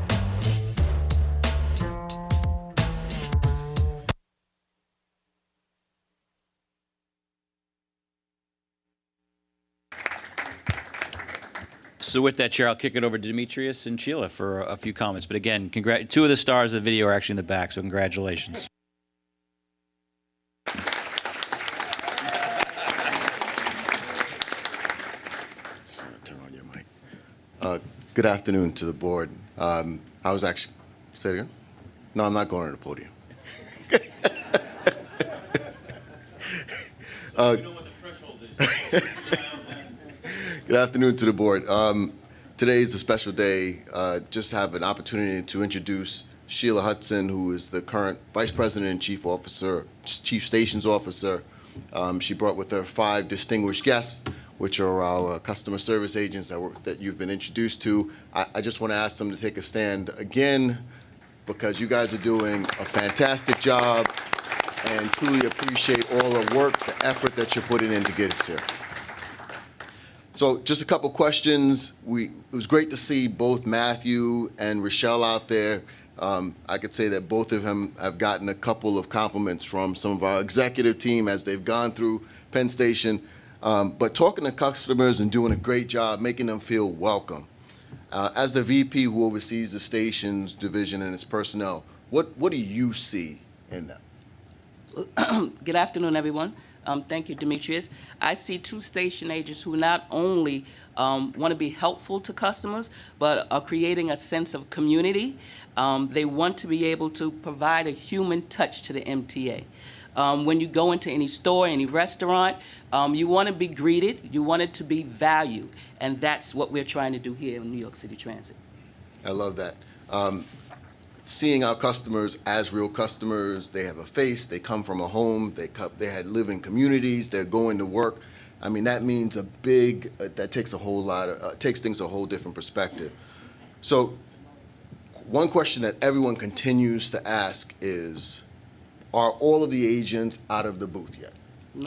Speaker 11: So with that, Chair, I'll kick it over to Demetrius and Sheila for a few comments. But again, two of the stars of the video are actually in the back, so congratulations.
Speaker 5: Turn on your mic. Good afternoon to the board. I was actually, say it again? No, I'm not going to the podium.
Speaker 17: You know what the threshold is.
Speaker 5: Good afternoon to the board. Today is a special day. Just have an opportunity to introduce Sheila Hudson, who is the current Vice President and Chief Stations Officer. She brought with her 5 distinguished guests, which are our customer service agents that you've been introduced to. I just want to ask them to take a stand again, because you guys are doing a fantastic job and truly appreciate all the work, the effort that you're putting in to get us here. So just a couple questions. It was great to see both Matthew and Rochelle out there. I could say that both of them have gotten a couple of compliments from some of our executive team as they've gone through Penn Station. But talking to customers and doing a great job, making them feel welcome. As the VP who oversees the stations division and its personnel, what do you see in them?
Speaker 21: Good afternoon, everyone. Thank you, Demetrius. I see two station agents who not only want to be helpful to customers, but are creating a sense of community. They want to be able to provide a human touch to the MTA. When you go into any store, any restaurant, you want to be greeted, you want it to be valued, and that's what we're trying to do here in New York City Transit.
Speaker 5: I love that. Seeing our customers as real customers, they have a face, they come from a home, they had live in communities, they're going to work. I mean, that means a big, that takes a whole lot of, takes things a whole different perspective. So one question that everyone continues to ask is, are all of the agents out of the booth yet?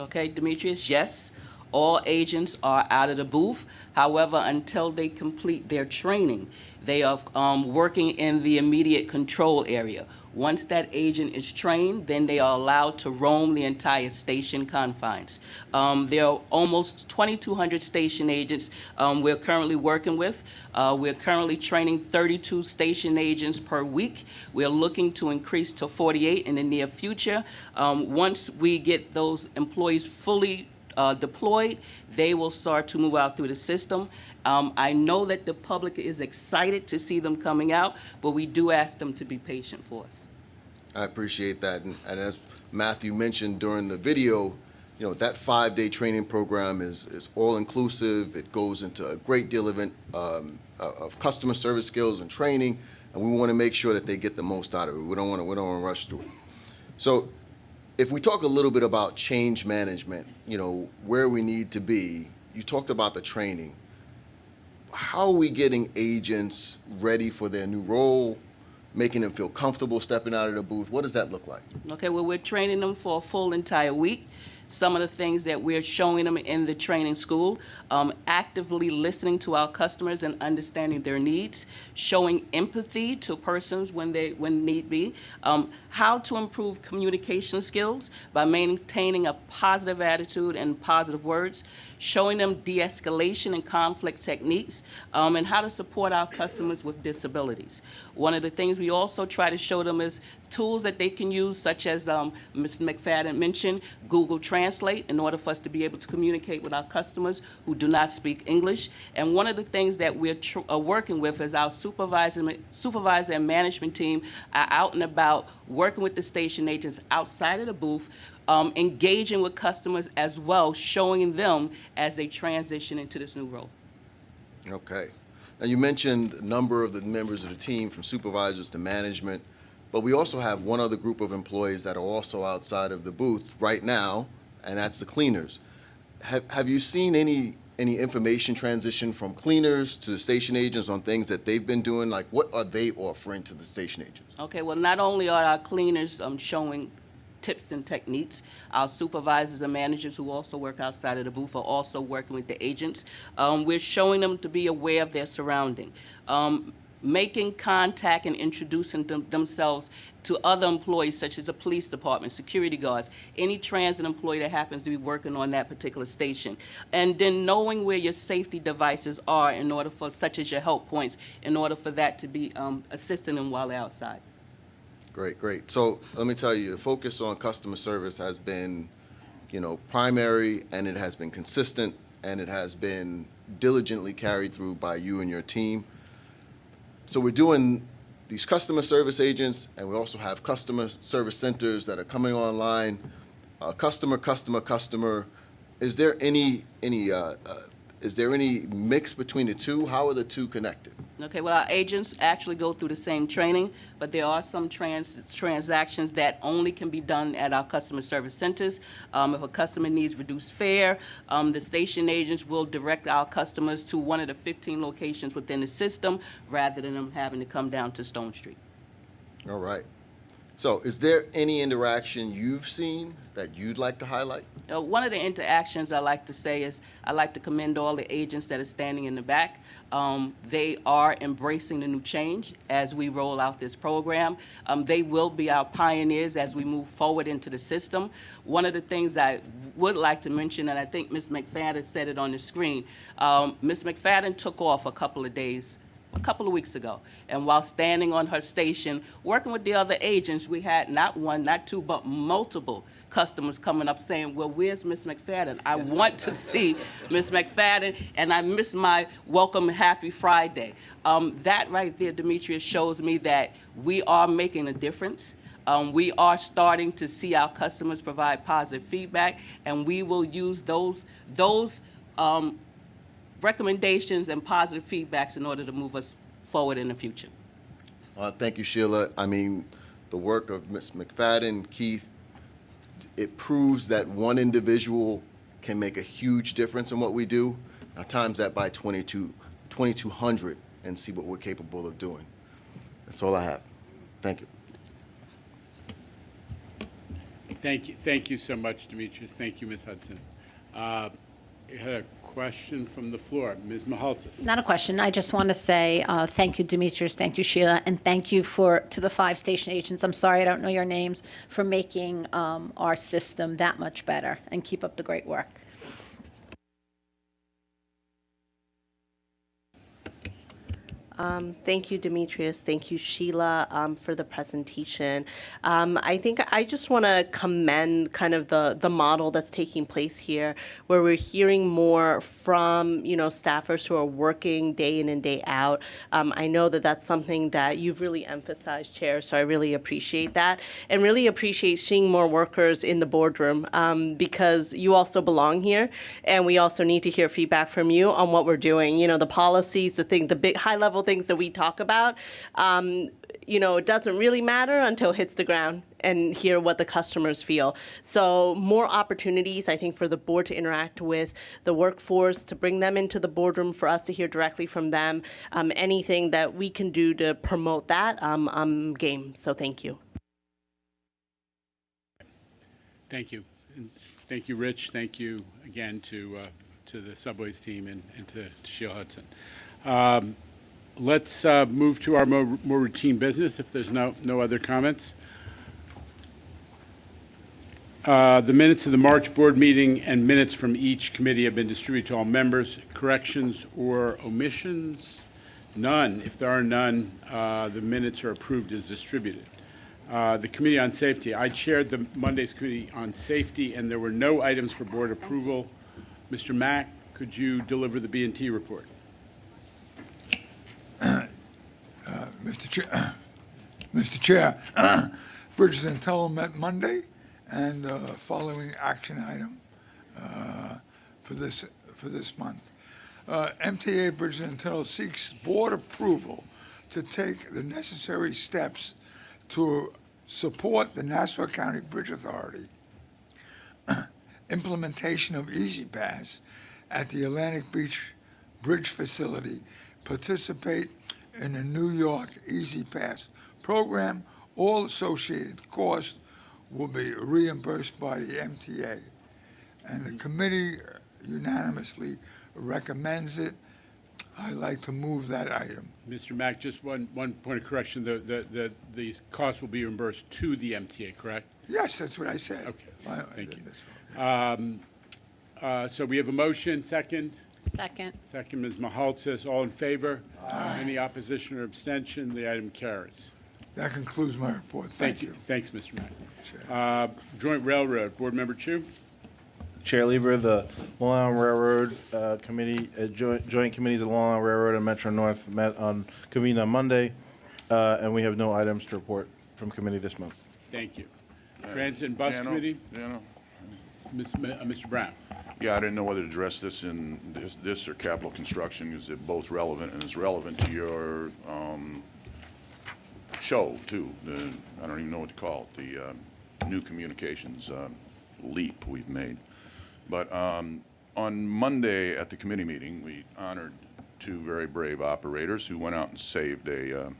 Speaker 21: Okay, Demetrius, yes, all agents are out of the booth. However, until they complete their training, they are working in the immediate control area. Once that agent is trained, then they are allowed to roam the entire station confines. There are almost 2,200 station agents we're currently working with. We're currently training 32 station agents per week. We're looking to increase to 48 in the near future. Once we get those employees fully deployed, they will start to move out through the system. I know that the public is excited to see them coming out, but we do ask them to be patient for us.
Speaker 5: I appreciate that. And as Matthew mentioned during the video, you know, that 5-day training program is all-inclusive. It goes into a great deal of customer service skills and training, and we want to make sure that they get the most out of it. We don't want to rush through it. So if we talk a little bit about change management, you know, where we need to be, you talked about the training. How are we getting agents ready for their new role, making them feel comfortable stepping out of the booth? What does that look like?
Speaker 21: Okay, well, we're training them for a full entire week. Some of the things that we're showing them in the training school, actively listening to our customers and understanding their needs, showing empathy to persons when need be, how to improve communication skills by maintaining a positive attitude and positive words, showing them de-escalation and conflict techniques, and how to support our customers with disabilities. One of the things we also try to show them is tools that they can use, such as Ms. McFadden mentioned, Google Translate, in order for us to be able to communicate with our customers who do not speak English. And one of the things that we're working with is our supervisor and management team are out and about working with the station agents outside of the booth, engaging with customers as well, showing them as they transition into this new role.
Speaker 5: Okay. Now, you mentioned a number of the members of the team, from supervisors to management, but we also have one other group of employees that are also outside of the booth right now, and that's the cleaners. Have you seen any information transition from cleaners to the station agents on things that they've been doing? Like, what are they offering to the station agents?
Speaker 21: Okay, well, not only are our cleaners showing tips and techniques, our supervisors and managers who also work outside of the booth are also working with the agents. We're showing them to be aware of their surrounding, making contact and introducing themselves to other employees, such as the police department, security guards, any transit employee that happens to be working on that particular station. And then knowing where your safety devices are in order for, such as your help points, in order for that to be assisting them while they're outside.
Speaker 5: Great, great. So let me tell you, the focus on customer service has been, you know, primary, and it has been consistent, and it has been diligently carried through by you and your team. So we're doing these customer service agents, and we also have customer service centers that are coming online. Customer. Is there any mix between the two? How are the two connected?
Speaker 21: Okay, well, our agents actually go through the same training, but there are some transactions that only can be done at our customer service centers. If a customer needs reduced fare, the station agents will direct our customers to one of the 15 locations within the system, rather than them having to come down to Stone Street.
Speaker 5: All right. So is there any interaction you've seen that you'd like to highlight?
Speaker 21: One of the interactions I like to say is I like to commend all the agents that are standing in the back. They are embracing the new change as we roll out this program. They will be our pioneers as we move forward into the system. One of the things I would like to mention, and I think Ms. McFadden said it on the screen, Ms. McFadden took off a couple of days a couple of weeks ago. And while standing on her station, working with the other agents, we had not one, not two, but multiple customers coming up saying, well, where's Miss McFadden? I want to see Miss McFadden, and I miss my welcome Happy Friday. That right there, Demetrius, shows me that we are making a difference. We are starting to see our customers provide positive feedback, and we will use those recommendations and positive feedbacks in order to move us forward in the future.
Speaker 5: Thank you, Sheila. I mean, the work of Ms. McFadden, Keith, it proves that one individual can make a huge difference in what we do. Now times that by 2,200 and see what we're capable of doing. That's all I have. Thank you.
Speaker 1: Thank you so much, Demetrius. Thank you, Ms. Hudson. I had a question from the floor. Ms. Mahaltzis.
Speaker 8: Not a question. I just want to say thank you, Demetrius. Thank you, Sheila. And thank you to the 5 station agents. I'm sorry I don't know your names, for making our system that much better. And keep up the great work.
Speaker 2: Thank you, Demetrius. Thank you, Sheila, for the presentation. I think I just want to commend kind of the model that's taking place here, where we're hearing more from, staffers who are working day in and day out. I know that that's something that you've really emphasized, Chair, so I really appreciate that, and really appreciate seeing more workers in the boardroom, because you also belong here, and we also need to hear feedback from you on what we're doing. The policies, the big high-level things that we talk about, it doesn't really matter until it hits the ground and hear what the customers feel. So more opportunities, I think, for the board to interact with the workforce, to bring them into the boardroom for us to hear directly from them. Anything that we can do to promote that, I'm game. So thank you.
Speaker 1: Thank you. And thank you, Rich. Thank you again to the Subways team and to Sheila Hudson. Let's move to our more routine business, if there's no other comments. The minutes of the March board meeting and minutes from each committee have been distributed to all members. Corrections or omissions? None. If there are none, the minutes are approved as distributed. The Committee on Safety. I chaired the Monday's Committee on Safety, and there were no items for board approval. Mr. Mack, could you deliver the B&T report?
Speaker 22: Mr. Chair, Bridges and Tunnel met Monday, and following action item for this month. MTA Bridges and Tunnel seeks board approval to take the necessary steps to support the Nassau County Bridge Authority implementation of Easy Pass at the Atlantic Beach Bridge facility, participate in the New York Easy Pass program. All associated costs will be reimbursed by the MTA. And the committee unanimously recommends it. I'd like to move that item.
Speaker 1: Mr. Mack, just one point of correction. The cost will be reimbursed to the MTA, correct?
Speaker 22: Yes, that's what I said.
Speaker 1: Okay, thank you. So we have a motion, second?
Speaker 8: Second.
Speaker 1: Second, Ms. Mahaltzis. All in favor? Aye. Any opposition or abstention? The item carries.
Speaker 22: That concludes my report. Thank you.
Speaker 1: Thanks, Mr. Mack. Joint Railroad, Board Member Chu.
Speaker 15: Chair Lieber, the Long Island Railroad Committee, joint committees of Long Island Railroad and Metro North convened on Monday, and we have no items to report from committee this month.
Speaker 1: Thank you. Transit and Bus Committee. Mr. Brown.
Speaker 20: Yeah, I didn't know whether to address this in this or capital construction, because they're both relevant, and it's relevant to your show too. I don't even know what to call it. The new communications leap we've made. But on Monday at the committee meeting, we honored 2 very brave operators who went out and saved a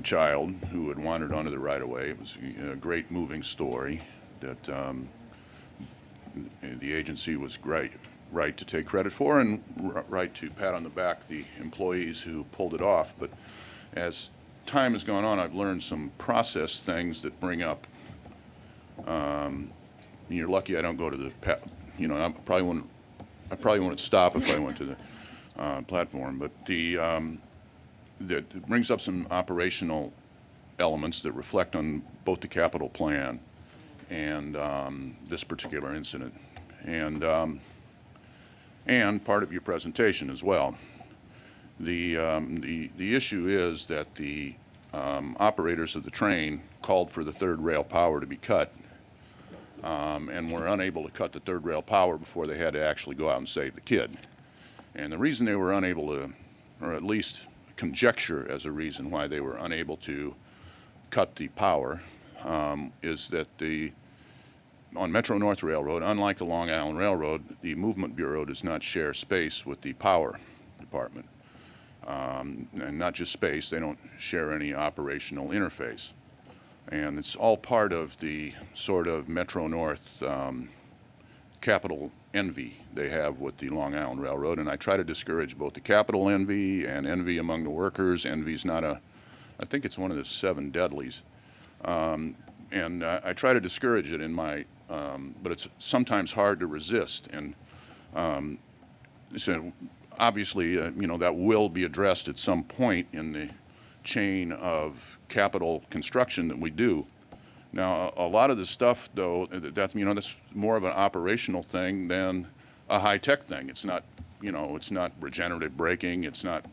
Speaker 20: child who had wandered onto the right-of-way. It was a great moving story that the agency was right to take credit for, and right to pat on the back the employees who pulled it off. But as time has gone on, I've learned some process things that bring up. You're lucky I don't go to the, I probably wouldn't stop if I went to platform. But that brings up some operational elements that reflect on both the capital plan and this particular incident, and part of your presentation as well. The issue is that the operators of the train called for the third rail power to be cut, and were unable to cut the third rail power before they had to actually go out and save the kid. And the reason they were unable to, or at least conjecture as a reason why they were unable to cut the power, is that on Metro North Railroad, unlike the Long Island Railroad, the Movement Bureau does not share space with the power department. And not just space, they don't share any operational interface. And it's all part of the sort of Metro North capital envy they have with the Long Island Railroad. And I try to discourage both the capital envy and envy among the workers. Envy's not I think it's one of the 7 deadlies. And I try to discourage it in my, but it's sometimes hard to resist. And so obviously, that will be addressed at some point in the chain of capital construction that we do. Now, a lot of the stuff, though, that's more of an operational thing than a high-tech thing. It's not, it's not regenerative braking. It's not,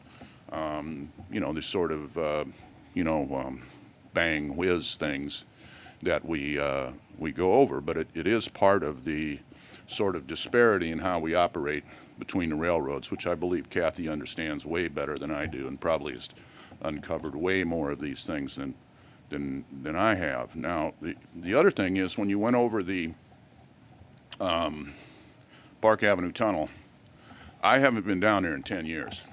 Speaker 20: this sort of, bang whiz things that we go over. But it is part of the sort of disparity in how we operate between the railroads, which I believe Kathy understands way better than I do, and probably has uncovered way more of these things than I have. Now, the other thing is, when you went over the Park Avenue Tunnel, I haven't been down there in 10 years.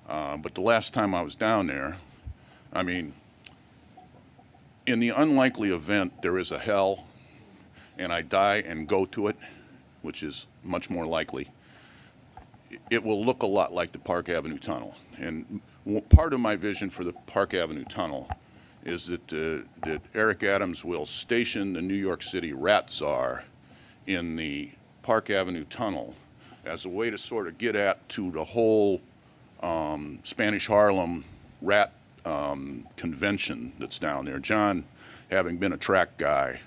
Speaker 20: But the last time I was down there, I mean, in the unlikely event there is a hell and I die and go to it, which is much more likely, it will look a lot like the Park Avenue Tunnel. And part of my vision for the Park Avenue Tunnel is that Eric Adams will station the New York City rat czar in the Park Avenue Tunnel as a way to sort of get to the whole Spanish Harlem rat convention that's down there. John, having been a track guy,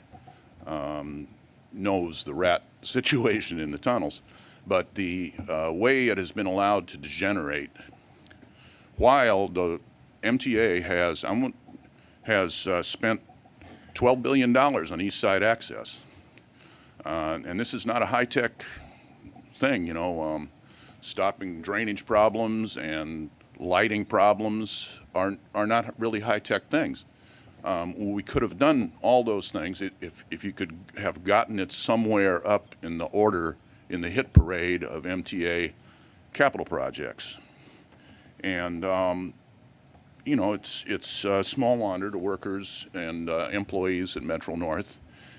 Speaker 20: knows the rat situation in the tunnels. But the way it has been allowed to degenerate, while the MTA has spent $12 billion on East Side access, and this is not a high-tech thing, stopping drainage problems and lighting problems are not really high-tech things. We could have done all those things if you could have gotten it somewhere up in the order, in the hit parade of MTA capital projects. And, it's a small wonder the workers and employees at Metro North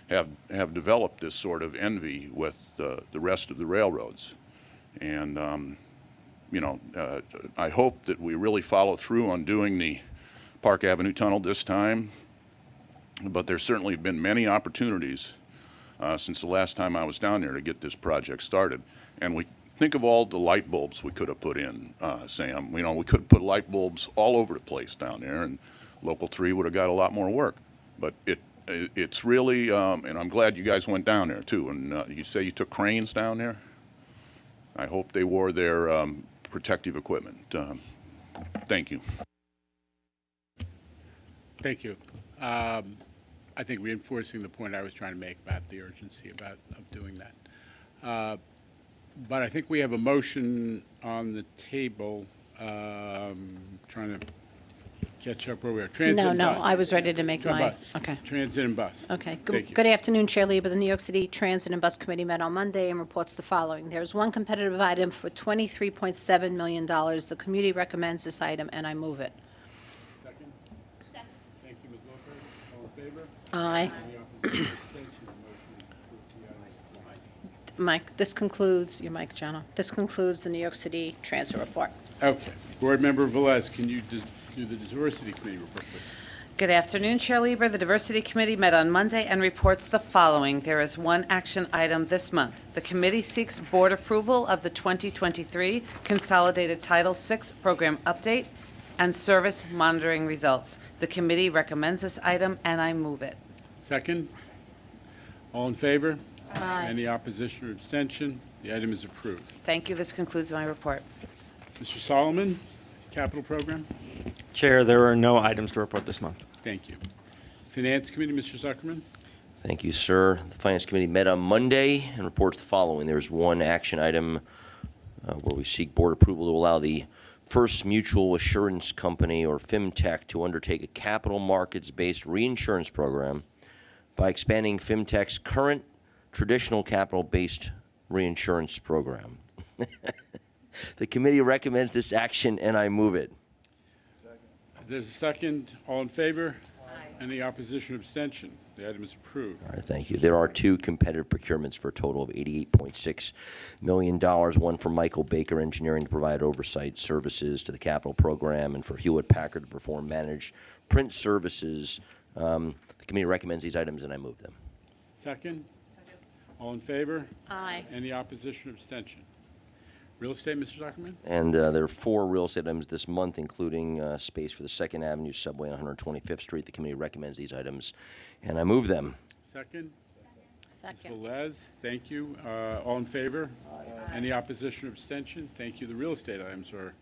Speaker 20: have developed this sort of envy with the rest of the railroads. And, I hope that we really follow through on doing the Park Avenue Tunnel this time. But there's certainly been many opportunities since the last time I was down there to get this project started. And we think of all the light bulbs we could have put in, Sam. We could have put light bulbs all over the place down there, and Local 3 would have got a lot more work. But it's really, and I'm glad you guys went down there too. And you say you took cranes down there? I hope they wore their protective equipment. Thank you.
Speaker 1: Thank you. I think reinforcing the point I was trying to make about the urgency of doing that. But I think we have a motion on the table, trying to catch up where we are. Transit
Speaker 8: No,
Speaker 1: and
Speaker 8: no,
Speaker 1: bus.
Speaker 8: I was ready to make my,
Speaker 1: Bus.
Speaker 8: okay.
Speaker 1: Transit and bus.
Speaker 8: Okay.
Speaker 1: Thank you.
Speaker 8: Good afternoon, Chair Lieber. The New York City Transit and Bus Committee met on Monday and reports the following. There's one competitive item for $23.7 million. The committee recommends this item, and I move it.
Speaker 1: Second? Second. Thank you, Ms. Lopez. All in favor?
Speaker 8: Aye.
Speaker 1: Any opposition? Abstention? The motion is approved.
Speaker 8: Mike, this concludes, your mic, Jenna. This concludes the New York City Transit report.
Speaker 1: Okay. Board Member Velez, can you do the Diversity Committee report, please?
Speaker 7: Good afternoon, Chair Lieber. The Diversity Committee met on Monday and reports the following. There is one action item this month. The committee seeks board approval of the 2023 Consolidated Title VI Program Update and Service Monitoring Results. The committee recommends this item, and I move it.
Speaker 1: Second. All in favor?
Speaker 7: Aye.
Speaker 1: Any opposition or abstention? The item is approved.
Speaker 7: Thank you. This concludes my report.
Speaker 1: Mr. Solomon, Capital Program.
Speaker 9: Chair, there are no items to report this month.
Speaker 1: Thank you. Finance Committee, Mr. Zuckerman.
Speaker 14: Thank you, sir. The Finance Committee met on Monday and reports the following. There's one action item where we seek board approval to allow the First Mutual Assurance Company, or FIMTech, to undertake a capital markets-based reinsurance program by expanding FIMTech's current traditional capital-based reinsurance program. The committee recommends this action, and I move it.
Speaker 1: There's a second. All in favor? Aye. Any opposition or abstention? The item is approved.
Speaker 14: All right, thank you. There are two competitive procurements for a total of $88.6 million, one from Michael Baker Engineering to provide oversight services to the capital program, and for Hewlett-Packard to perform managed print services. The committee recommends these items, and I move them.
Speaker 1: Second. All in favor?
Speaker 7: Aye.
Speaker 1: Any opposition or abstention? Real estate, Mr. Zuckerman?
Speaker 14: And there are four real estate items this month, including space for the 2nd Avenue subway on 125th Street. The committee recommends these items, and I move them.
Speaker 1: Second.
Speaker 7: Second.
Speaker 1: Ms. Velez, thank you. All in favor? Aye. Any opposition or abstention? Thank you. The real estate items are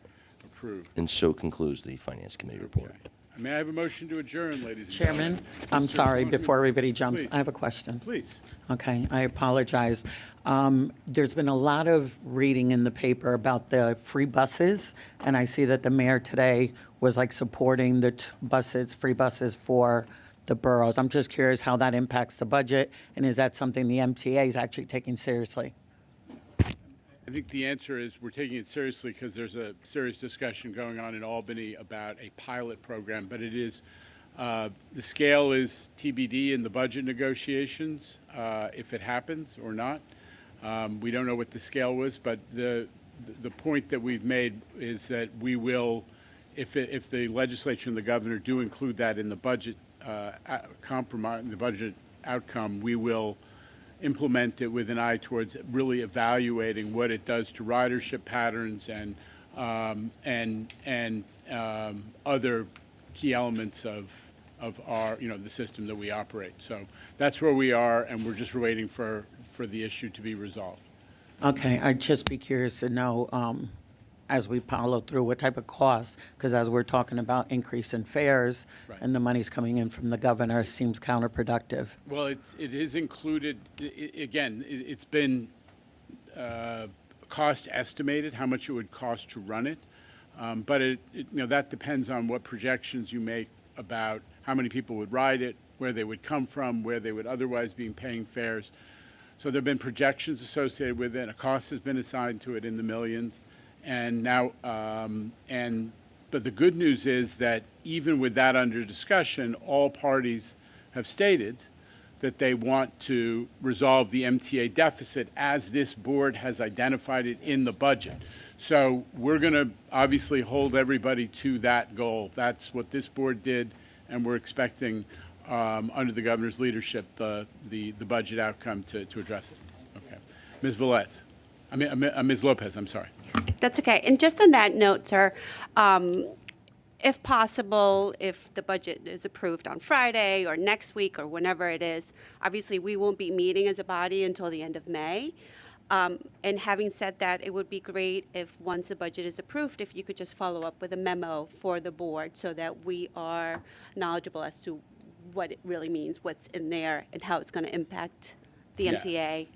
Speaker 1: approved.
Speaker 14: And so concludes the Finance Committee report.
Speaker 1: May I have a motion to adjourn, ladies and
Speaker 23: Chairman,
Speaker 1: gentlemen?
Speaker 23: I'm
Speaker 1: Mr.
Speaker 23: sorry,
Speaker 1: Zuckerman?
Speaker 23: before everybody jumps,
Speaker 1: Please.
Speaker 23: I have a question.
Speaker 1: Please.
Speaker 23: Okay, I apologize. There's been a lot of reading in the paper about the free buses, and I see that the mayor today was like supporting the buses, free buses for the boroughs. I'm just curious how that impacts the budget, and is that something the MTA is actually taking seriously?
Speaker 1: I think the answer is we're taking it seriously because there's a serious discussion going on in Albany about a pilot program, but it is, the scale is TBD in the budget negotiations, if it happens or not. We don't know what the scale was, but the point that we've made is that we will, if the legislature and the governor do include that in the budget compromise, the budget outcome, we will implement it with an eye towards really evaluating what it does to ridership patterns and other key elements of our, the system that we operate. So that's where we are, and we're just waiting for the issue to be resolved.
Speaker 23: Okay, I'd just be curious to know, as we follow through, what type of costs, because as we're talking about increase in fares,
Speaker 1: Right.
Speaker 23: and the money's coming in from the governor, seems counterproductive.
Speaker 1: Well, it is included, again, it's been cost estimated, how much it would cost to run it. But that depends on what projections you make about how many people would ride it, where they would come from, where they would otherwise be paying fares. So there have been projections associated with it. A cost has been assigned to it in the millions. And now, but the good news is that even with that under discussion, all parties have stated that they want to resolve the MTA deficit as this board has identified it in the budget. So we're going to obviously hold everybody to that goal. That's what this board did, and we're expecting, under the governor's leadership, the budget outcome to address it. Okay. Ms. Velez. Ms. Lopez, I'm sorry.
Speaker 3: That's okay. And just on that note, sir, if possible, if the budget is approved on Friday or next week or whenever it is, obviously we won't be meeting as a body until the end of May. And having said that, it would be great if once the budget is approved, if you could just follow up with a memo for the board so that we are knowledgeable as to what it really means, what's in there, and how it's going to impact the
Speaker 1: Yeah.
Speaker 3: MTA.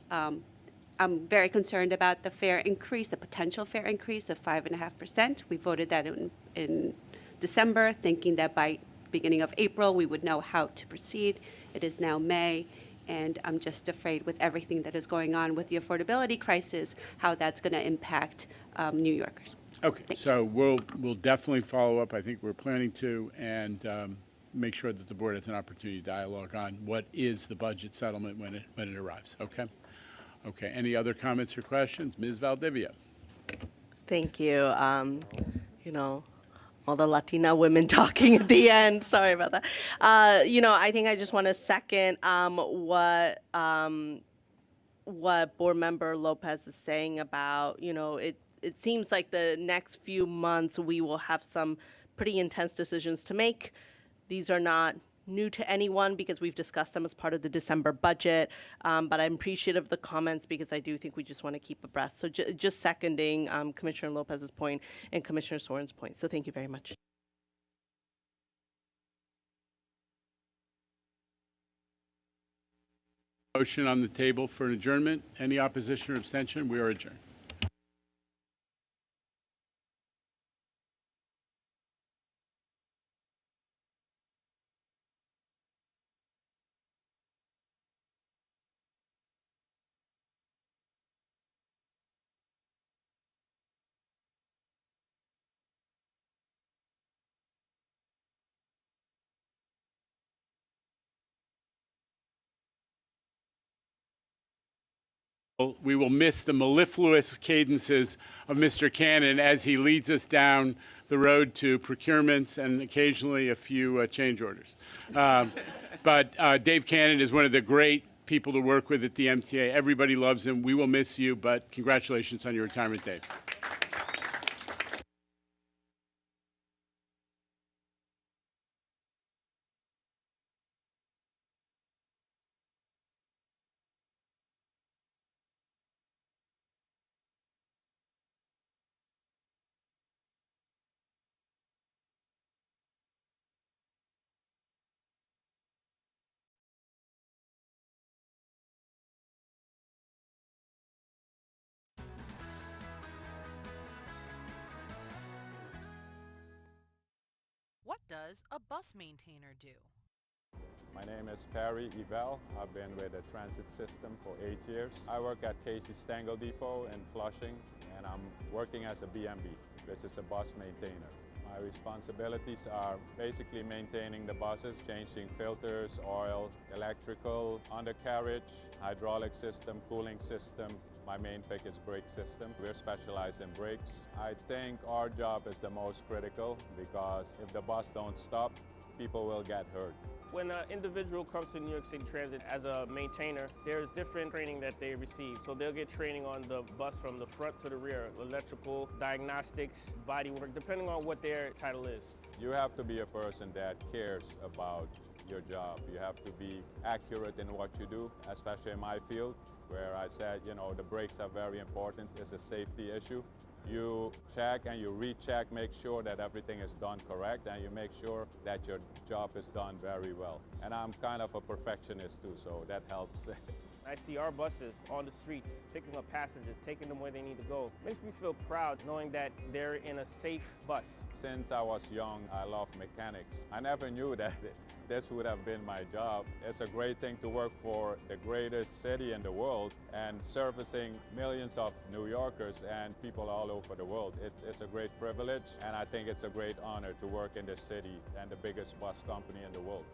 Speaker 3: I'm very concerned about the fare increase, the potential fare increase of 5.5%. We voted that in December, thinking that by beginning of April, we would know how to proceed. It is now May, and I'm just afraid with everything that is going on with the affordability crisis, how that's going to impact New Yorkers.
Speaker 1: Okay, so we'll definitely follow up. I think we're planning to, and make sure that the board has an opportunity to dialogue on what is the budget settlement when it arrives. Okay. Okay. Any other comments or questions? Ms. Valdivia.
Speaker 2: Thank you. all the Latina women talking at the end. Sorry about that. I think I just want to second what Board Member Lopez is saying about, it seems like the next few months we will have some pretty intense decisions to make. These are not new to anyone because we've discussed them as part of the December budget, but I'm appreciative of the comments because I do think we just want to keep abreast. So just seconding Commissioner Lopez's point and Commissioner Soren's point. So thank you very much.
Speaker 1: Motion on the table for an adjournment. Any opposition or abstention? We are adjourned. We will miss the mellifluous cadences of Mr. Cannon as he leads us down the road to procurements and occasionally a few change orders. But Dave Cannon is one of the great people to work with at the MTA. Everybody loves him. We will miss you, but congratulations on your retirement, Dave.
Speaker 6: What does a bus maintainer do?
Speaker 16: My name is Perry Evel. I've been with the transit system for 8 years. I work at Casey Stengel Depot in Flushing, and I'm working as a BMB, which is a bus maintainer. My responsibilities are basically maintaining the buses, changing filters, oil, electrical, undercarriage, hydraulic system, cooling system. My main pick is brake system. We're specialized in brakes. I think our job is the most critical because if the bus don't stop, people will get hurt.
Speaker 18: When an individual comes to New York City Transit as a maintainer, there's different training that they receive. So they'll get training on the bus from the front to the rear, electrical, diagnostics, body work, depending on what their title is.
Speaker 16: You have to be a person that cares about your job. You have to be accurate in what you do, especially in my field, where I said, the brakes are very important. It's a safety issue. You check and you recheck, make sure that everything is done correct, and you make sure that your job is done very well. And I'm kind of a perfectionist too, so that helps.
Speaker 18: I see our buses on the streets, picking up passengers, taking them where they need to go. Makes me feel proud knowing that they're in a safe bus.
Speaker 16: Since I was young, I love mechanics. I never knew that this would have been my job. It's a great thing to work for the greatest city in the world and servicing millions of New Yorkers and people all over the world. It's a great privilege, and I think it's a great honor to work in this city and the biggest bus company in the world.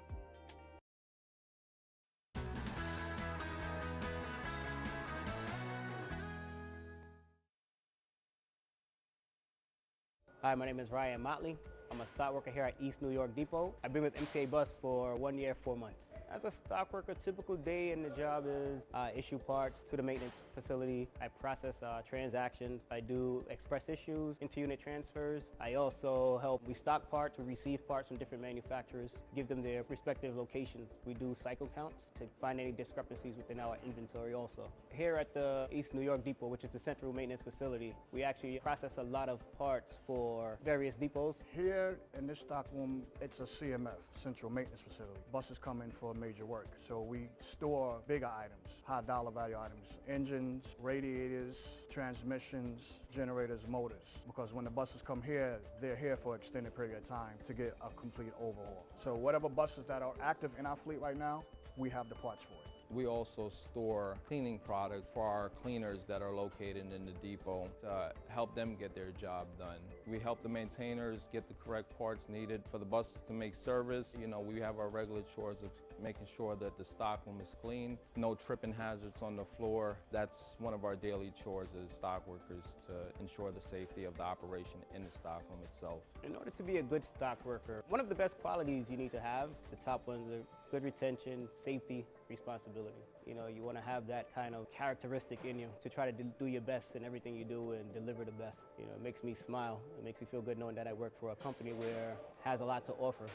Speaker 24: Hi, my name is Ryan Motley. I'm a stock worker here at East New York Depot. I've been with MTA Bus for 1 year, 4 months. As a stock worker, typical day in the job is issue parts to the maintenance facility. I process transactions. I do express issues, inter-unit transfers. I also help restock parts, we receive parts from different manufacturers, give them their respective locations. We do cycle counts to find any discrepancies within our inventory also. Here at the East New York Depot, which is the central maintenance facility, we actually process a lot of parts for various depots.
Speaker 25: Here in this stock room, it's a CMF, Central Maintenance Facility. Buses come in for major work, so we store bigger items, high dollar value items, engines, radiators, transmissions, generators, motors. Because when the buses come here, they're here for an extended period of time to get a complete overhaul. So whatever buses that are active in our fleet right now, we have the parts for it.
Speaker 26: We also store cleaning products for our cleaners that are located in the depot to help them get their job done. We help the maintainers get the correct parts needed for the buses to make service. We have our regular chores of making sure that the stockroom is clean, no tripping hazards on the floor. That's one of our daily chores as stock workers, to ensure the safety of the operation in the stockroom itself.
Speaker 24: In order to be a good stock worker, one of the best qualities you need to have, the top ones are good retention, safety, responsibility. You know, you want to have that kind of characteristic in you to try to do your best in everything you do and deliver the best. You know, it makes me smile. It makes me feel good knowing that I work for a company where it has a lot to offer.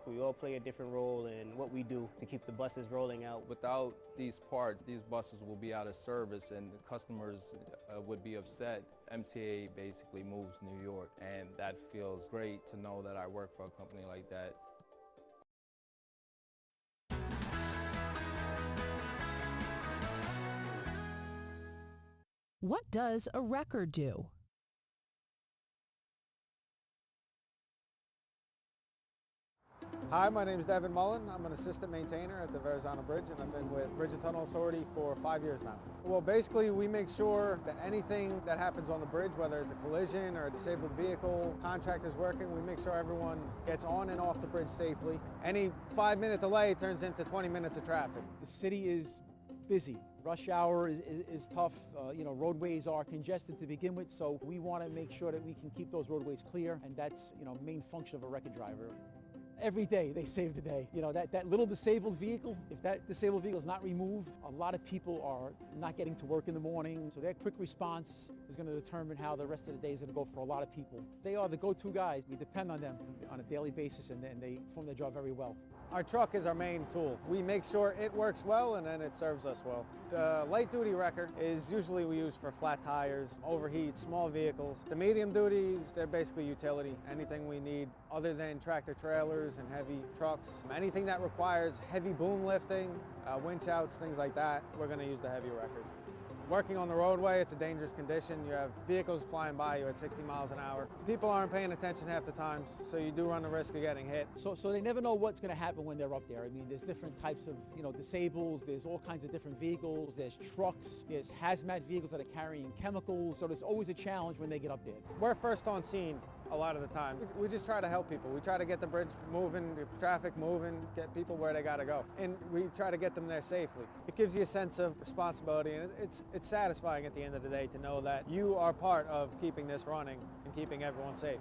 Speaker 24: We all play a different role in what we do to keep the buses rolling out.
Speaker 26: Without these parts, these buses will be out of service and the customers would be upset. MTA basically moves New York, and that feels great to know that I work for a company like that.
Speaker 6: What does a record do?
Speaker 4: Hi, my name is Devin Mullen. I'm an assistant maintainer at the Verrazano Bridge, and I've been with Bridge and Tunnel Authority for 5 years now. Well, basically, we make sure that anything that happens on the bridge, whether it's a collision or a disabled vehicle, contractors working, we make sure everyone gets on and off the bridge safely. Any 5-minute delay turns into 20 minutes of traffic.
Speaker 10: The city is busy. Rush hour is tough. Roadways are congested to begin with, so we want to make sure that we can keep those roadways clear, and that's, main function of a record driver. Every day they save the day. That little disabled vehicle, if that disabled vehicle is not removed, a lot of people are not getting to work in the morning. So their quick response is going to determine how the rest of the day is going to go for a lot of people. They are the go-to guys. We depend on them on a daily basis, and they perform their job very well.
Speaker 4: Our truck is our main tool. We make sure it works well, and then it serves us well. The light duty wrecker is usually we use for flat tires, overheat, small vehicles. The medium duties, they're basically utility. Anything we need other than tractor trailers and heavy trucks. Anything that requires heavy boom lifting, winch outs, things like that, we're going to use the heavy wreckers. Working on the roadway, it's a dangerous condition. You have vehicles flying by you at 60 miles an hour. People aren't paying attention half the times, so you do run the risk of getting hit.
Speaker 10: So they never know what's going to happen when they're up there. I mean, there's different types of, disables. There's all kinds of different vehicles. There's trucks. There's hazmat vehicles that are carrying chemicals. So there's always a challenge when they get up there.
Speaker 4: We're first on scene a lot of the time. We just try to help people. We try to get the bridge moving, the traffic moving, get people where they got to go. And we try to get them there safely. It gives you a sense of responsibility, and it's satisfying at the end of the day to know that you are part of keeping this running and keeping everyone safe.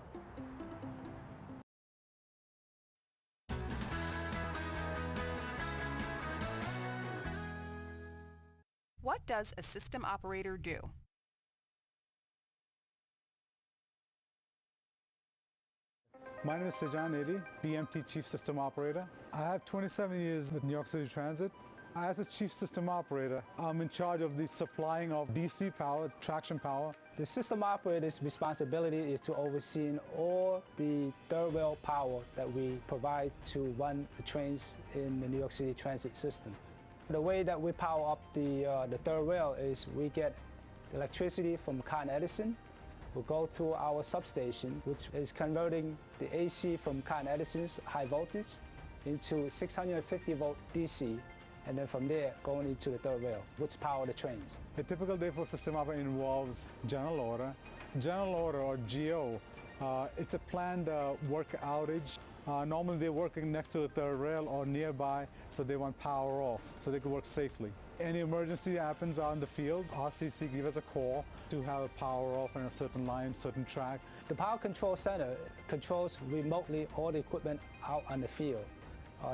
Speaker 6: What does a system operator do?
Speaker 11: My name is Sejan Edi, BMT Chief System Operator. I have 27 years with New York City Transit. As a Chief System Operator, I'm in charge of the supplying of DC power, traction power.
Speaker 12: The system operator's responsibility is to oversee all the third rail power that we provide to run the trains in the New York City Transit system. The way that we power up the third rail is we get electricity from Con Edison. We'll go to our substation, which is converting the AC from Con Edison's high voltage into 650 volt DC, and then from there going into the third rail, which power the trains.
Speaker 11: A typical day for system operator involves general order. General order, or GO, it's a planned work outage. Normally they're working next to the third rail or nearby, so they want power off so they can work safely. Any emergency happens on the field, RCC give us a call to have a power off on a certain line, certain track.
Speaker 12: The Power Control Center controls remotely all the equipment out on the field.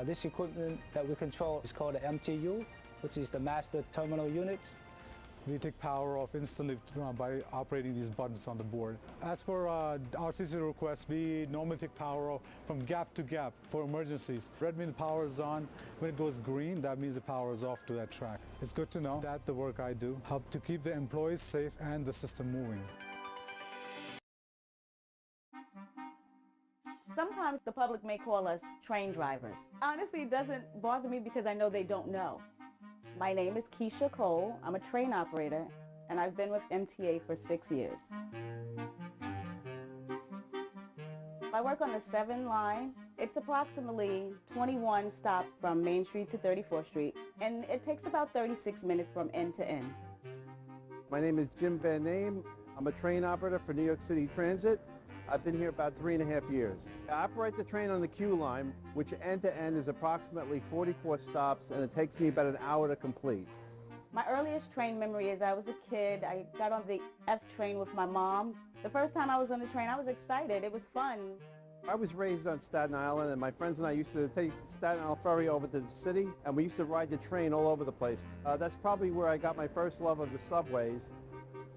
Speaker 12: This equipment that we control is called the MTU, which is the Master Terminal Units.
Speaker 11: We take power off instantly by operating these buttons on the board. As for RCC requests, we normally take power off from gap to gap for emergencies. Red means the power is on. When it goes green, that means the power is off to that track. It's good to know that the work I do helps to keep the employees safe and the system moving.
Speaker 13: Sometimes the public may call us train drivers. Honestly, it doesn't bother me because I know they don't know. My name is Keisha Cole. I'm a train operator, and I've been with MTA for 6 years. I work on the 7 line. It's approximately 21 stops from Main Street to 34th Street, and it takes about 36 minutes from end to end.
Speaker 19: My name is Jim Van Name. I'm a train operator for New York City Transit.
Speaker 5: I've been here about 3.5 years. I operate the train on the Q line, which end to end is approximately 44 stops, and it takes me about an hour to complete.
Speaker 13: My earliest train memory is I was a kid. I got on the F train with my mom. The first time I was on the train, I was excited. It was fun.
Speaker 5: I was raised on Staten Island, and my friends and I used to take the Staten Island ferry over to the city, and we used to ride the train all over the place. That's probably where I got my first love of the subways.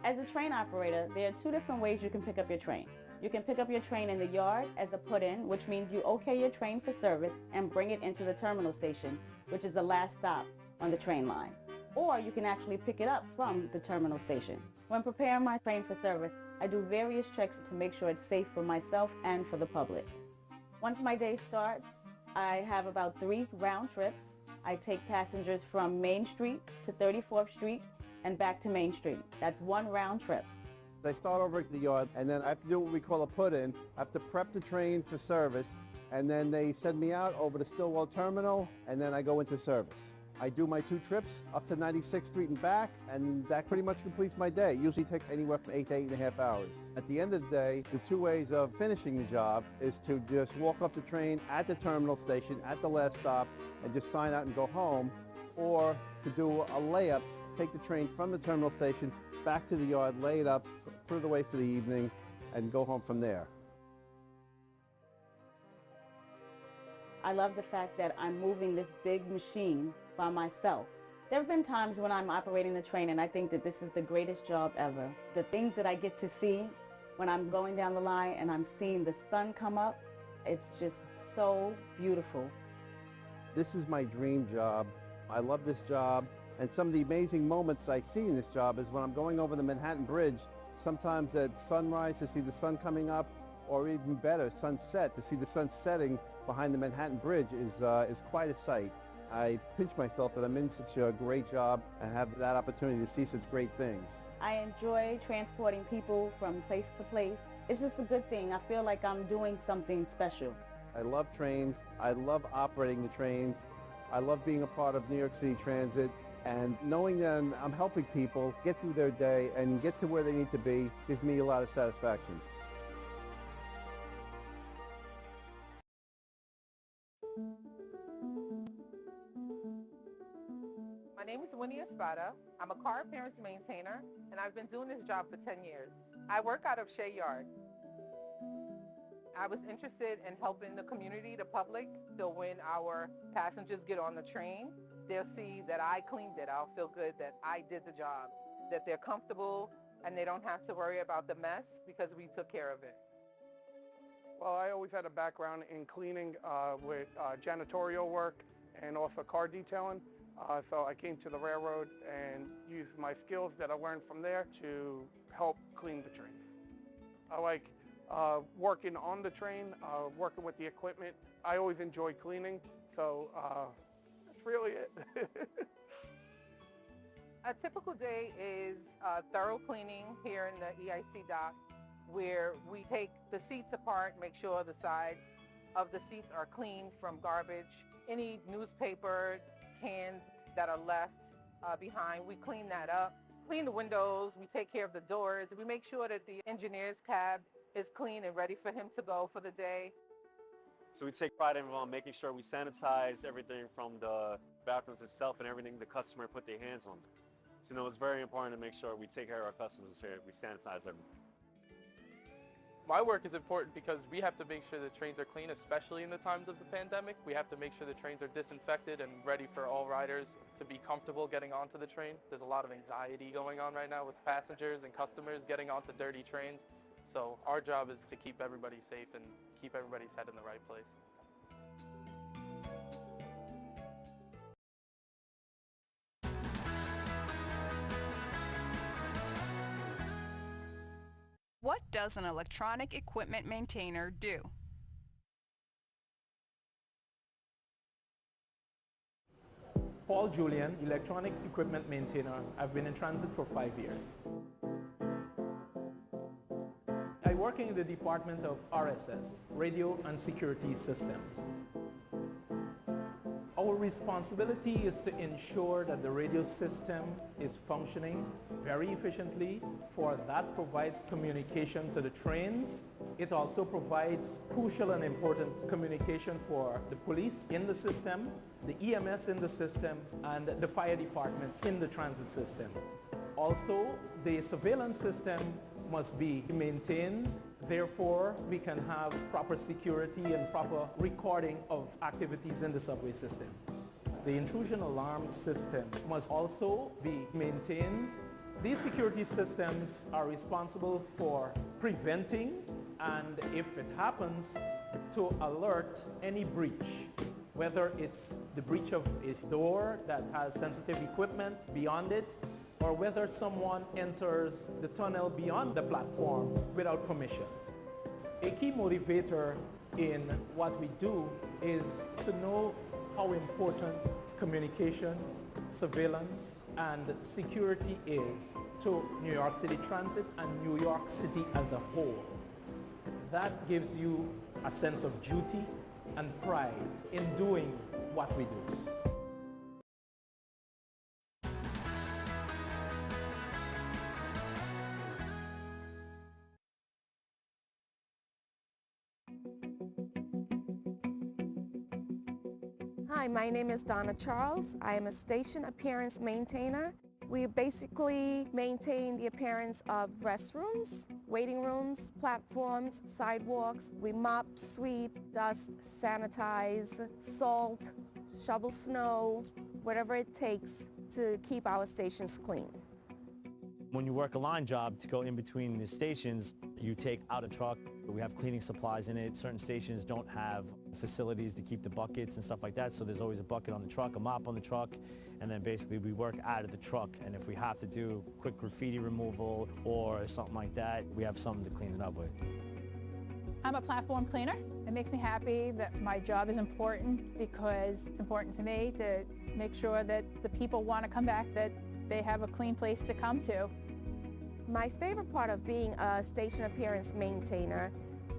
Speaker 13: As a train operator, there are two different ways you can pick up your train. You can pick up your train in the yard as a put-in, which means you okay your train for service and bring it into the terminal station, which is the last stop on the train line. Or you can actually pick it up from the terminal station. When preparing my train for service, I do various checks to make sure it's safe for myself and for the public. Once my day starts, I have about 3 round trips. I take passengers from Main Street to 34th Street and back to Main Street. That's 1 round trip.
Speaker 5: I start over at the yard, and then I have to do what we call a put-in. I have to prep the train for service, and then they send me out over to Stillwell Terminal, and then I go into service. I do my 2 trips up to 96th Street and back, and that pretty much completes my day. It usually takes anywhere from 8 to 8.5 hours. At the end of the day, the 2 ways of finishing the job is to just walk off the train at the terminal station at the last stop and just sign out and go home, or to do a layup, take the train from the terminal station back to the yard, lay it up, put it away for the evening, and go home from there.
Speaker 13: I love the fact that I'm moving this big machine by myself. There have been times when I'm operating the train and I think that this is the greatest job ever. The things that I get to see when I'm going down the line and I'm seeing the sun come up, it's just so beautiful.
Speaker 5: This is my dream job. I love this job. And some of the amazing moments I see in this job is when I'm going over the Manhattan Bridge, sometimes at sunrise to see the sun coming up, or even better, sunset, to see the sun setting behind the Manhattan Bridge is quite a sight. I pinch myself that I'm in such a great job and have that opportunity to see such great things.
Speaker 13: I enjoy transporting people from place to place. It's just a good thing. I feel like I'm doing something special.
Speaker 5: I love trains. I love operating the trains. I love being a part of New York City Transit. And knowing that I'm helping people get through their day and get to where they need to be gives me a lot of satisfaction.
Speaker 6: My name is Winnie Espada. I'm a car appearance maintainer, and I've been doing this job for 10 years. I work out of Shea Yard. I was interested in helping the community, the public, so when our passengers get on the train, they'll see that I cleaned it. I'll feel good that I did the job, that they're comfortable and they don't have to worry about the mess because we took care of it.
Speaker 15: Well, I always had a background in cleaning with janitorial work and also car detailing. So I came to the railroad and used my skills that I learned from there to help clean the trains. I like working on the train, working with the equipment. I always enjoy cleaning, so that's really it.
Speaker 6: A typical day is thorough cleaning here in the EIC dock, where we take the seats apart, make sure the sides of the seats are clean from garbage. Any newspaper, cans that are left behind, we clean that up. Clean the windows, we take care of the doors. We make sure that the engineer's cab is clean and ready for him to go for the day.
Speaker 17: So we take pride in making sure we sanitize everything from the bathrooms itself and everything the customer put their hands on. So it's very important to make sure we take care of our customers here. We sanitize everything.
Speaker 19: My work is important because we have to make sure the trains are clean, especially in the times of the pandemic. We have to make sure the trains are disinfected and ready for all riders to be comfortable getting onto the train. There's a lot of anxiety going on right now with passengers and customers getting onto dirty trains. So our job is to keep everybody safe and keep everybody's head in the right place.
Speaker 6: What does an electronic equipment maintainer do?
Speaker 21: Paul Julian, electronic equipment maintainer. I've been in transit for 5 years. I work in the department of RSS, Radio and Security Systems. Our responsibility is to ensure that the radio system is functioning very efficiently, for that provides communication to the trains, It also provides crucial and important communication for the police in the system, the EMS in the system, and the fire department in the transit system. Also, the surveillance system must be maintained. Therefore, we can have proper security and proper recording of activities in the subway system. The intrusion alarm system must also be maintained. These security systems are responsible for preventing and, if it happens, to alert any breach, whether it's the breach of a door that has sensitive equipment beyond it, or whether someone enters the tunnel beyond the platform without permission. A key motivator in what we do is to know how important communication, surveillance, and security is to New York City Transit and New York City as a whole. That gives you a sense of duty and pride in doing what we do.
Speaker 7: Hi, my name is Donna Charles. I am a station appearance maintainer. We basically maintain the appearance of restrooms, waiting rooms, platforms, sidewalks. We mop, sweep, dust, sanitize, salt, shovel snow, whatever it takes to keep our stations clean.
Speaker 8: When you work a line job to go in between the stations, you take out a truck. We have cleaning supplies in it. Certain stations don't have facilities to keep the buckets and stuff like that, so there's always a bucket on the truck, a mop on the truck, and then basically we work out of the truck. And if we have to do quick graffiti removal or something like that, we have something to clean it up with.
Speaker 9: I'm a platform cleaner. It makes me happy that my job is important because it's important to me to make sure that the people want to come back, that they have a clean place to come to.
Speaker 7: My favorite part of being a station appearance maintainer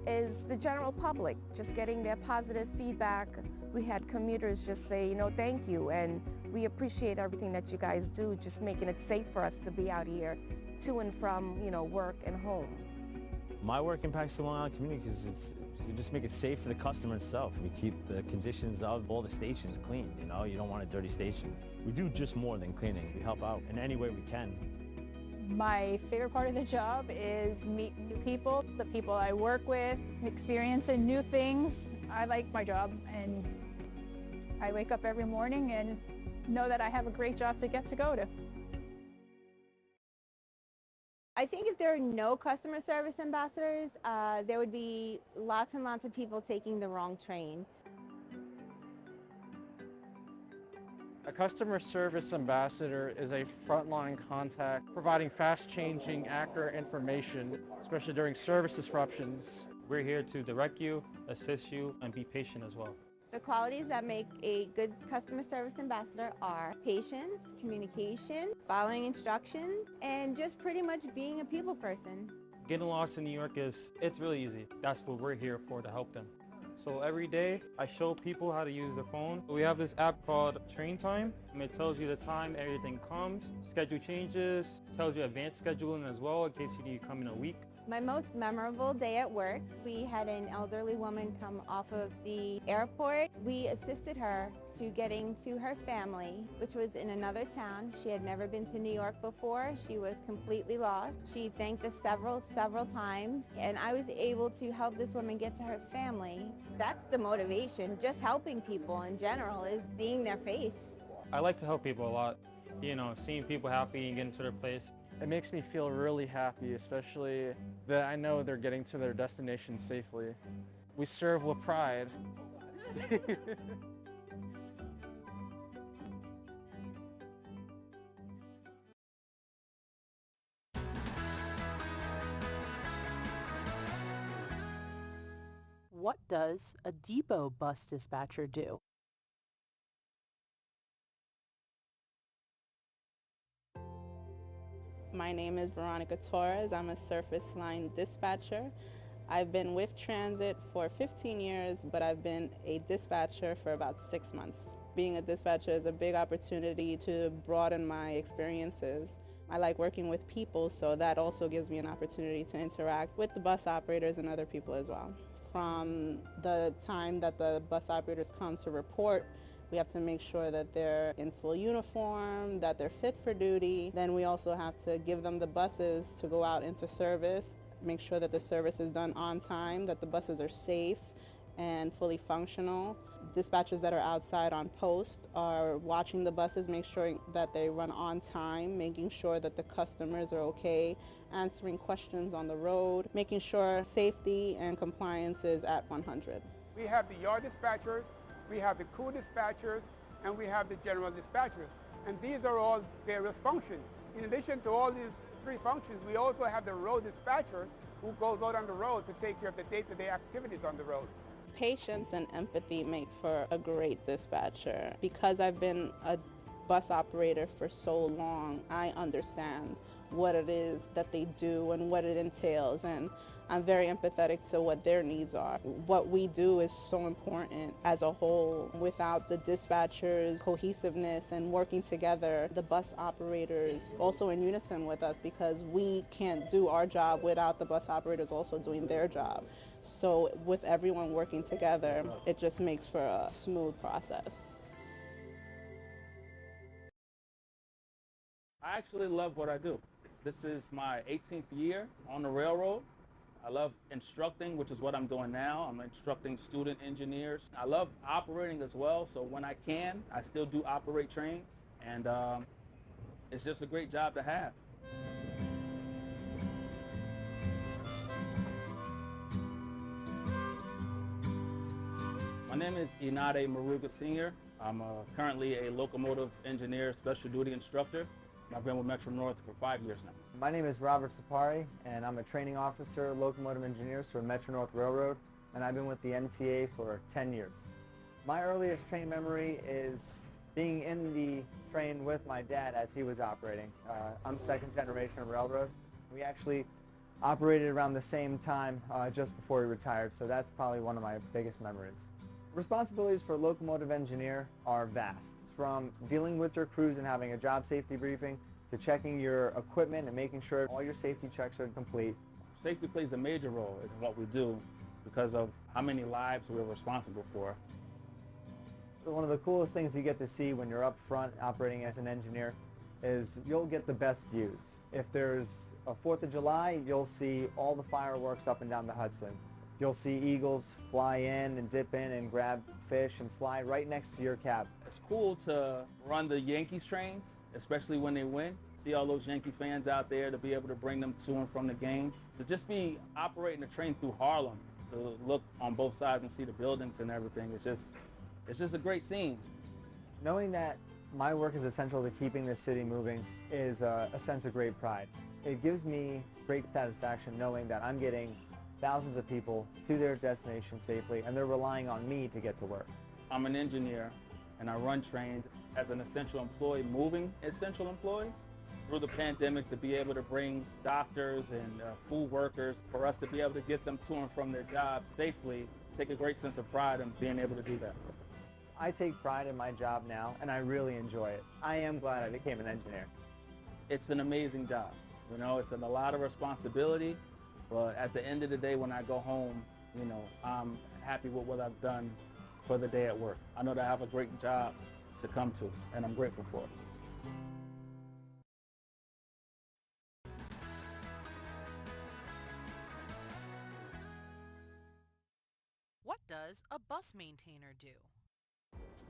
Speaker 7: is the general public, just getting their positive feedback. We had commuters just say, thank you, and we appreciate everything that you guys do, just making it safe for us to be out here to and from, work and home.
Speaker 8: My work impacts the Long Island community because we just make it safe for the customer itself. We keep the conditions of all the stations clean, you don't want a dirty station. We do just more than cleaning. We help out in any way we can.
Speaker 9: My favorite part of the job is meeting new people, the people I work with, experiencing new things. I like my job, and I wake up every morning and know that I have a great job to get to go to.
Speaker 14: I think if there are no customer service ambassadors, there would be lots and lots of people taking the wrong train.
Speaker 20: A customer service ambassador is a frontline contact providing fast-changing, accurate information, especially during service disruptions.
Speaker 22: We're here to direct you, assist you, and be patient as well.
Speaker 14: The qualities that make a good customer service ambassador are patience, communication, following instructions, and just pretty much being a people person.
Speaker 22: Getting lost in New York it's really easy. That's what we're here for, to help them. So every day I show people how to use their phone. We have this app called Train Time. It tells you the time everything comes, schedule changes, tells you advanced scheduling as well in case you need to come in a week.
Speaker 14: My most memorable day at work, we had an elderly woman come off of the airport. We assisted her to getting to her family, which was in another town. She had never been to New York before. She was completely lost. She thanked us several times, and I was able to help this woman get to her family. That's the motivation. Just helping people in general is seeing their face.
Speaker 22: I like to help people a lot. Seeing people happy and getting to their place.
Speaker 20: It makes me feel really happy, especially that I know they're getting to their destination safely. We serve with pride.
Speaker 27: What does a depot bus dispatcher do?
Speaker 28: My name is Veronica Torres. I'm a surface line dispatcher. I've been with Transit for 15 years, but I've been a dispatcher for about 6 months. Being a dispatcher is a big opportunity to broaden my experiences. I like working with people, so that also gives me an opportunity to interact with the bus operators and other people as well. From the time that the bus operators come to report, we have to make sure that they're in full uniform, that they're fit for duty. Then we also have to give them the buses to go out into service, make sure that the service is done on time, that the buses are safe and fully functional. Dispatchers that are outside on post are watching the buses, make sure that they run on time, making sure that the customers are okay, answering questions on the road, making sure safety and compliance is at 100.
Speaker 1: We have the yard dispatchers, we have the crew dispatchers, and we have the general dispatchers. And these are all various functions. In addition to all these three functions, we also have the road dispatchers who goes out on the road to take care of the day-to-day activities on the road.
Speaker 28: Patience and empathy make for a great dispatcher. Because I've been a bus operator for so long, I understand what it is that they do and what it entails, and I'm very empathetic to what their needs are. What we do is so important as a whole. Without the dispatchers' cohesiveness and working together, the bus operators also in unison with us, because we can't do our job without the bus operators also doing their job. So with everyone working together, it just makes for a smooth process.
Speaker 2: I actually love what I do. This is my 18th year on the railroad. I love instructing, which is what I'm doing now. I'm instructing student engineers. I love operating as well, so when I can, I still do operate trains, and it's just a great job to have. My name is Inade Maruga Sr. I'm currently a locomotive engineer, special duty instructor. I've been with Metro North for 5 years now.
Speaker 3: My name is Robert Sapari, and I'm a training officer, locomotive engineer for Metro North Railroad, and I've been with the MTA for 10 years. My earliest train memory is being in the train with my dad as he was operating. I'm second generation railroad. We actually operated around the same time just before he retired, so that's probably one of my biggest memories. Responsibilities for a locomotive engineer are vast, from dealing with your crews and having a job safety briefing to checking your equipment and making sure all your safety checks are complete.
Speaker 2: Safety plays a major role in what we do because of how many lives we're responsible for.
Speaker 3: One of the coolest things you get to see when you're up front operating as an engineer is you'll get the best views. If there's a 4th of July, you'll see all the fireworks up and down the Hudson. You'll see eagles fly in and dip in and grab fish and fly right next to your cab.
Speaker 2: It's cool to run the Yankees trains, especially when they win. See all those Yankee fans out there, to be able to bring them to and from the games. To just be operating the train through Harlem, to look on both sides and see the buildings and everything, it's just a great scene.
Speaker 3: Knowing that my work is essential to keeping this city moving is a sense of great pride. It gives me great satisfaction knowing that I'm getting thousands of people to their destination safely, and they're relying on me to get to work.
Speaker 2: I'm an engineer, and I run trains as an essential employee, moving essential employees. Through the pandemic, to be able to bring doctors and food workers, for us to be able to get them to and from their jobs safely, take a great sense of pride in being able to do that.
Speaker 3: I take pride in my job now, and I really enjoy it. I am glad I became an engineer.
Speaker 2: It's an amazing job. You know, it's a lot of responsibility, but at the end of the day, when I go home, you know, I'm happy with what I've done for the day at work. I know that I have a great job to come to, and I'm grateful for it.
Speaker 27: What does a bus maintainer do?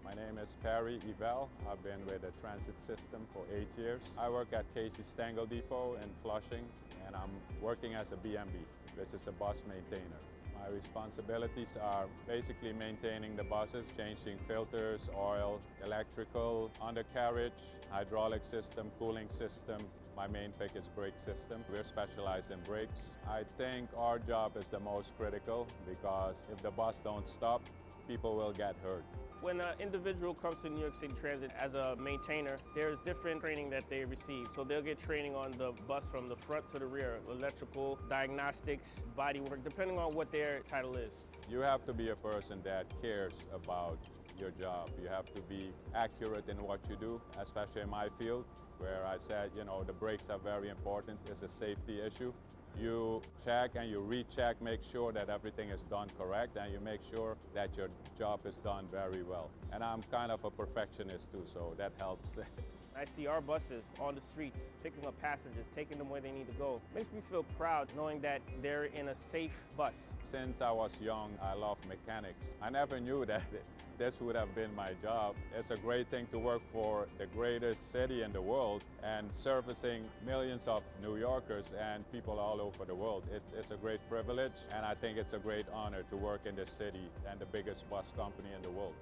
Speaker 16: My name is Perry Evel. I've been with the transit system for 8 years. I work at Casey Stengel Depot in Flushing, and I'm working as a BMB, which is a bus maintainer. My responsibilities are basically maintaining the buses, changing filters, oil, electrical, undercarriage, hydraulic system, cooling system. My main pick is brake system. We're specialized in brakes. I think our job is the most critical because if the bus don't stop, people will get hurt.
Speaker 18: When an individual comes to New York City Transit as a maintainer, there's different training that they receive. So they'll get training on the bus from the front to the rear, electrical, diagnostics, body work, depending on what their title is.
Speaker 16: You have to be a person that cares about your job. You have to be accurate in what you do, especially in my field, where I said, you know, the brakes are very important. It's a safety issue. You check and you recheck, make sure that everything is done correct, and you make sure that your job is done very well. And I'm kind of a perfectionist too, so that helps.
Speaker 18: I see our buses on the streets, picking up passengers, taking them where they need to go. Makes me feel proud knowing that they're in a safe bus.
Speaker 16: Since I was young, I love mechanics. I never knew that this would have been my job. It's a great thing to work for the greatest city in the world and servicing millions of New Yorkers and people all over the world. It's a great privilege, and I think it's a great honor to work in this city and the biggest bus company in the world.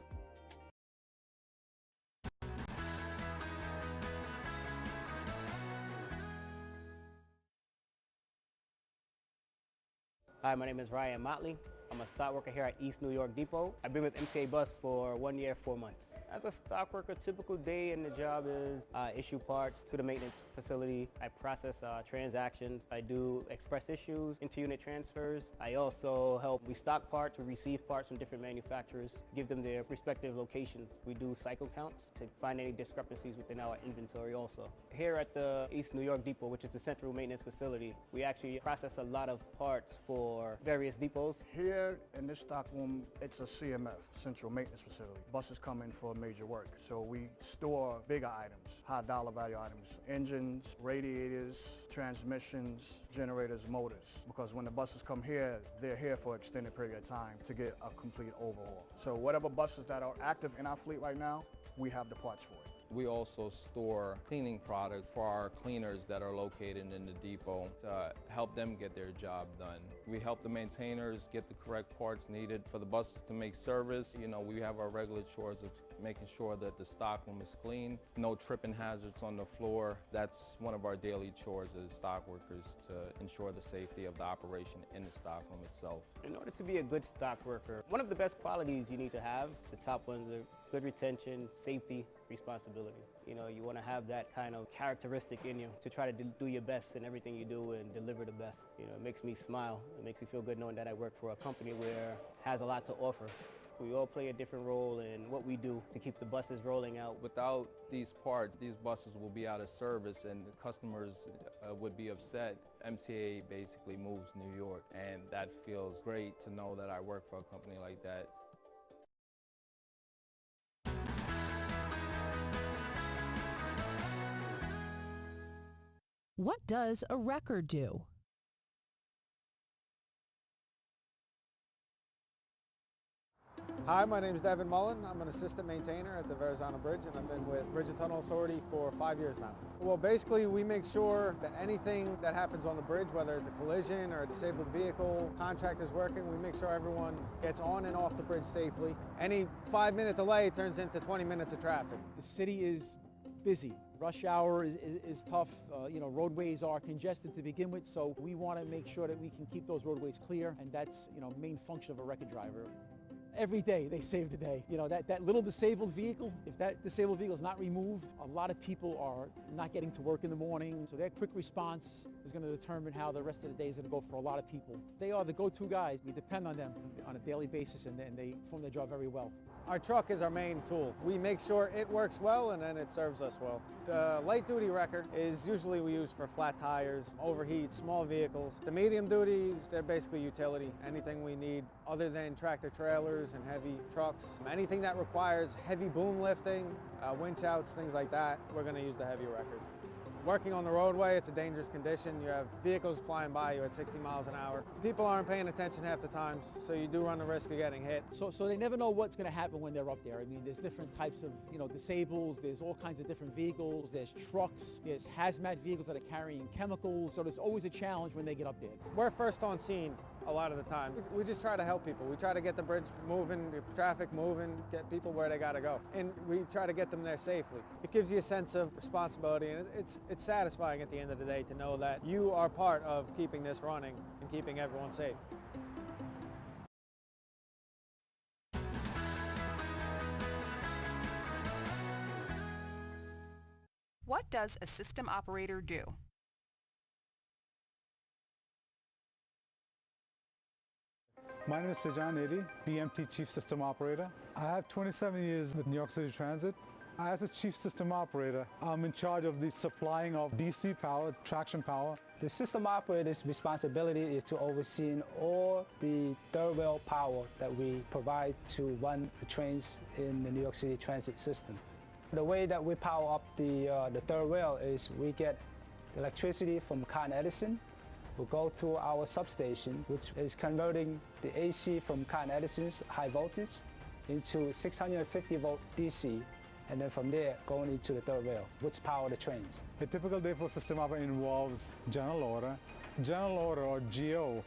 Speaker 4: Hi, my name is Ryan Motley. I'm a stock worker here at East New York Depot. I've been with MTA Bus for 1 year, 4 months. As a stock worker, typical day in the job is issue parts to the maintenance facility. I process transactions. I do express issues, inter-unit transfers. I also help restock parts or receive parts from different manufacturers, give them their respective locations. We do cycle counts to find any discrepancies within our inventory also. Here at the East New York Depot, which is the central maintenance facility, we actually process a lot of parts for various depots.
Speaker 10: Here in this stock room, it's a CMF, Central Maintenance Facility. Buses come in for major work, so we store bigger items, high dollar value items, engines, radiators, transmissions, generators, motors. Because when the buses come here, they're here for an extended period of time to get a complete overhaul. So whatever buses that are active in our fleet right now, we have the parts for it.
Speaker 11: We also store cleaning products for our cleaners that are located in the depot to help them get their job done. We help the maintainers get the correct parts needed for the buses to make service. You know, we have our regular chores of making sure that the stockroom is clean, no tripping hazards on the floor. That's one of our daily chores as stock workers, to ensure the safety of the operation in the stockroom itself.
Speaker 4: In order to be a good stock worker, one of the best qualities you need to have, the top ones are good retention, safety, responsibility. You know, you want to have that kind of characteristic in you to try to do your best in everything you do and deliver the best. You know, it makes me smile. It makes me feel good knowing that I work for a company where it has a lot to offer. We all play a different role in what we do to keep the buses rolling out.
Speaker 11: Without these parts, these buses will be out of service and the customers would be upset. MTA basically moves New York, and that feels great to know that I work for a company like that.
Speaker 27: What does a record do?
Speaker 3: Hi, my name is Devin Mullen. I'm an assistant maintainer at the Verrazano Bridge, and I've been with Bridge and Tunnel Authority for 5 years now. Well, basically, we make sure that anything that happens on the bridge, whether it's a collision or a disabled vehicle, contractors working, we make sure everyone gets on and off the bridge safely. Any 5-minute delay turns into 20 minutes of traffic.
Speaker 12: The city is busy. Rush hour is tough. You know, roadways are congested to begin with, so we want to make sure that we can keep those roadways clear, and that's, you know, main function of a record driver. Every day they save the day. You know, that little disabled vehicle, if that disabled vehicle is not removed, a lot of people are not getting to work in the morning. So their quick response is going to determine how the rest of the day is going to go for a lot of people. They are the go-to guys. We depend on them on a daily basis, and they perform their job very well.
Speaker 3: Our truck is our main tool. We make sure it works well, and then it serves us well. The light duty wrecker is usually we use for flat tires, overheat, small vehicles. The medium duties, they're basically utility. Anything we need other than tractor trailers and heavy trucks. Anything that requires heavy boom lifting, winch outs, things like that, we're going to use the heavy wreckers. Working on the roadway, it's a dangerous condition. You have vehicles flying by you at 60 miles an hour. People aren't paying attention half the times, so you do run the risk of getting hit.
Speaker 12: So they never know what's going to happen when they're up there. I mean, there's different types of, you know, disables. There's all kinds of different vehicles. There's trucks. There's hazmat vehicles that are carrying chemicals. So there's always a challenge when they get up there.
Speaker 3: We're first on scene a lot of the time. We just try to help people. We try to get the bridge moving, the traffic moving, get people where they gotta go. And we try to get them there safely. It gives you a sense of responsibility, and it's satisfying at the end of the day to know that you are part of keeping this running and keeping everyone safe.
Speaker 27: What does a system operator do?
Speaker 5: My name is Sejan Edi, BMT Chief System Operator. I have 27 years with New York City Transit. As a Chief System Operator, I'm in charge of the supplying of DC power, traction power.
Speaker 13: The system operator's responsibility is to oversee all the third rail power that we provide to run the trains in the New York City Transit system. The way that we power up the third rail is we get electricity from Con Edison. We'll go to our substation, which is converting the AC from Con Edison's high voltage into 650 volt DC. And then from there, going into the third rail, which power the trains.
Speaker 5: A typical day for system operator involves general order. General order, or GO,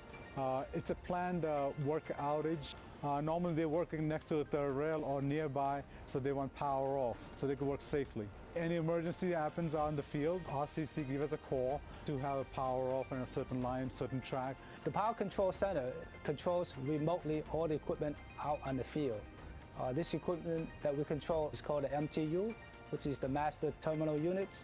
Speaker 5: it's a planned work outage. Normally they're working next to the third rail or nearby, so they want power off, so they can work safely. Any emergency happens out in the field, RCC give us a call to have a power off on a certain line, certain track.
Speaker 13: The Power Control Center controls remotely all the equipment out on the field. This equipment that we control is called the MTU, which is the Master Terminal Units.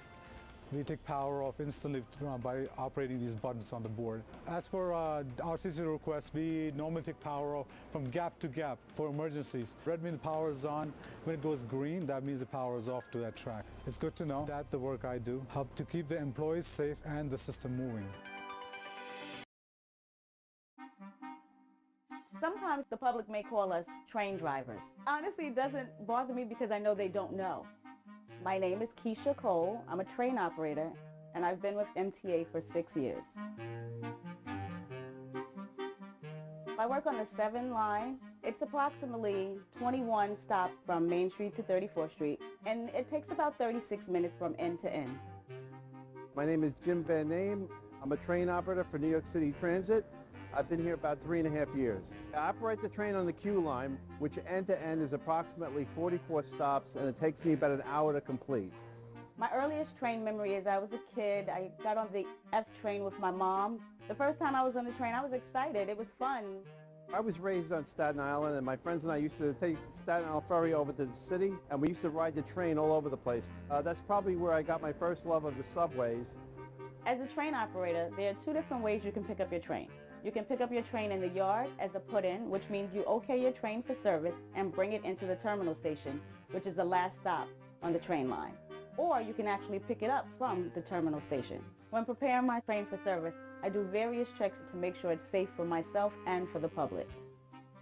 Speaker 5: We take power off instantly by operating these buttons on the board. As for RCC requests, we normally take power off from gap to gap for emergencies. Red means the power is on. When it goes green, that means the power is off to that track. It's good to know that the work I do helps to keep the employees safe and the system moving.
Speaker 15: Sometimes the public may call us train drivers. Honestly, it doesn't bother me because I know they don't know. My name is Keisha Cole. I'm a train operator, and I've been with MTA for 6 years. I work on the 7 line. It's approximately 21 stops from Main Street to 34th Street, and it takes about 36 minutes from end to end.
Speaker 17: My name is Jim Van Name. I'm a train operator for New York City Transit. I've been here about 3.5 years. I operate the train on the Q line, which end to end is approximately 44 stops, and it takes me about an hour to complete.
Speaker 15: My earliest train memory is I was a kid. I got on the F train with my mom. The first time I was on the train, I was excited. It was fun.
Speaker 17: I was raised on Staten Island, and my friends and I used to take Staten Island Ferry over to the city, and we used to ride the train all over the place. That's probably where I got my first love of the subways.
Speaker 15: As a train operator, there are 2 different ways you can pick up your train. You can pick up your train in the yard as a put-in, which means you okay your train for service and bring it into the terminal station, which is the last stop on the train line. Or you can actually pick it up from the terminal station. When preparing my train for service, I do various checks to make sure it's safe for myself and for the public.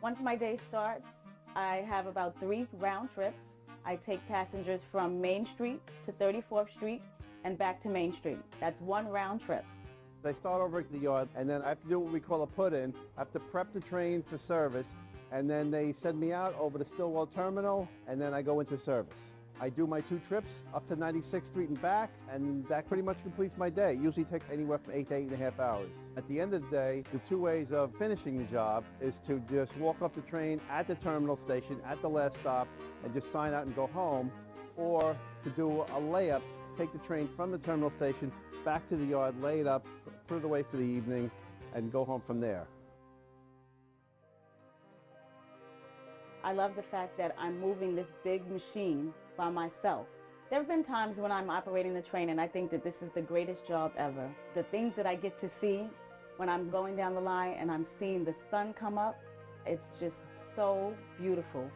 Speaker 15: Once my day starts, I have about 3 round trips. I take passengers from Main Street to 34th Street and back to Main Street. That's 1 round trip.
Speaker 17: I start over at the yard, and then I have to do what we call a put-in. I have to prep the train for service, and then they send me out over to Stillwell Terminal, and then I go into service. I do my 2 trips up to 96th Street and back, and that pretty much completes my day. It usually takes anywhere from 8 to 8.5 hours. At the end of the day, the 2 ways of finishing the job is to just walk off the train at the terminal station at the last stop and just sign out and go home, or to do a layup, take the train from the terminal station back to the yard, lay it up, put it away for the evening, and go home from there.
Speaker 15: I love the fact that I'm moving this big machine by myself. There have been times when I'm operating the train and I think that this is the greatest job ever. The things that I get to see when I'm going down the line and I'm seeing the sun come up, it's just so beautiful.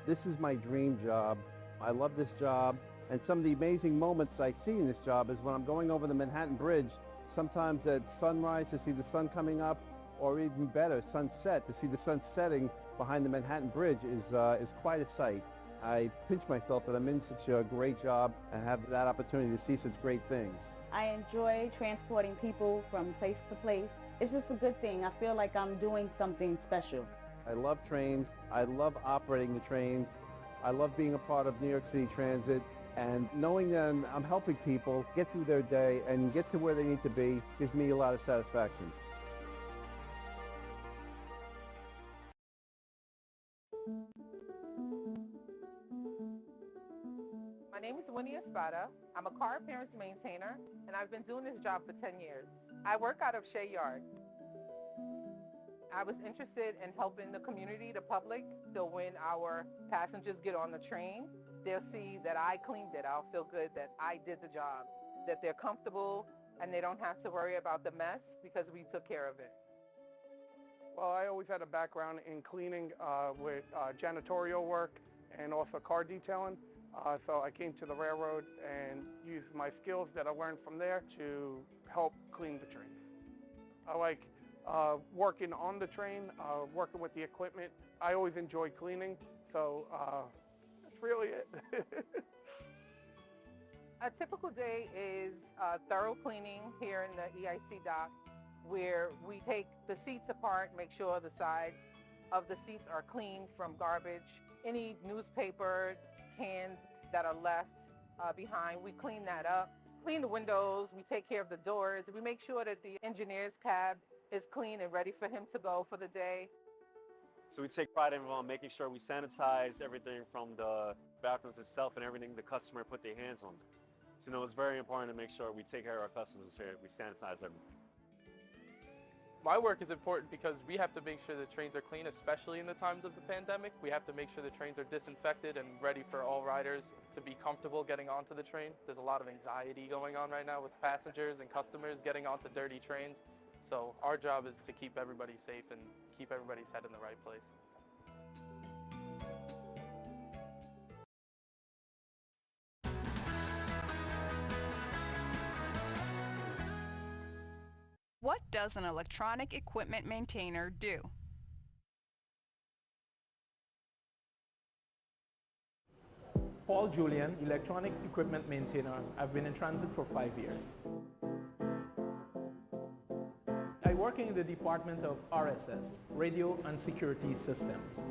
Speaker 17: This is my dream job. I love this job. And some of the amazing moments I see in this job is when I'm going over the Manhattan Bridge, sometimes at sunrise to see the sun coming up, or even better, sunset, to see the sun setting behind the Manhattan Bridge is quite a sight. I pinch myself that I'm in such a great job and have that opportunity to see such great things.
Speaker 15: I enjoy transporting people from place to place. It's just a good thing. I feel like I'm doing something special.
Speaker 17: I love trains. I love operating the trains. I love being a part of New York City Transit. And knowing that I'm helping people get through their day and get to where they need to be gives me a lot of satisfaction.
Speaker 6: My name is Winnie Espada. I'm a car appearance maintainer, and I've been doing this job for 10 years. I work out of Shea Yard. I was interested in helping the community, the public, so when our passengers get on the train, they'll see that I cleaned it. I'll feel good that I did the job, that they're comfortable and they don't have to worry about the mess because we took care of it.
Speaker 7: Well, I always had a background in cleaning with janitorial work and also car detailing. So I came to the railroad and used my skills that I learned from there to help clean the trains. I like working on the train, working with the equipment. I always enjoy cleaning, so that's really it.
Speaker 6: A typical day is thorough cleaning here in the EIC dock, where we take the seats apart, make sure the sides of the seats are clean from garbage. Any newspaper cans that are left behind, we clean that up. Clean the windows, we take care of the doors, we make sure that the engineer's cab is clean and ready for him to go for the day.
Speaker 8: So we take pride in making sure we sanitize everything from the bathrooms itself and everything the customer put their hands on. So it's very important to make sure we take care of our customers here, we sanitize everything.
Speaker 19: My work is important because we have to make sure the trains are clean, especially in the times of the pandemic. We have to make sure the trains are disinfected and ready for all riders to be comfortable getting onto the train. There's a lot of anxiety going on right now with passengers and customers getting onto dirty trains. So our job is to keep everybody safe and keep everybody's head in the right place.
Speaker 21: What does an electronic equipment maintainer do?
Speaker 23: Paul Julian, electronic equipment maintainer. I've been in transit for 5 years. I work in the department of RSS, Radio and Security Systems.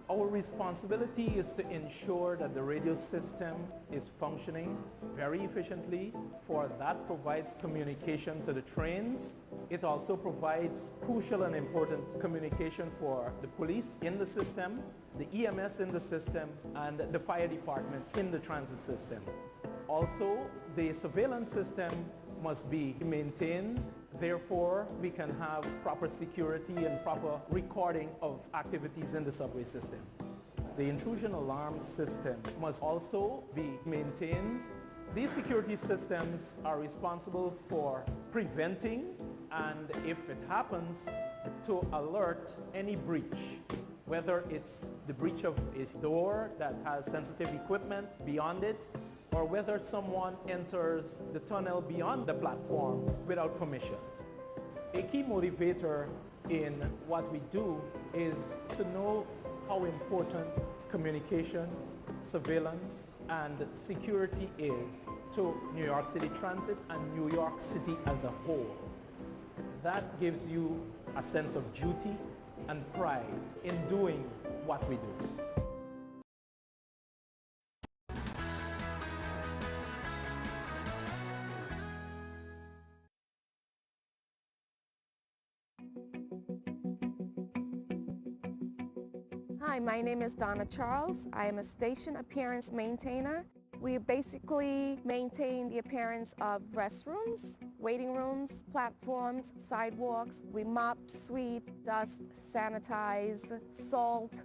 Speaker 23: Our responsibility is to ensure that the radio system is functioning very efficiently. For that provides communication to the trains. It also provides crucial and important communication for the police in the system, the EMS in the system, and the fire department in the transit system. Also, the surveillance system must be maintained. Therefore, we can have proper security and proper recording of activities in the subway system. The intrusion alarm system must also be maintained. These security systems are responsible for preventing and, if it happens, to alert any breach, whether it's the breach of a door that has sensitive equipment beyond it, or whether someone enters the tunnel beyond the platform without permission. A key motivator in what we do is to know how important communication, surveillance, and security is to New York City Transit and New York City as a whole. That gives you a sense of duty and pride in doing what we do.
Speaker 24: Hi, my name is Donna Charles. I am a station appearance maintainer. We basically maintain the appearance of restrooms, waiting rooms, platforms, sidewalks. We mop, sweep, dust, sanitize, salt,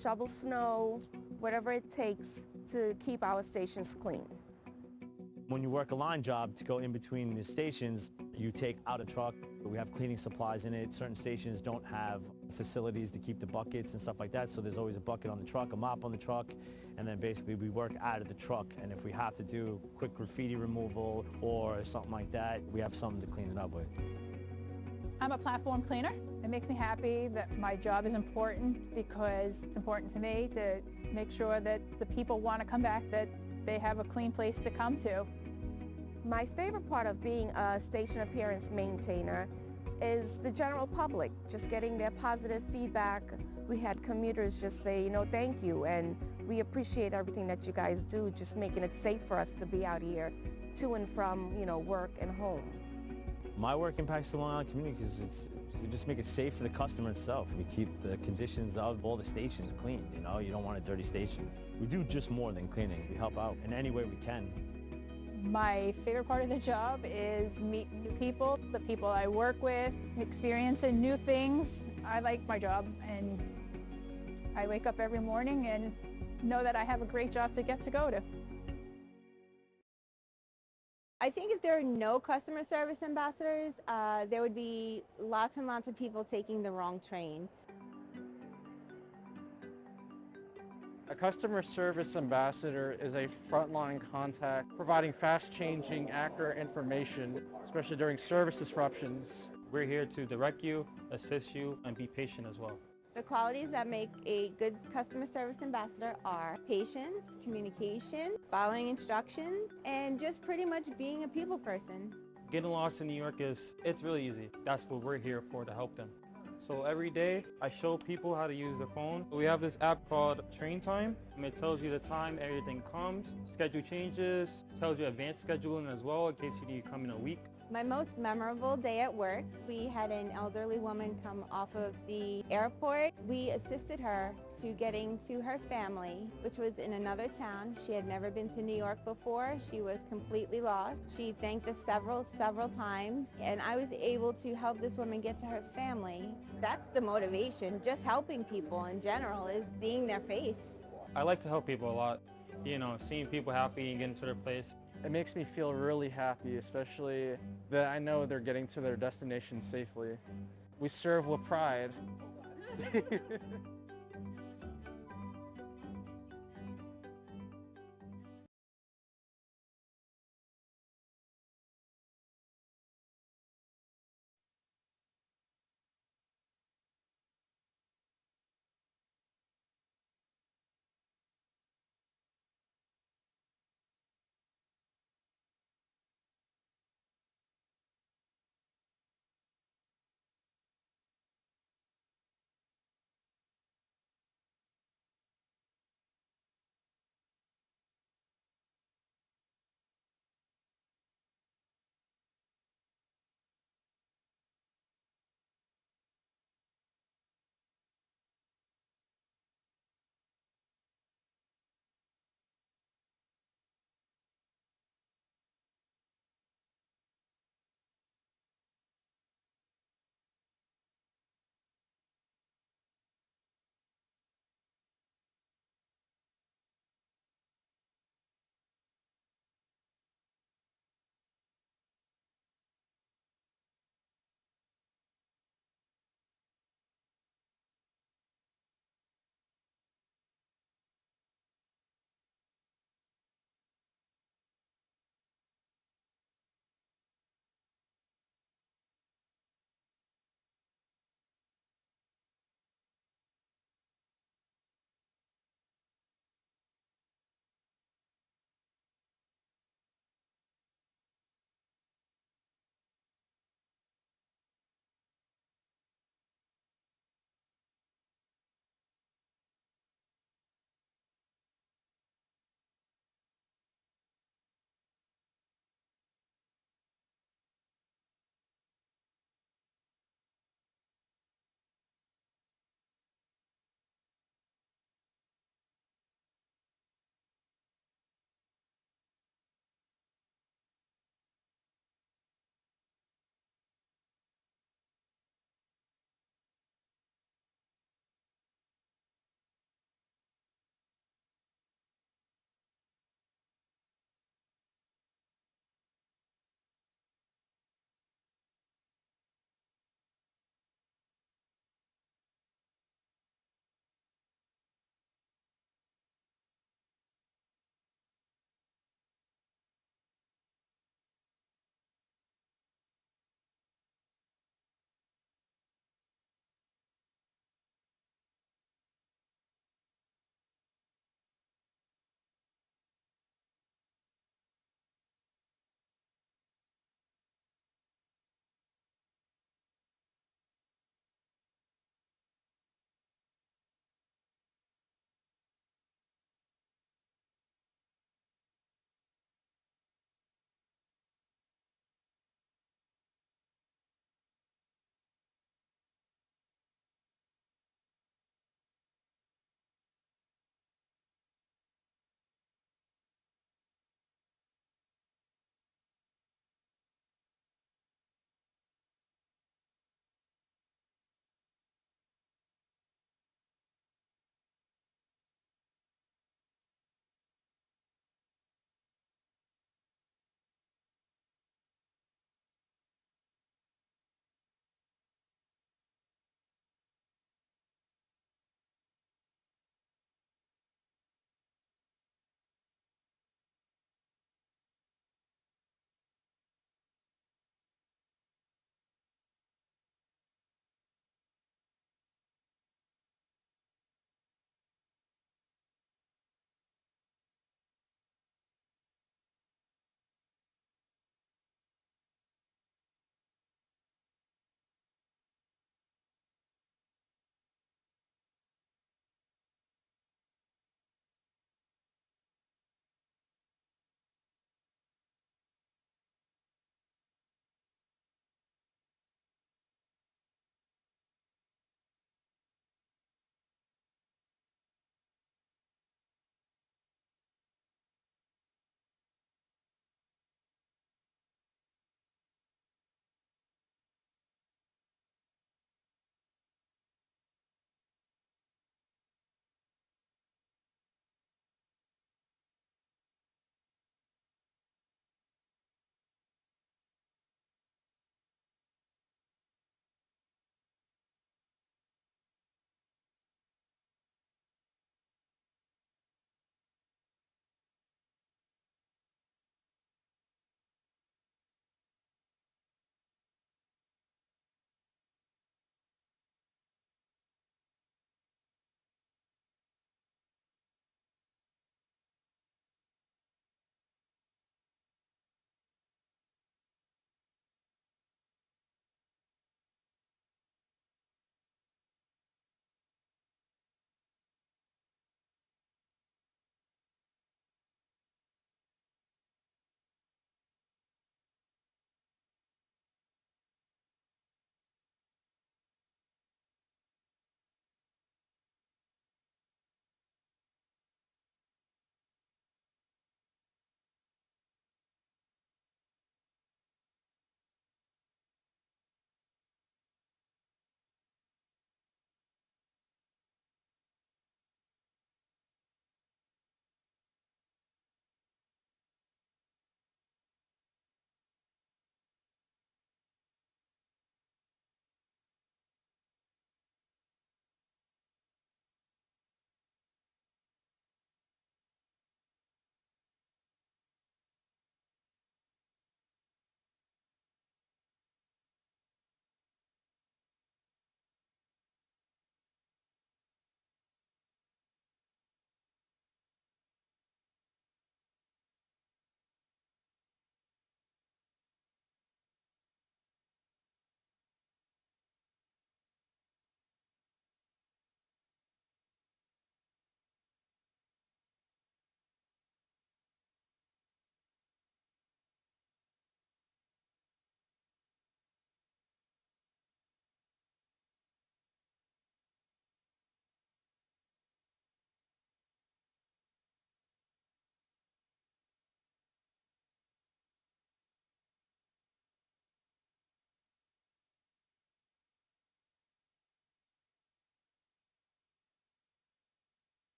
Speaker 24: shovel snow, whatever it takes to keep our stations clean.
Speaker 25: When you work a line job to go in between the stations, you take out a truck. We have cleaning supplies in it. Certain stations don't have facilities to keep the buckets and stuff like that, so there's always a bucket on the truck, a mop on the truck, and then basically we work out of the truck, and if we have to do quick graffiti removal or something like that, we have something to clean it up with.
Speaker 9: I'm a platform cleaner. It makes me happy that my job is important because it's important to me to make sure that the people want to come back, that they have a clean place to come to.
Speaker 24: My favorite part of being a station appearance maintainer is the general public, just getting their positive feedback. We had commuters just say, thank you, and we appreciate everything that you guys do, just making it safe for us to be out here to and from, work and home.
Speaker 25: My work impacts the Long Island community because we just make it safe for the customer itself. We keep the conditions of all the stations clean, you don't want a dirty station. We do just more than cleaning. We help out in any way we can.
Speaker 9: My favorite part of the job is meeting new people, the people I work with, experiencing new things. I like my job, and I wake up every morning and know that I have a great job to get to go to.
Speaker 1: I think if there are no customer service ambassadors, there would be lots and lots of people taking the wrong train.
Speaker 2: A customer service ambassador is a frontline contact providing fast-changing, accurate information, especially during service disruptions.
Speaker 14: We're here to direct you, assist you, and be patient as well.
Speaker 1: The qualities that make a good customer service ambassador are patience, communication, following instructions, and just pretty much being a people person.
Speaker 14: Getting lost in New York it's really easy. That's what we're here for, to help them. So every day I show people how to use their phone. We have this app called Train Time. It tells you the time everything comes, schedule changes, tells you advanced scheduling as well in case you need to come in a week.
Speaker 1: My most memorable day at work, we had an elderly woman come off of the airport. We assisted her to getting to her family, which was in another town. She had never been to New York before. She was completely lost. She thanked us several times, and I was able to help this woman get to her family. That's the motivation. Just helping people in general is seeing their face.
Speaker 14: I like to help people a lot. You know, seeing people happy and getting to their place.
Speaker 2: It makes me feel really happy, especially that I know they're getting to their destination safely. We serve with pride.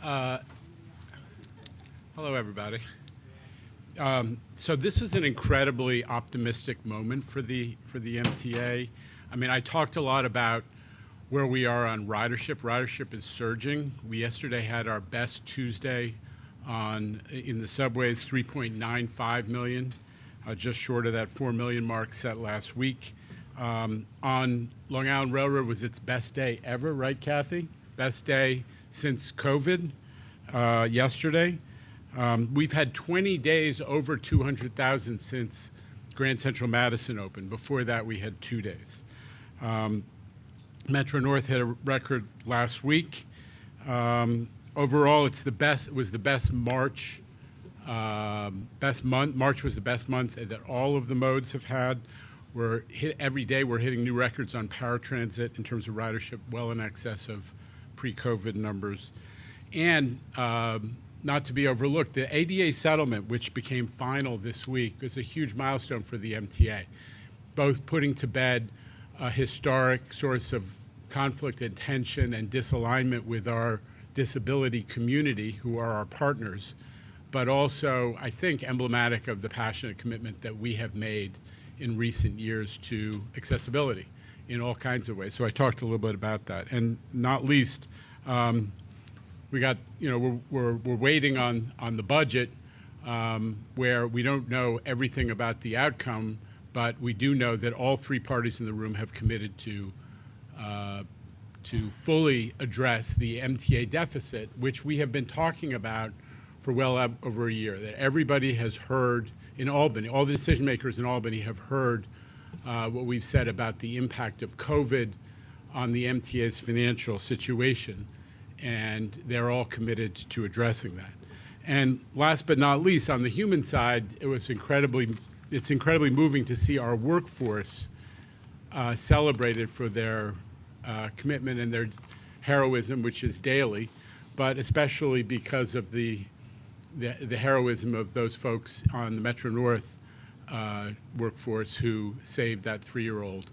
Speaker 4: Hello, everybody. So this was an incredibly optimistic moment for the MTA. I mean, I talked a lot about where we are on ridership. Ridership is surging. We yesterday had our best Tuesday in the subways, 3.95 million, just short of that 4 million mark set last week. On Long Island Railroad was its best day ever, right, Kathy? Best day since COVID yesterday. We've had 20 days over 200,000 since Grand Central Madison opened. Before that, we had 2 days. Metro North hit a record last week. Overall, it was the best March, best month. March was the best month that all of the modes have had. Every day we're hitting new records on paratransit in terms of ridership, well in excess of pre-COVID numbers. And not to be overlooked, the ADA settlement, which became final this week, was a huge milestone for the MTA, both putting to bed a historic source of conflict and tension and disalignment with our disability community, who are our partners, but also, I think, emblematic of the passionate commitment that we have made in recent years to accessibility in all kinds of ways. So I talked a little bit about that. And not least, we got, we're waiting on the budget where we don't know everything about the outcome, but we do know that all three parties in the room have committed to fully address the MTA deficit, which we have been talking about for well over a year, that everybody has heard in Albany, all the decision makers in Albany have heard what we've said about the impact of COVID on the MTA's financial situation, and they're all committed to addressing that. And last but not least, on the human side, it's incredibly moving to see our workforce celebrated for their commitment and their heroism, which is daily, but especially because of the heroism of those folks on the Metro North workforce who saved that 3-year-old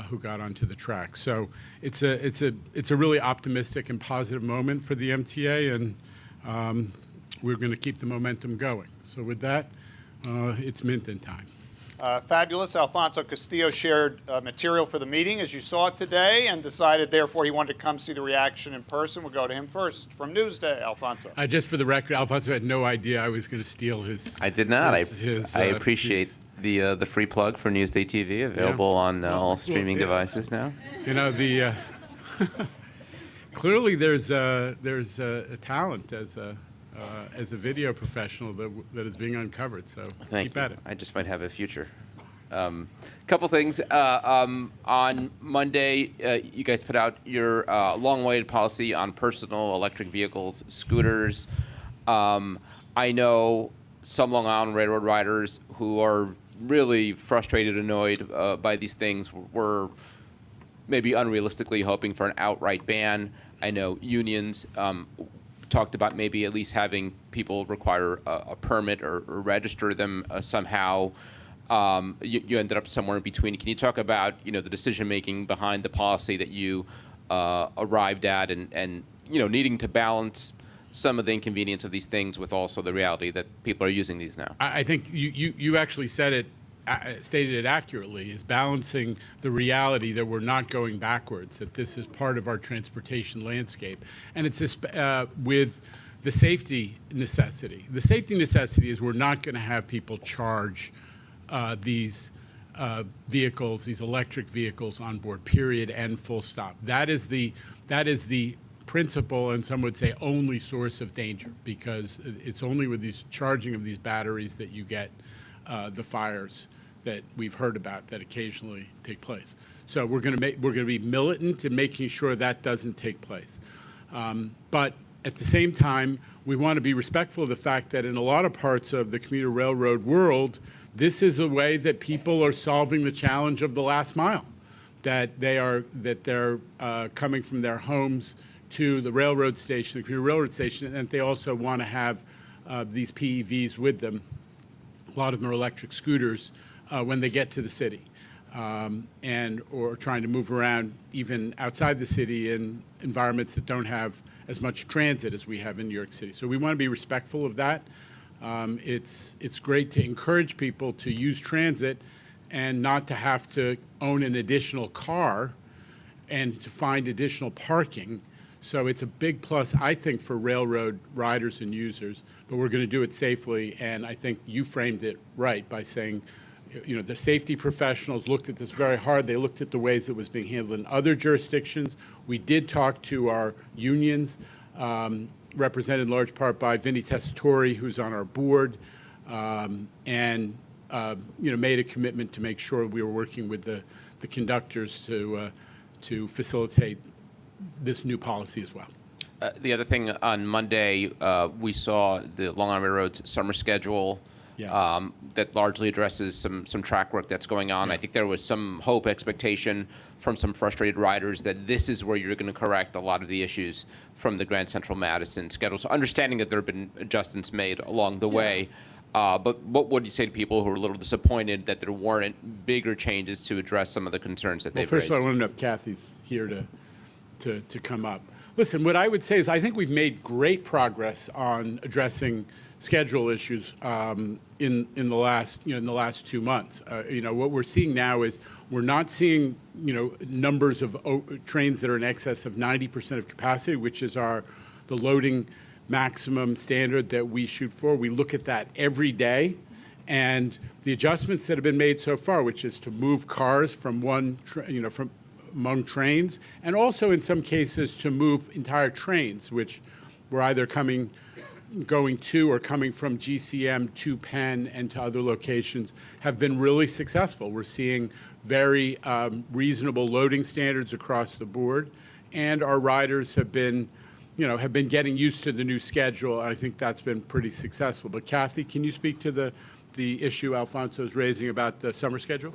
Speaker 4: who got onto the track. So it's a really optimistic and positive moment for the MTA, and we're going to keep the momentum going. So with that, it's Minton time.
Speaker 10: Fabulous. Alfonso Castillo shared material for the meeting, as you saw it today, and decided, therefore, he wanted to come see the reaction in person. We'll go to him first. From Newsday, Alfonso.
Speaker 4: Just for the record, Alfonso had no idea I was going to steal his.
Speaker 16: I did not.
Speaker 4: I
Speaker 16: appreciate the free plug for Newsday TV, available on all streaming devices now.
Speaker 4: Clearly there's a talent as a video professional that is being uncovered. So keep at it.
Speaker 16: I just might have a future. Couple things. On Monday, you guys put out your long-awaited policy on personal electric vehicles, scooters. I know some Long Island Railroad riders who are really frustrated, annoyed by these things. Were maybe unrealistically hoping for an outright ban. I know unions talked about maybe at least having people require a permit or register them somehow. You ended up somewhere in between. Can you talk about the decision making behind the policy that you arrived at, and needing to balance some of the inconvenience of these things with also the reality that people are using these now?
Speaker 4: I think you actually stated it accurately, is balancing the reality that we're not going backwards, that this is part of our transportation landscape. And it's with the safety necessity. The safety necessity is we're not going to have people charge these vehicles, these electric vehicles on board, period, and full stop. That is the principal, and some would say only source of danger, because it's only with these charging of these batteries that you get the fires that we've heard about that occasionally take place. So we're going to be militant in making sure that doesn't take place. But at the same time, we want to be respectful of the fact that in a lot of parts of the commuter railroad world, this is a way that people are solving the challenge of the last mile, that they're coming from their homes to the railroad station, the commuter railroad station, and they also want to have these PEVs with them. A lot of them are electric scooters when they get to the city. or trying to move around even outside the city in environments that don't have as much transit as we have in New York City. So we want to be respectful of that. It's great to encourage people to use transit and not to have to own an additional car and to find additional parking. So it's a big plus, I think, for railroad riders and users, but we're going to do it safely. And I think you framed it right by saying, you know, the safety professionals looked at this very hard. They looked at the ways it was being handled in other jurisdictions. We did talk to our unions, represented in large part by Vinny Testatori, who's on our board, and you know, made a commitment to make sure we were working with the conductors to facilitate this new policy as well.
Speaker 16: The other thing, on Monday, we saw the Long Island Railroad's summer schedule that largely addresses some track work that's going on. I think there was some hope, expectation from some frustrated riders that this is where you're going to correct a lot of the issues from the Grand Central Madison schedule. So understanding that there have been adjustments made along the way, but what would you say to people who are a little disappointed that there weren't bigger changes to address some of the concerns that they've raised?
Speaker 4: First of all, I want to know if Kathy's here to come up. Listen, what I would say is I think we've made great progress on addressing schedule issues in the last 2 months. You know, what we're seeing now is we're not seeing, you know, numbers of trains that are in excess of 90% of capacity, which is the loading maximum standard that we shoot for. We look at that every day, and the adjustments that have been made so far, which is to move cars from from among trains, and also in some cases to move entire trains, which were either going to or coming from GCM to Penn and to other locations, have been really successful. We're seeing very reasonable loading standards across the board, and our riders have been getting used to the new schedule. I think that's been pretty successful. But Kathy, can you speak to the issue Alfonso is raising about the summer schedule?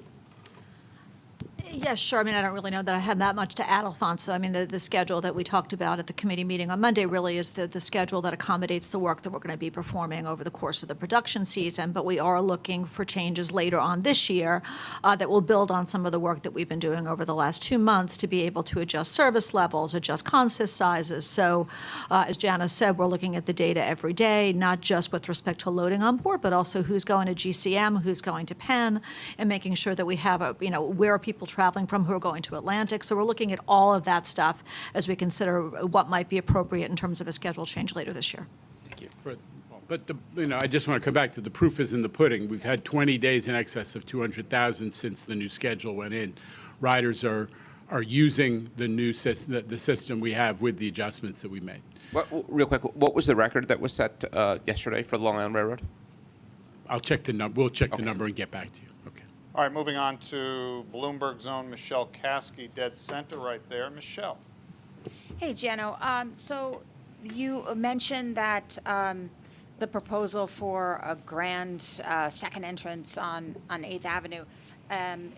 Speaker 3: Yes, sure. I mean, I don't really know that I have that much to add, Alfonso. I mean, the schedule that we talked about at the committee meeting on Monday really is the schedule that accommodates the work that we're going to be performing over the course of the production season. But we are looking for changes later on this year that will build on some of the work that we've been doing over the last 2 months to be able to adjust service levels, adjust consist sizes. So as Jana said, we're looking at the data every day, not just with respect to loading on board, but also who's going to GCM, who's going to Penn, and making sure that we have where are people traveling from who are going to Atlantic. So we're looking at all of that stuff as we consider what might be appropriate in terms of a schedule change later this year.
Speaker 16: Thank you.
Speaker 4: But I just want to come back to the proof is in the pudding. We've had 20 days in excess of 200,000 since the new schedule went in. Riders are using the new system, the system we have with the adjustments that we made.
Speaker 16: Real quick, what was the record that was set yesterday for the Long Island Railroad?
Speaker 4: I'll check the number. We'll check the number and get back to you. Okay.
Speaker 10: All right, moving on to Bloomberg Zone, Michelle Caskey, dead center right there. Michelle.
Speaker 11: Hey, Jano. So you mentioned that the proposal for a grand second entrance on 8th Avenue, and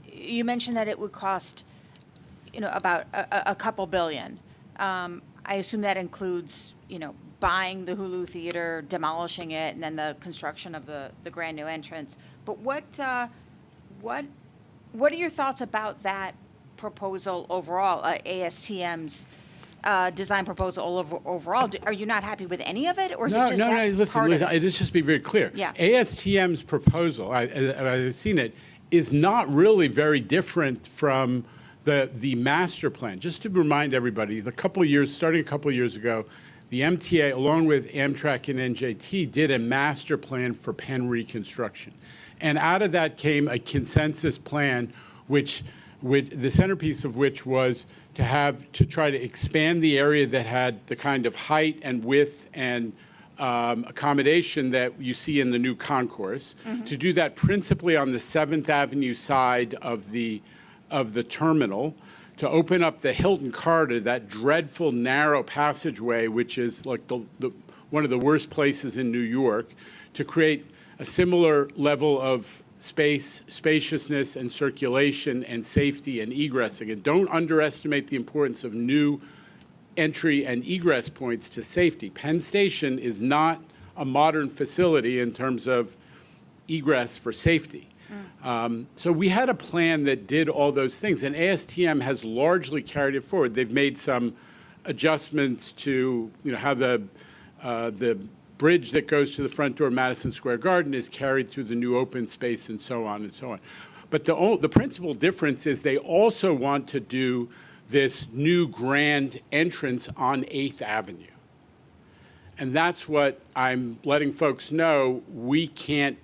Speaker 11: you mentioned that it would cost, about a couple billion. I assume that includes, buying the Hulu Theater, demolishing it, and then the construction of the grand new entrance. But what are your thoughts about that proposal overall, ASTM's design proposal overall? Are you not happy with any of it, or is it just that
Speaker 4: listen,
Speaker 11: part of it?
Speaker 4: Let's just be very clear.
Speaker 11: Yeah.
Speaker 4: ASTM's proposal, I've seen it, is not really very different from the master plan. Just to remind everybody, starting a couple of years ago, the MTA, along with Amtrak and NJT, did a master plan for Penn reconstruction. And out of that came a consensus plan, which the centerpiece of which was to try to expand the area that had the kind of height and width and accommodation that you see in the new concourse, to do that principally on the 7th Avenue side of the terminal, to open up the Hilton corridor, that dreadful narrow passageway, which is like one of the worst places in New York, to create a similar level of spaciousness and circulation and safety and egressing. And don't underestimate the importance of new entry and egress points to safety. Penn Station is not a modern facility in terms of egress for safety. So we had a plan that did all those things, and ASTM has largely carried it forward. They've made some adjustments to, how the bridge that goes to the front door of Madison Square Garden is carried through the new open space and so on and so on. But the principal difference is they also want to do this new grand entrance on 8th Avenue. And that's what I'm letting folks know we can't,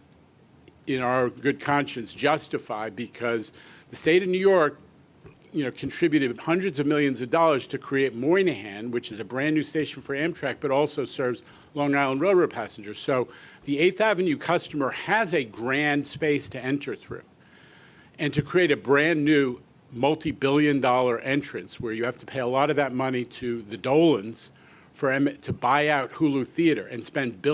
Speaker 4: in our good conscience, justify, because the state of New York, contributed hundreds of millions of dollars to create Moynihan, which is a brand new station for Amtrak, but also serves Long Island Railroad passengers. So the 8th Avenue customer has a grand space to enter through. And to create a brand new multi-billion-dollar entrance where you have to pay a lot of that money to the Dolans to buy out Hulu Theater and spend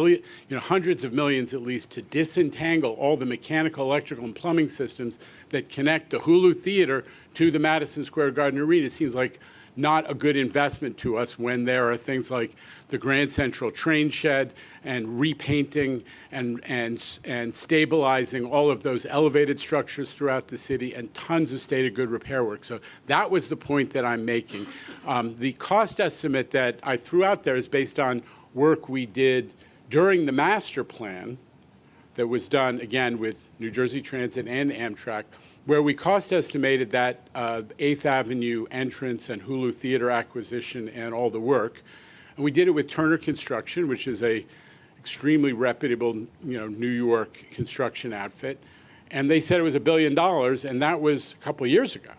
Speaker 4: hundreds of millions at least to disentangle all the mechanical, electrical, and plumbing systems that connect the Hulu Theater to the Madison Square Garden Arena seems like not a good investment to us when there are things like the Grand Central train shed and repainting and stabilizing all of those elevated structures throughout the city and tons of state of good repair work. So that was the point that I'm making. The cost estimate that I threw out there is based on work we did during the master plan that was done, again, with New Jersey Transit and Amtrak, where we cost estimated that 8th Avenue entrance and Hulu Theater acquisition and all the work. And we did it with Turner Construction, which is a extremely reputable, New York construction outfit. And they said it was $1 billion, and that was a couple of years ago.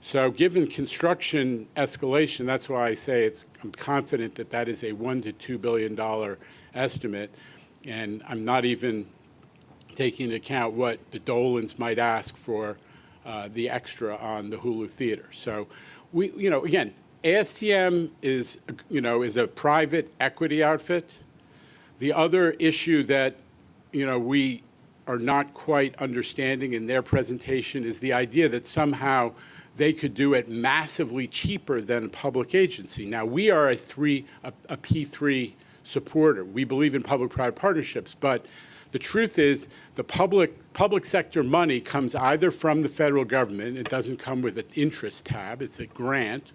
Speaker 4: So given construction escalation, that's why I say I'm confident that that is a $1 to $2 billion estimate. And I'm not even taking into account what the Dolans might ask for the extra on the Hulu Theater. So we, again, ASTM is a private equity outfit. The other issue that, we are not quite understanding in their presentation is the idea that somehow they could do it massively cheaper than a public agency. Now, we are a P3 supporter. We believe in public-private partnerships, but the truth is the public sector money comes either from the federal government, it doesn't come with an interest tab, it's a grant,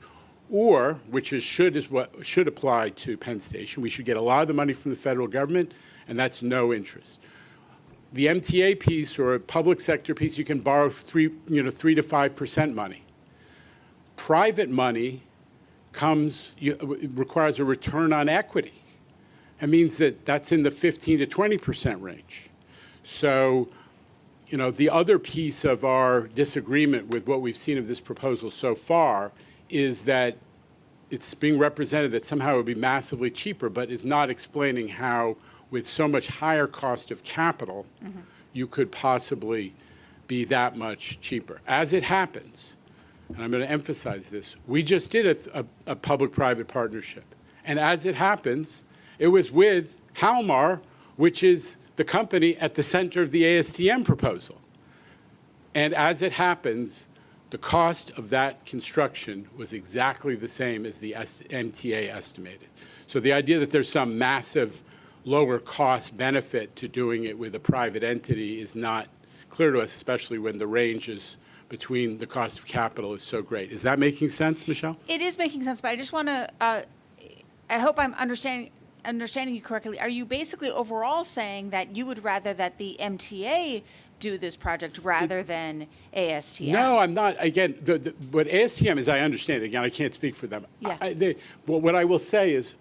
Speaker 4: or, which is what should apply to Penn Station, we should get a lot of the money from the federal government, and that's no interest. The MTA piece or a public sector piece, you can borrow 3 to 5% money. Private money requires a return on equity. It means that that's in the 15 to 20% range. So, the other piece of our disagreement with what we've seen of this proposal so far is that it's being represented that somehow it would be massively cheaper, but is not explaining how, with so much higher cost of capital, you could possibly be that much cheaper. As it happens, and I'm going to emphasize this, we just did a public-private partnership. And as it happens, it was with Halmar, which is the company at the center of the ASTM proposal. And as it happens, the cost of that construction was exactly the same as the MTA estimated. So the idea that there's some massive lower cost benefit to doing it with a private entity is not clear to us, especially when the ranges between the cost of capital is so great. Is that making sense, Michelle?
Speaker 11: It is making sense, but I just want to, I hope I'm understanding you correctly. Are you basically overall saying that you would rather that the MTA do this project rather than ASTM?
Speaker 4: No, I'm not. Again, what ASTM, as I understand it, again, I can't speak for them.
Speaker 11: Yeah.
Speaker 4: What I will say is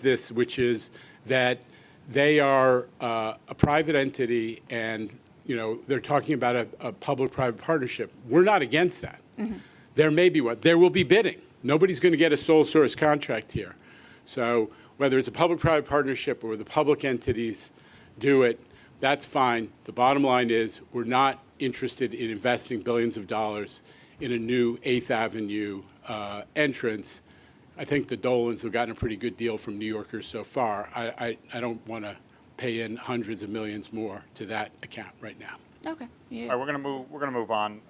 Speaker 4: this, which is that they are a private entity, and they're talking about a public-private partnership. We're not against that. Mm-hmm. There may be one. There will be bidding. Nobody's going to get a sole source contract here. So whether it's a public-private partnership or the public entities do it, that's fine. The bottom line is we're not interested in investing billions of dollars in a new 8th Avenue entrance. I think the Dolans have gotten a pretty good deal from New Yorkers so far. I don't want to pay in hundreds of millions more to that account right now.
Speaker 11: Okay. Yeah.
Speaker 10: All right, we're gonna move on.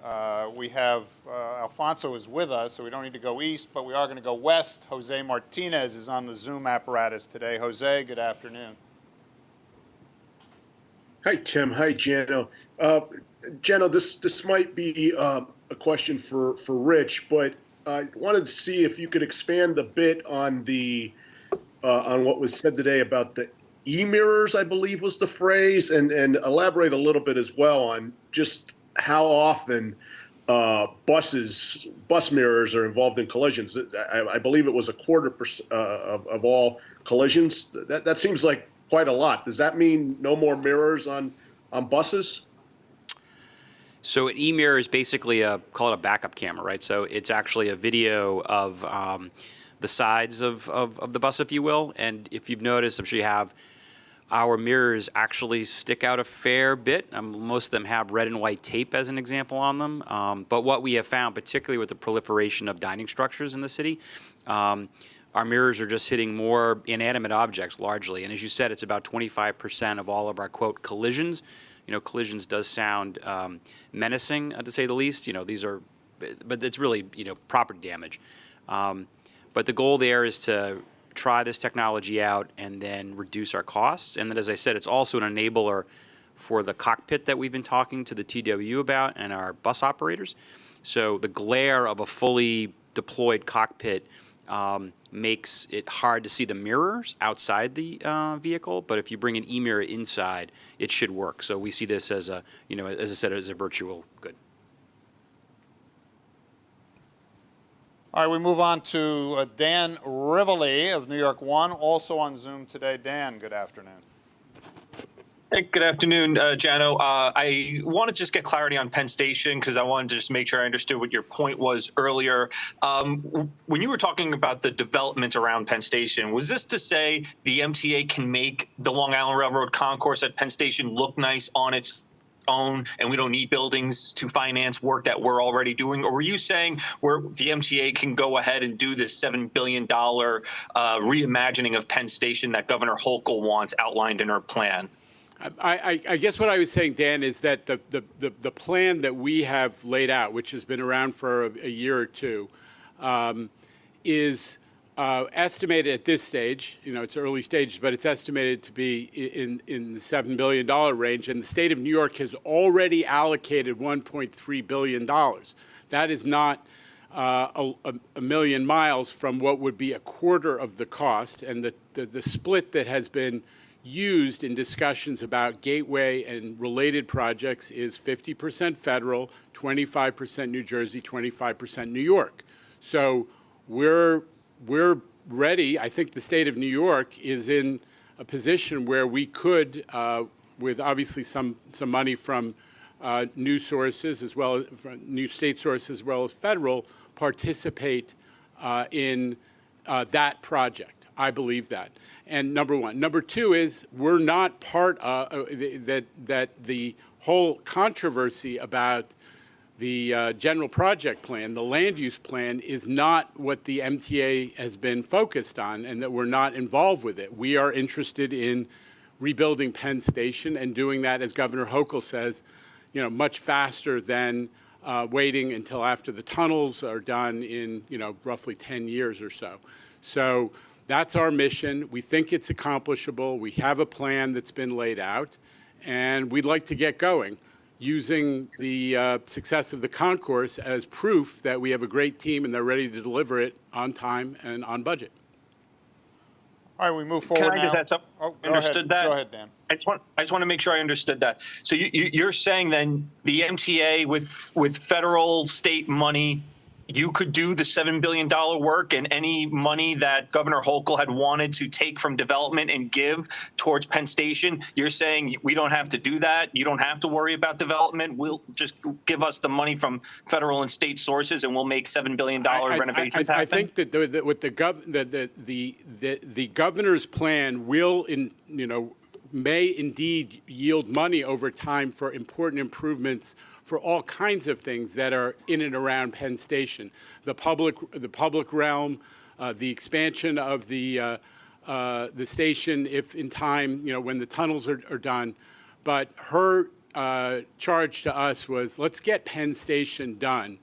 Speaker 10: We have Alfonso is with us, so we don't need to go east, but we are going to go west. Jose Martinez is on the Zoom apparatus today. Jose, good afternoon.
Speaker 12: Hi, Tim. Hi, Jano. Jano, this might be a question for Rich, but I wanted to see if you could expand a bit on on what was said today about the e-mirrors, I believe was the phrase, and elaborate a little bit as well on just how often bus mirrors are involved in collisions. I believe it was 1/4% of all collisions. That seems like quite a lot. Does that mean no more mirrors on buses?
Speaker 13: So an e-mirror is basically call it a backup camera, right? So it's actually a video of the sides of the bus, if you will. And if you've noticed, I'm sure you have, our mirrors actually stick out a fair bit. Most of them have red and white tape as an example on them. But what we have found, particularly with the proliferation of dining structures in the city, our mirrors are just hitting more inanimate objects largely. And as you said, it's about 25% of all of our, quote, collisions. You know, collisions does sound menacing, to say the least. You know, these are, but it's really, you know, property damage. But the goal there is to try this technology out and then reduce our costs. And then, as I said, it's also an enabler for the cockpit that we've been talking to the TWU about and our bus operators. So the glare of a fully deployed cockpit makes it hard to see the mirrors outside the vehicle. But if you bring an e-mirror inside, it should work. So we see this as a, you know, as I said, as a virtual good.
Speaker 10: All right, we move on to Dan Rivoli of New York One, also on Zoom today. Dan, good afternoon.
Speaker 18: Hey, good afternoon, Jano. I want to just get clarity on Penn Station because I wanted to just make sure I understood what your point was earlier. When you were talking about the development around Penn Station, was this to say the MTA can make the Long Island Railroad concourse at Penn Station look nice on its own and we don't need buildings to finance work that we're already doing? Or were you saying where the MTA can go ahead and do this $7 billion reimagining of Penn Station that Governor Hochul wants outlined in her plan?
Speaker 4: I guess what I was saying, Dan, is that the plan that we have laid out, which has been around for a year or two, is estimated at this stage, you know, it's early stages, but it's estimated to be in the $7 billion range. And the state of New York has already allocated $1.3 billion. That is not a million miles from what would be 1/4 of the cost. And the split that has been used in discussions about Gateway and related projects is 50% federal, 25% New Jersey, 25% New York. So we're ready. I think the state of New York is in a position where we could, with obviously some money from new sources as well as new state sources as well as federal, participate in that project. I believe that. And number one. Number two is we're not part of that the whole controversy about the general project plan, the land use plan, is not what the MTA has been focused on, and that we're not involved with it. We are interested in rebuilding Penn Station and doing that, as Governor Hochul says, you know, much faster than waiting until after the tunnels are done in, you know, roughly 10 years or so. So that's our mission. We think it's accomplishable. We have a plan that's been laid out, and we'd like to get going using the success of the concourse as proof that we have a great team and they're ready to deliver it on time and on budget.
Speaker 10: All right, we move forward now.
Speaker 18: Can I just add something?
Speaker 10: Oh,
Speaker 18: Understood that?
Speaker 10: Go ahead, Dan.
Speaker 18: I just want to make sure I understood that. So you're saying then the MTA with federal, state money, you could do the $7 billion work, and any money that Governor Hochul had wanted to take from development and give towards Penn Station, you're saying we don't have to do that. You don't have to worry about development. We'll just give us the money from federal and state sources, and we'll make $7 billion renovations happen.
Speaker 4: I think that with the governor's plan will, may indeed yield money over time for important improvements for all kinds of things that are in and around Penn Station, the public realm, the expansion of the station, if in time, when the tunnels are done. But her charge to us was, let's get Penn Station done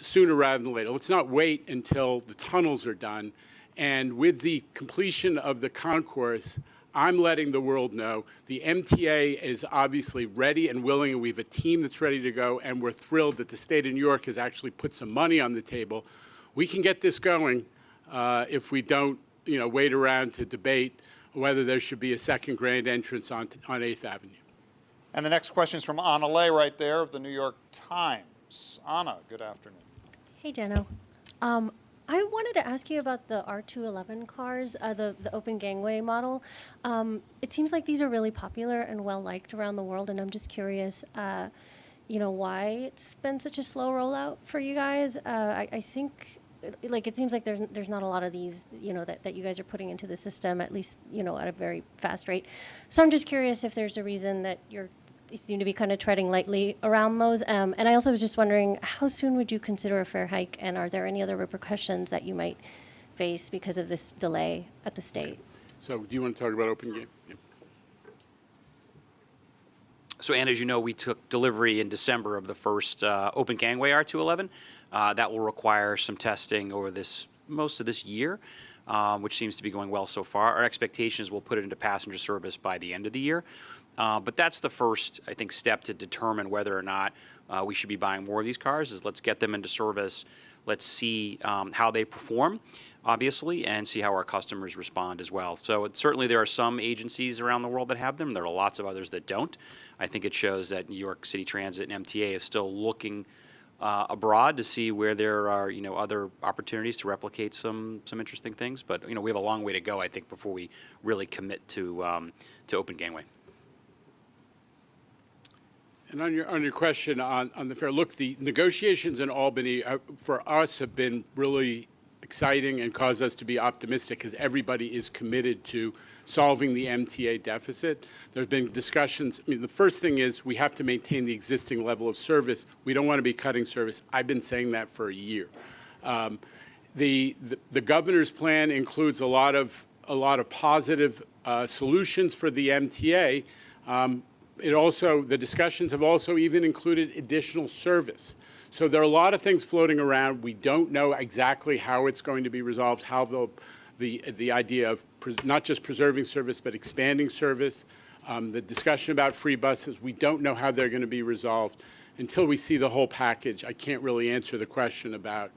Speaker 4: sooner rather than later. Let's not wait until the tunnels are done. And with the completion of the concourse, I'm letting the world know. The MTA is obviously ready and willing, and we have a team that's ready to go, and we're thrilled that the state of New York has actually put some money on the table. We can get this going if we don't, wait around to debate whether there should be a second grand entrance on 8th Avenue.
Speaker 10: And the next question is from Anna Lay right there of the New York Times. Anna, good afternoon.
Speaker 5: Hey, Jeno. I wanted to ask you about the R211 cars, the open gangway model. It seems like these are really popular and well-liked around the world, and I'm just curious, why it's been such a slow rollout for you guys. I think, it seems like there's not a lot of these, that you guys are putting into the system, at least, at a very fast rate. So I'm just curious if there's a reason that you seem to be kind of treading lightly around those. And I also was just wondering, how soon would you consider a fare hike, and are there any other repercussions that you might face because of this delay at the state?
Speaker 4: So do you want to talk about open game? Yeah.
Speaker 13: So, Anne, as you know, we took delivery in December of the first open gangway R211. That will require some testing over most of this year, which seems to be going well so far. Our expectation is we'll put it into passenger service by the end of the year. But that's the first, I think, step to determine whether or not we should be buying more of these cars, is let's get them into service. Let's see how they perform, obviously, and see how our customers respond as well. So certainly there are some agencies around the world that have them. There are lots of others that don't. I think it shows that New York City Transit and MTA is still looking abroad to see where there are, other opportunities to replicate some interesting things. But, we have a long way to go, I think, before we really commit to open gangway.
Speaker 4: And on your question on the fare, look, the negotiations in Albany for us have been really exciting and cause us to be optimistic because everybody is committed to solving the MTA deficit. There have been discussions. The first thing is we have to maintain the existing level of service. We don't want to be cutting service. I've been saying that for a year. The governor's plan includes a lot of positive solutions for the MTA. The discussions have also even included additional service. So there are a lot of things floating around. We don't know exactly how it's going to be resolved, how the idea of not just preserving service but expanding service, the discussion about free buses, we don't know how they're going to be resolved. Until we see the whole package, I can't really answer the question about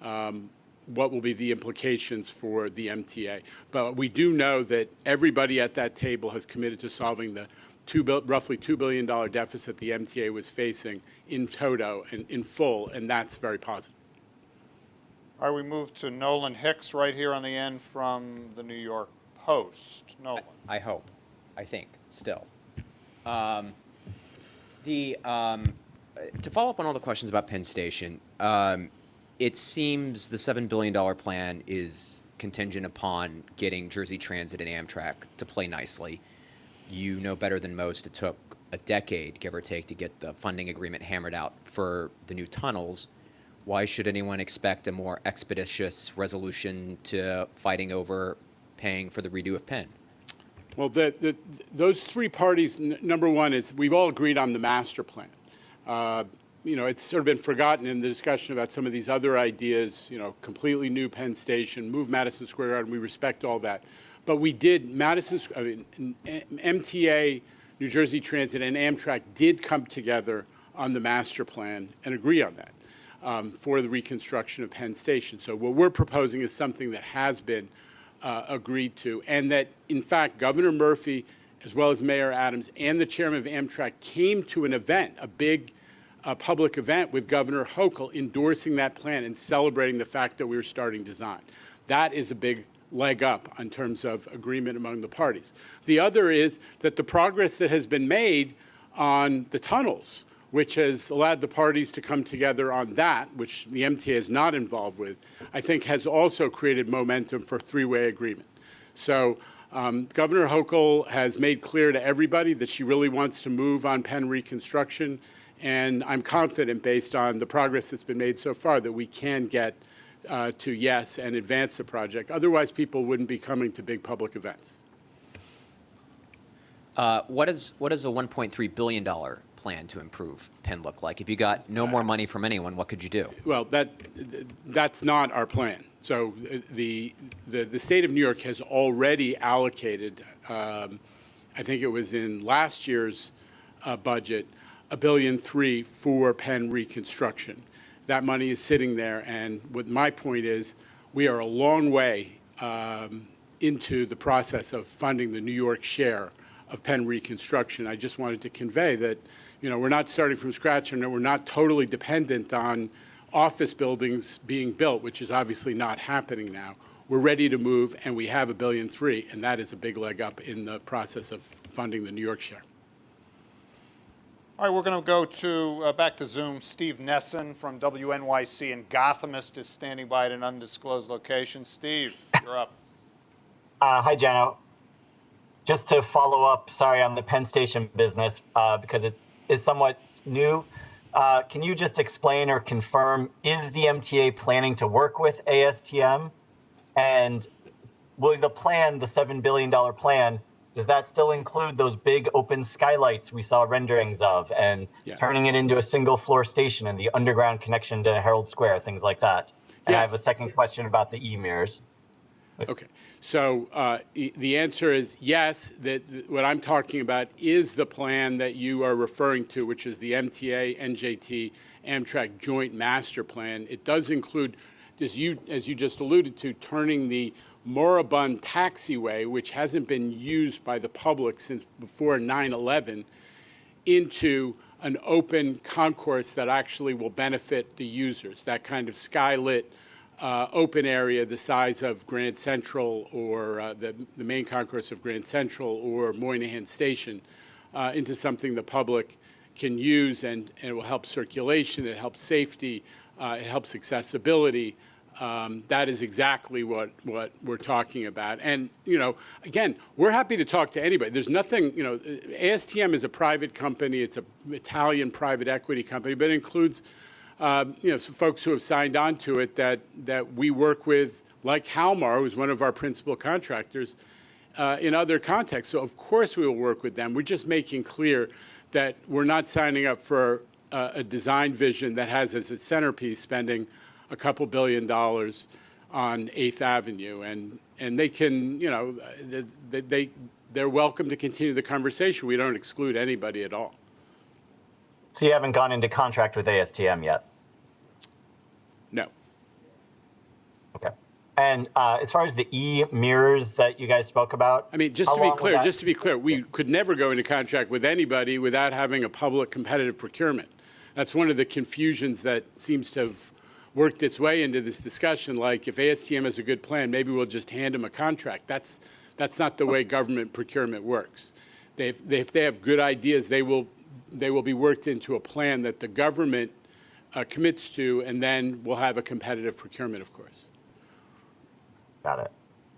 Speaker 4: what will be the implications for the MTA. But we do know that everybody at that table has committed to solving the roughly $2 billion deficit the MTA was facing in toto and in full, and that's very positive.
Speaker 10: All right, we move to Nolan Hicks right here on the end from the New York Post. Nolan.
Speaker 15: I hope. I think, still. To follow up on all the questions about Penn Station, it seems the $7 billion plan is contingent upon getting Jersey Transit and Amtrak to play nicely. You know better than most it took a decade, give or take, to get the funding agreement hammered out for the new tunnels. Why should anyone expect a more expeditious resolution to fighting over paying for the redo of Penn?
Speaker 4: Well, those three parties, number one is we've all agreed on the master plan. It's sort of been forgotten in the discussion about some of these other ideas, completely new Penn Station, move Madison Square Garden. We respect all that. But we did, MTA, New Jersey Transit, and Amtrak did come together on the master plan and agree on that for the reconstruction of Penn Station. So what we're proposing is something that has been agreed to, and that, in fact, Governor Murphy, as well as Mayor Adams, and the chairman of Amtrak came to an event, a big public event with Governor Hochul endorsing that plan and celebrating the fact that we were starting design. That is a big leg up in terms of agreement among the parties. The other is that the progress that has been made on the tunnels, which has allowed the parties to come together on that, which the MTA is not involved with, I think has also created momentum for three-way agreement. So Governor Hochul has made clear to everybody that she really wants to move on Penn reconstruction, and I'm confident, based on the progress that's been made so far, that we can get to yes and advance the project. Otherwise, people wouldn't be coming to big public events.
Speaker 15: What does a $1.3 billion plan to improve Penn look like? If you got no more money from anyone, what could you do?
Speaker 4: Well, that's not our plan. So the state of New York has already allocated I think it was in last year's budget, $1.3 billion for Penn reconstruction. That money is sitting there, and what my point is, we are a long way into the process of funding the New York share of Penn reconstruction. I just wanted to convey that, we're not starting from scratch, and we're not totally dependent on office buildings being built, which is obviously not happening now. We're ready to move, and we have $1.3 billion, and that is a big leg up in the process of funding the New York share.
Speaker 10: All right, we're going to go to back to Zoom. Steve Nesson from WNYC in Gothamist is standing by at an undisclosed location. Steve, you're up.
Speaker 6: Hi, Jano. Just to follow up, sorry, on the Penn Station business, because it is somewhat new. Can you just explain or confirm, is the MTA planning to work with ASTM? And will the plan, the $7 billion plan, does that still include those big open skylights we saw renderings of, and turning it into a single floor station and the underground connection to Herald Square, things like that? And I have a second question about the e-mirrors.
Speaker 4: Okay, so the answer is yes, that what I'm talking about is the plan that you are referring to, which is the MTA, NJT, Amtrak joint master plan. It does include, as you just alluded to, turning the moribund taxiway, which hasn't been used by the public since before 9/11, into an open concourse that actually will benefit the users, that kind of skylit open area the size of Grand Central or the main concourse of Grand Central or Moynihan Station, into something the public can use, and it will help circulation, it helps safety, it helps accessibility. That is exactly what we're talking about. And, again, we're happy to talk to anybody. There's nothing, ASTM is a private company. It's an Italian private equity company, but it includes, some folks who have signed on to it that we work with, like Halmar, who's one of our principal contractors, in other contexts. So, of course, we will work with them. We're just making clear that we're not signing up for a design vision that has as its centerpiece spending a couple $2 billion on 8th Avenue, and they can, they're welcome to continue the conversation. We don't exclude anybody at all.
Speaker 6: So you haven't gone into contract with ASTM yet?
Speaker 4: No.
Speaker 6: Okay. And as far as the e-mirrors that you guys spoke about,
Speaker 4: I mean, just to be clear, we could never go into contract with anybody without having a public competitive procurement. That's one of the confusions that seems to have worked its way into this discussion. Like, if ASTM has a good plan, maybe we'll just hand them a contract. That's not the way government procurement works. If they have good ideas, they will be worked into a plan that the government commits to, and then we'll have a competitive procurement, of course.
Speaker 6: Got it.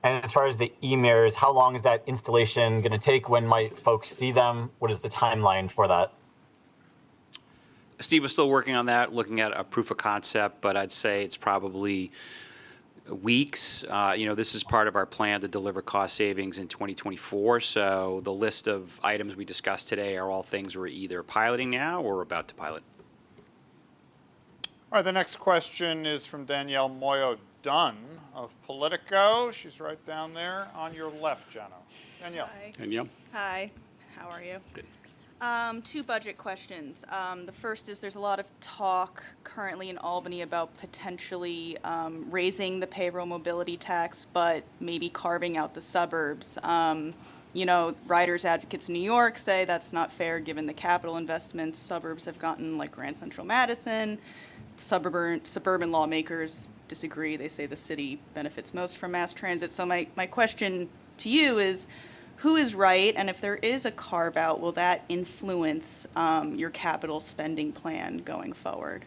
Speaker 6: And as far as the e-mirrors, how long is that installation going to take? When might folks see them? What is the timeline for that?
Speaker 13: Steve is still working on that, looking at a proof of concept, but I'd say it's probably weeks. This is part of our plan to deliver cost savings in 2024. So the list of items we discussed today are all things we're either piloting now or about to pilot.
Speaker 10: All right, the next question is from Danielle Moyo-Dunn of Politico. She's right down there on your left, Jano. Danielle.
Speaker 7: Hi.
Speaker 4: Danielle.
Speaker 7: Hi, how are you?
Speaker 4: Good.
Speaker 7: Two budget questions. The first is there's a lot of talk currently in Albany about potentially raising the payroll mobility tax, but maybe carving out the suburbs. Riders advocates in New York say that's not fair given the capital investments suburbs have gotten, like Grand Central Madison. Suburban lawmakers disagree. They say the city benefits most from mass transit. So my question to you is, who is right, and if there is a carve-out, will that influence your capital spending plan going forward?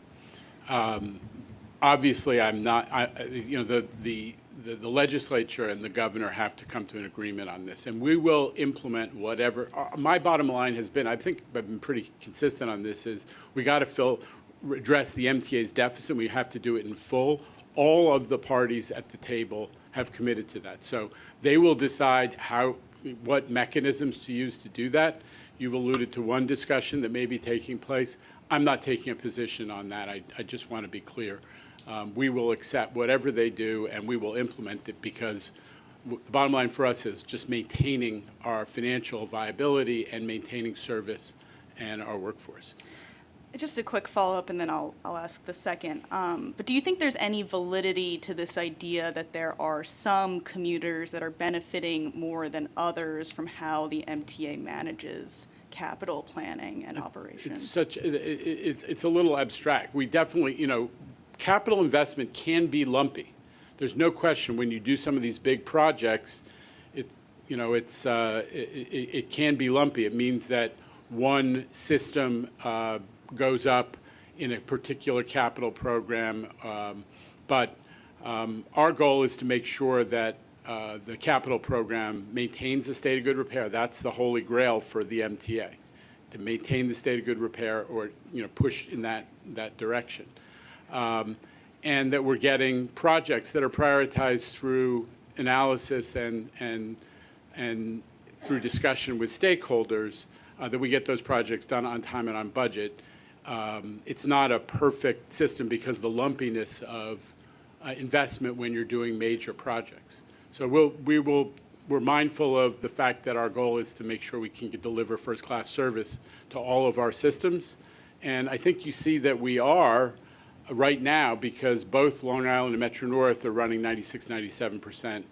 Speaker 4: Obviously, I'm not. The legislature and the governor have to come to an agreement on this, and we will implement whatever. My bottom line has been, I think I've been pretty consistent on this, is we got to address the MTA's deficit. We have to do it in full. All of the parties at the table have committed to that. So they will decide what mechanisms to use to do that. You've alluded to one discussion that may be taking place. I'm not taking a position on that. I just want to be clear. We will accept whatever they do, and we will implement it because the bottom line for us is just maintaining our financial viability and maintaining service and our workforce.
Speaker 7: Just a quick follow-up, and then I'll ask the second. But do you think there's any validity to this idea that there are some commuters that are benefiting more than others from how the MTA manages capital planning and operations?
Speaker 4: It's a little abstract. We definitely, capital investment can be lumpy. There's no question when you do some of these big projects, it can be lumpy. It means that one system goes up in a particular capital program, but our goal is to make sure that the capital program maintains a state of good repair. That's the holy grail for the MTA, to maintain the state of good repair or push in that direction. And that we're getting projects that are prioritized through analysis and through discussion with stakeholders, that we get those projects done on time and on budget. It's not a perfect system because of the lumpiness of investment when you're doing major projects. So we're mindful of the fact that our goal is to make sure we can deliver first-class service to all of our systems. And I think you see that we are right now because both Long Island and Metro North are running 96, 97%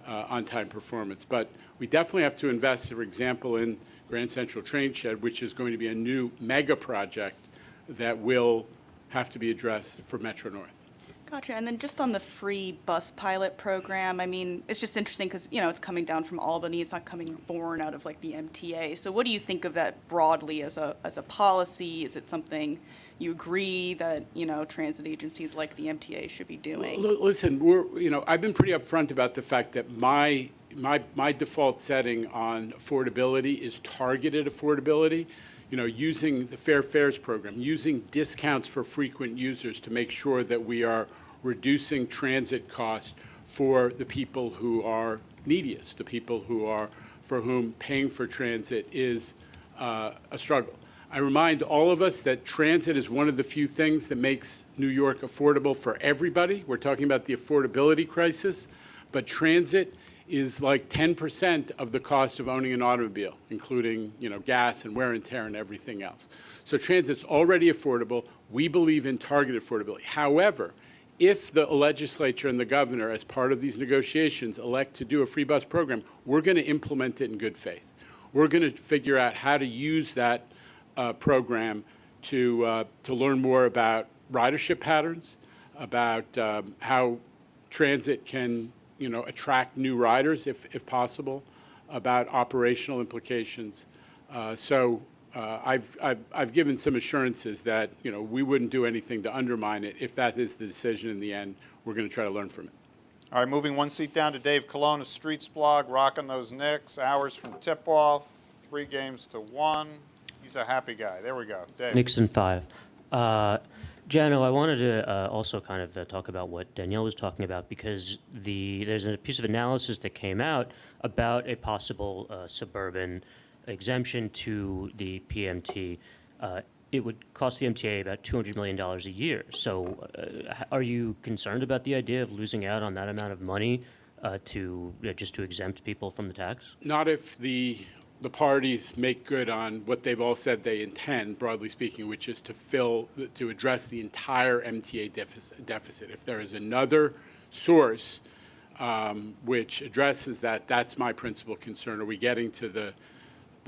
Speaker 4: on-time performance. But we definitely have to invest, for example, in Grand Central Train Shed, which is going to be a new mega project that will have to be addressed for Metro North.
Speaker 7: Gotcha. And then just on the free bus pilot program, I mean, it's just interesting because, it's coming down from Albany. It's not coming born out of, like, the MTA. So what do you think of that broadly as a policy? Is it something you agree that, transit agencies like the MTA should be doing?
Speaker 4: Listen, I've been pretty upfront about the fact that my default setting on affordability is targeted affordability. Using the Fair Fares program, using discounts for frequent users to make sure that we are reducing transit costs for the people who are neediest, the people for whom paying for transit is a struggle. I remind all of us that transit is one of the few things that makes New York affordable for everybody. We're talking about the affordability crisis, but transit is like 10% of the cost of owning an automobile, including gas and wear and tear and everything else. So transit's already affordable. We believe in targeted affordability. However, if the legislature and the governor, as part of these negotiations, elect to do a free bus program, we're going to implement it in good faith. We're going to figure out how to use that program to learn more about ridership patterns, about how transit can attract new riders if possible, about operational implications. I've given some assurances that we wouldn't do anything to undermine it. If that is the decision in the end, we're going to try to learn from it.
Speaker 10: All right, moving one seat down to Dave Colon of Streets Blog, rocking those Knicks. Hours from tip-off, 3 games to 1. He's a happy guy. There we go, Dave.
Speaker 8: Knicks in 5. Jano, I wanted to also kind of talk about what Danielle was talking about because there's a piece of analysis that came out about a possible suburban exemption to the PMT. It would cost the MTA about $200 million a year. So are you concerned about the idea of losing out on that amount of money just to exempt people from the tax?
Speaker 4: Not if the parties make good on what they've all said they intend, broadly speaking, which is to address the entire MTA deficit. If there is another source which addresses that, that's my principal concern. Are we getting to the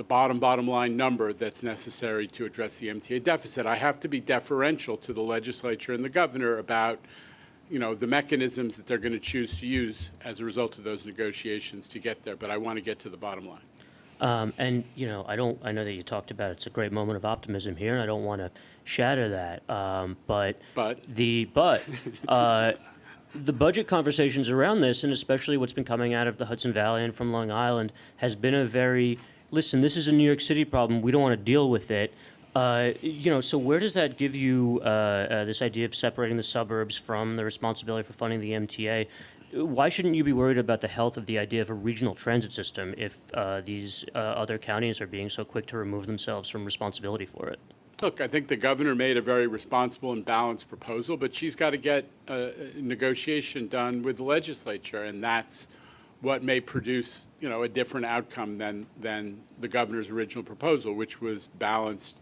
Speaker 4: bottom line number that's necessary to address the MTA deficit? I have to be deferential to the legislature and the governor about the mechanisms that they're going to choose to use as a result of those negotiations to get there, but I want to get to the bottom line.
Speaker 8: And I know that you talked about it's a great moment of optimism here, and I don't want to shatter that. But the budget conversations around this, and especially what's been coming out of the Hudson Valley and from Long Island, has been a very listen. This is a New York City problem. We don't want to deal with it. So where does that give you this idea of separating the suburbs from the responsibility for funding the MTA? Why shouldn't you be worried about the health of the idea of a regional transit system if these other counties are being so quick to remove themselves from responsibility for it?
Speaker 4: Look, I think the governor made a very responsible and balanced proposal, but she's got to get a negotiation done with the legislature, and that's what may produce, a different outcome than the governor's original proposal, which was balanced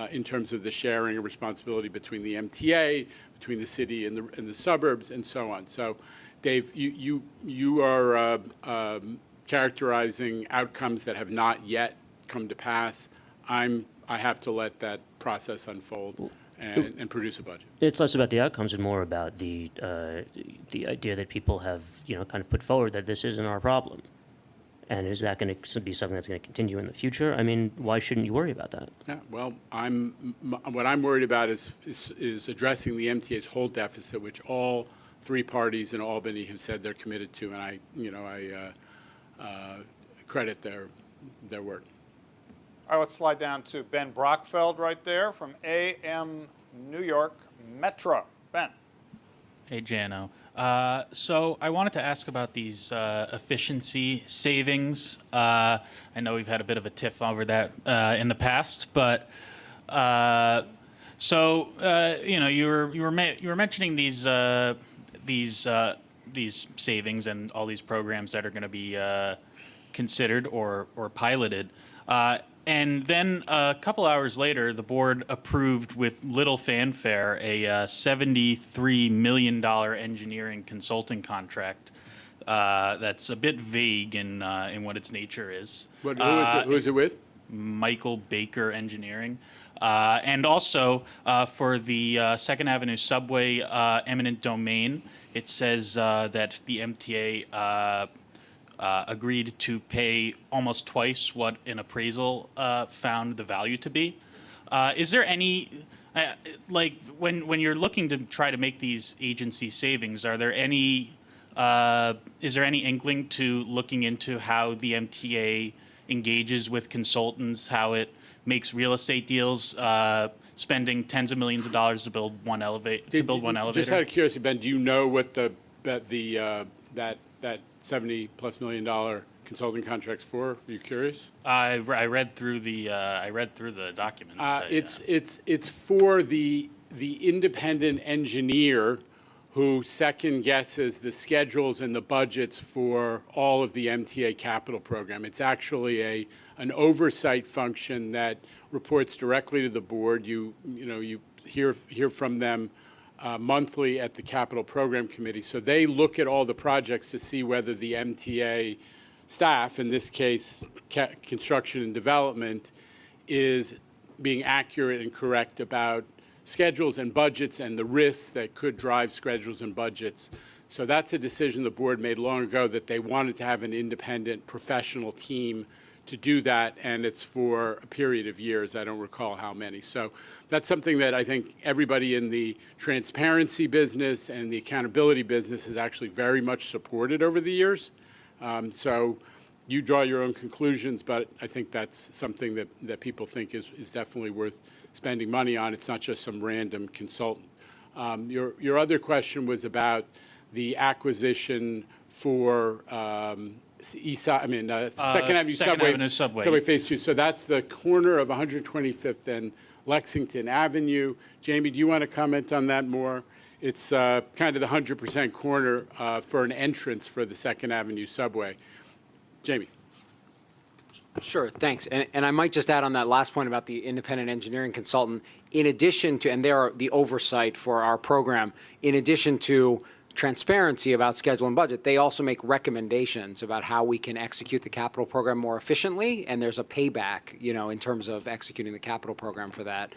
Speaker 4: in terms of the sharing of responsibility between the MTA, between the city and the suburbs, and so on. So, Dave, you are characterizing outcomes that have not yet come to pass. I have to let that process unfold and produce a budget.
Speaker 8: It's less about the outcomes and more about the idea that people have, kind of put forward that this isn't our problem. And is that going to be something that's going to continue in the future? I mean, why shouldn't you worry about that?
Speaker 4: Yeah, well, what I'm worried about is addressing the MTA's whole deficit, which all three parties in Albany have said they're committed to, and I credit their work.
Speaker 10: All right, let's slide down to Ben Brockfeld right there from AM New York Metro. Ben.
Speaker 17: Hey, Jano. So I wanted to ask about these efficiency savings. I know we've had a bit of a tiff over that in the past, but you were mentioning these savings and all these programs that are going to be considered or piloted. And then a couple hours later, the board approved with little fanfare a $73 million engineering consulting contract that's a bit vague in what its nature is.
Speaker 4: Who is it with?
Speaker 17: Michael Baker Engineering. And also for the Second Avenue subway eminent domain, it says that the MTA agreed to pay almost twice what an appraisal found the value to be. Is there any, when you're looking to try to make these agency savings, is there any inkling to looking into how the MTA engages with consultants, how it makes real estate deals, spending tens of millions of dollars to build one elevator?
Speaker 4: Just out of curiosity, Ben, do you know what that $70+ million consulting contracts for? Are you curious?
Speaker 17: I read through the documents.
Speaker 4: It's for the independent engineer who second guesses the schedules and the budgets for all of the MTA capital program. It's actually an oversight function that reports directly to the board. You hear from them monthly at the Capital Program Committee. So they look at all the projects to see whether the MTA staff, in this case construction and development, is being accurate and correct about schedules and budgets and the risks that could drive schedules and budgets. So that's a decision the board made long ago, that they wanted to have an independent professional team to do that, and it's for a period of years. I don't recall how many. So that's something that I think everybody in the transparency business and the accountability business has actually very much supported over the years. So you draw your own conclusions, but I think that's something that people think is definitely worth spending money on. It's not just some random consultant. Your other question was about the acquisition for Second Avenue Subway Phase 2. So that's the corner of 125th and Lexington Avenue. Jamie, do you want to comment on that more? It's kind of the 100% corner for an entrance for the Second Avenue Subway. Jamie.
Speaker 19: Sure, thanks. And I might just add on that last point about the independent engineering consultant, in addition to, and they're the oversight for our program, in addition to transparency about schedule and budget, they also make recommendations about how we can execute the capital program more efficiently, and there's a payback, in terms of executing the capital program for that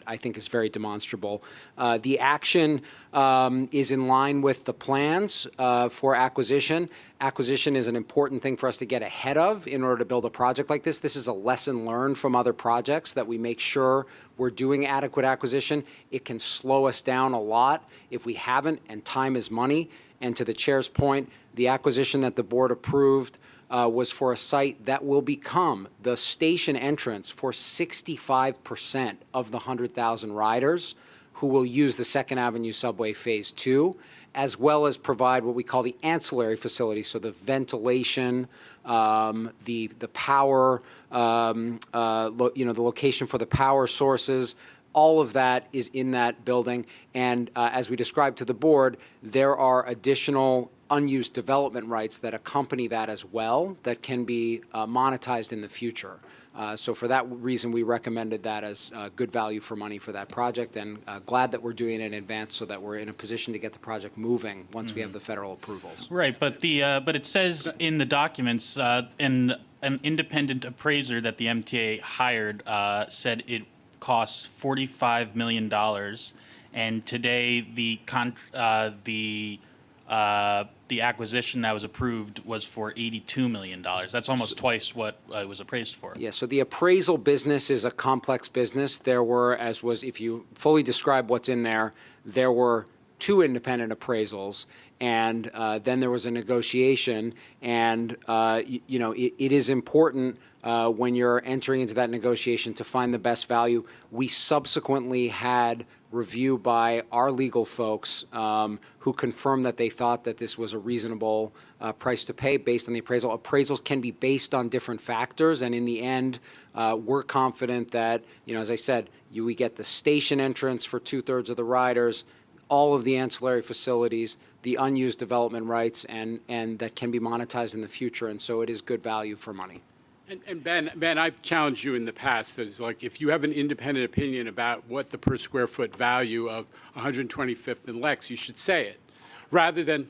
Speaker 19: I think is very demonstrable. The action is in line with the plans for acquisition. Acquisition is an important thing for us to get ahead of in order to build a project like this. This is a lesson learned from other projects, that we make sure we're doing adequate acquisition. It can slow us down a lot if we haven't, and time is money. And to the chair's point, the acquisition that the board approved was for a site that will become the station entrance for 65% of the 100,000 riders who will use the Second Avenue Subway Phase 2, as well as provide what we call the ancillary facilities, so the ventilation, the power, the location for the power sources. All of that is in that building, and as we described to the board, there are additional unused development rights that accompany that as well that can be monetized in the future. So for that reason, we recommended that as good value for money for that project, and glad that we're doing it in advance so that we're in a position to get the project moving once we have the federal approvals.
Speaker 17: Right, but but it says in the documents, an independent appraiser that the MTA hired said it costs $45 million, and today the acquisition that was approved was for $82 million. That's almost twice what it was appraised for.
Speaker 19: Yeah, so the appraisal business is a complex business. There were, as was, if you fully describe what's in there, there were 2 independent appraisals, and then there was a negotiation, and it is important when you're entering into that negotiation to find the best value. We subsequently had review by our legal folks who confirmed that they thought that this was a reasonable price to pay based on the appraisal. Appraisals can be based on different factors, and in the end, we're confident that, as I said, we get the station entrance for 2/3 of the riders, all of the ancillary facilities, the unused development rights, and that can be monetized in the future, and so it is good value for money.
Speaker 4: And Ben, I've challenged you in the past. It's like if you have an independent opinion about what the per square foot value of 125th and Lex, you should say it, rather than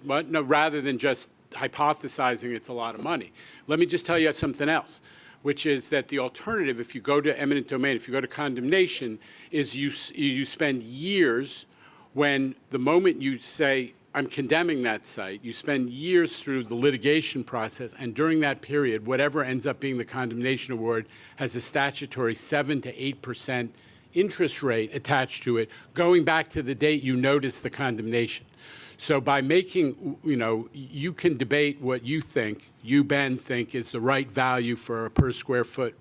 Speaker 4: just hypothesizing it's a lot of money. Let me just tell you something else, which is that the alternative, if you go to eminent domain, if you go to condemnation, is you spend years when the moment you say, I'm condemning that site, you spend years through the litigation process, and during that period, whatever ends up being the condemnation award has a statutory 7 to 8% interest rate attached to it, going back to the date you noticed the condemnation. So by making, you can debate what you think, Ben, think is the right value for a per square foot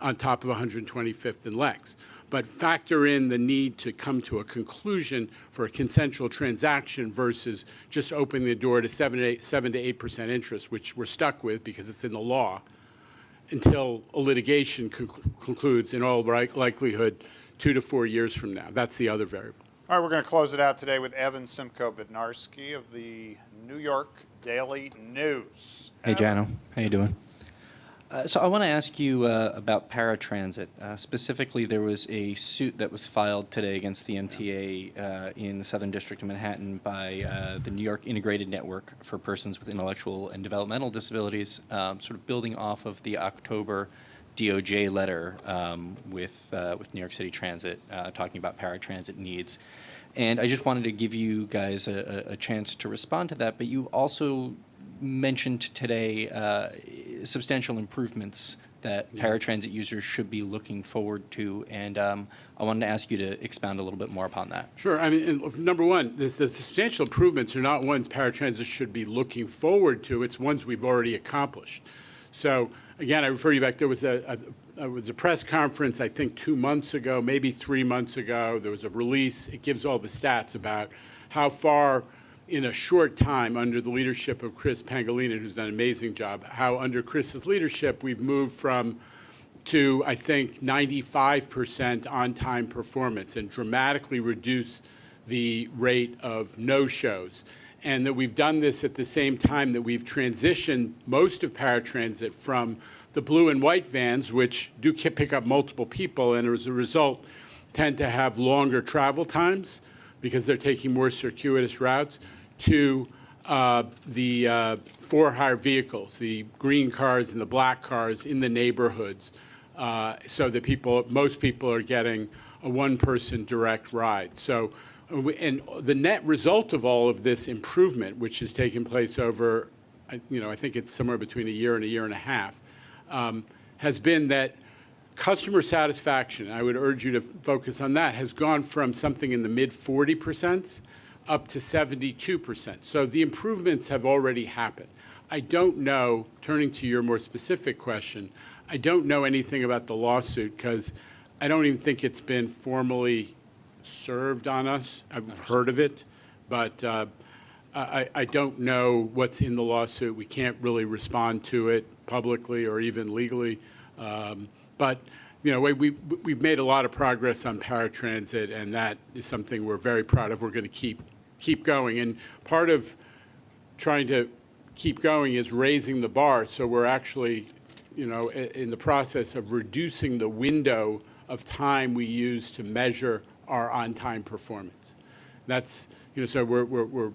Speaker 4: on top of 125th and Lex. But factor in the need to come to a conclusion for a consensual transaction versus just opening the door to 7 to 8% interest, which we're stuck with because it's in the law, until a litigation concludes in all likelihood 2 to 4 years from now. That's the other variable.
Speaker 10: All right, we're going to close it out today with Evan Simko-Bednarski of the New York Daily News.
Speaker 20: Hey, Jano. How you doing? So I want to ask you about paratransit. Specifically, there was a suit that was filed today against the MTA in the Southern District of Manhattan by the New York Integrated Network for Persons with Intellectual and Developmental Disabilities, sort of building off of the October DOJ letter with New York City Transit talking about paratransit needs. And I just wanted to give you guys a chance to respond to that, but you also mentioned today substantial improvements that paratransit users should be looking forward to, and I wanted to ask you to expound a little bit more upon that.
Speaker 4: Sure. I mean, number one, the substantial improvements are not ones paratransit should be looking forward to. It's ones we've already accomplished. So again, I refer you back. There was a press conference, I think 2 months ago, maybe 3 months ago. There was a release. It gives all the stats about how far in a short time under the leadership of Chris Pangilinan, who's done an amazing job, how under Chris's leadership we've moved to, I think, 95% on-time performance and dramatically reduced the rate of no-shows. And that we've done this at the same time that we've transitioned most of paratransit from the blue and white vans, which do pick up multiple people and as a result tend to have longer travel times because they're taking more circuitous routes, to the for-hire vehicles, the green cars and the black cars in the neighborhoods, so that most people are getting a one-person direct ride. So, and the net result of all of this improvement, which has taken place over, I think it's somewhere between a year and a half, has been that customer satisfaction, I would urge you to focus on that, has gone from something in the mid-40% up to 72%. So the improvements have already happened. I don't know, turning to your more specific question, I don't know anything about the lawsuit because I don't even think it's been formally served on us. I've heard of it, but I don't know what's in the lawsuit. We can't really respond to it publicly or even legally. But we've made a lot of progress on paratransit, and that is something we're very proud of. We're going to keep going. And part of trying to keep going is raising the bar. So we're actually, in the process of reducing the window of time we use to measure our on-time performance. That's, so we're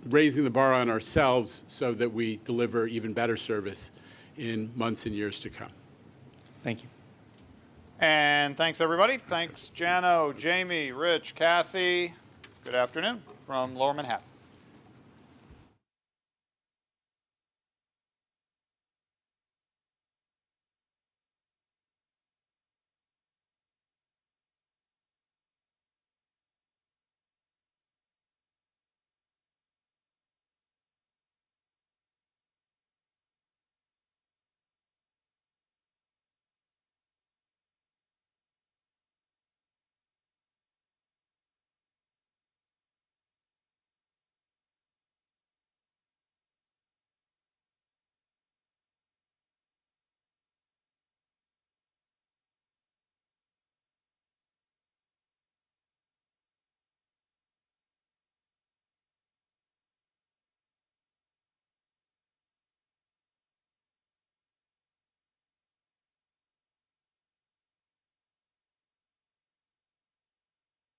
Speaker 4: raising the bar on ourselves so that we deliver even better service in months and years to come.
Speaker 20: Thank you.
Speaker 10: And thanks, everybody. Thanks, Jano, Jamie, Rich, Kathy. Good afternoon from Lower Manhattan.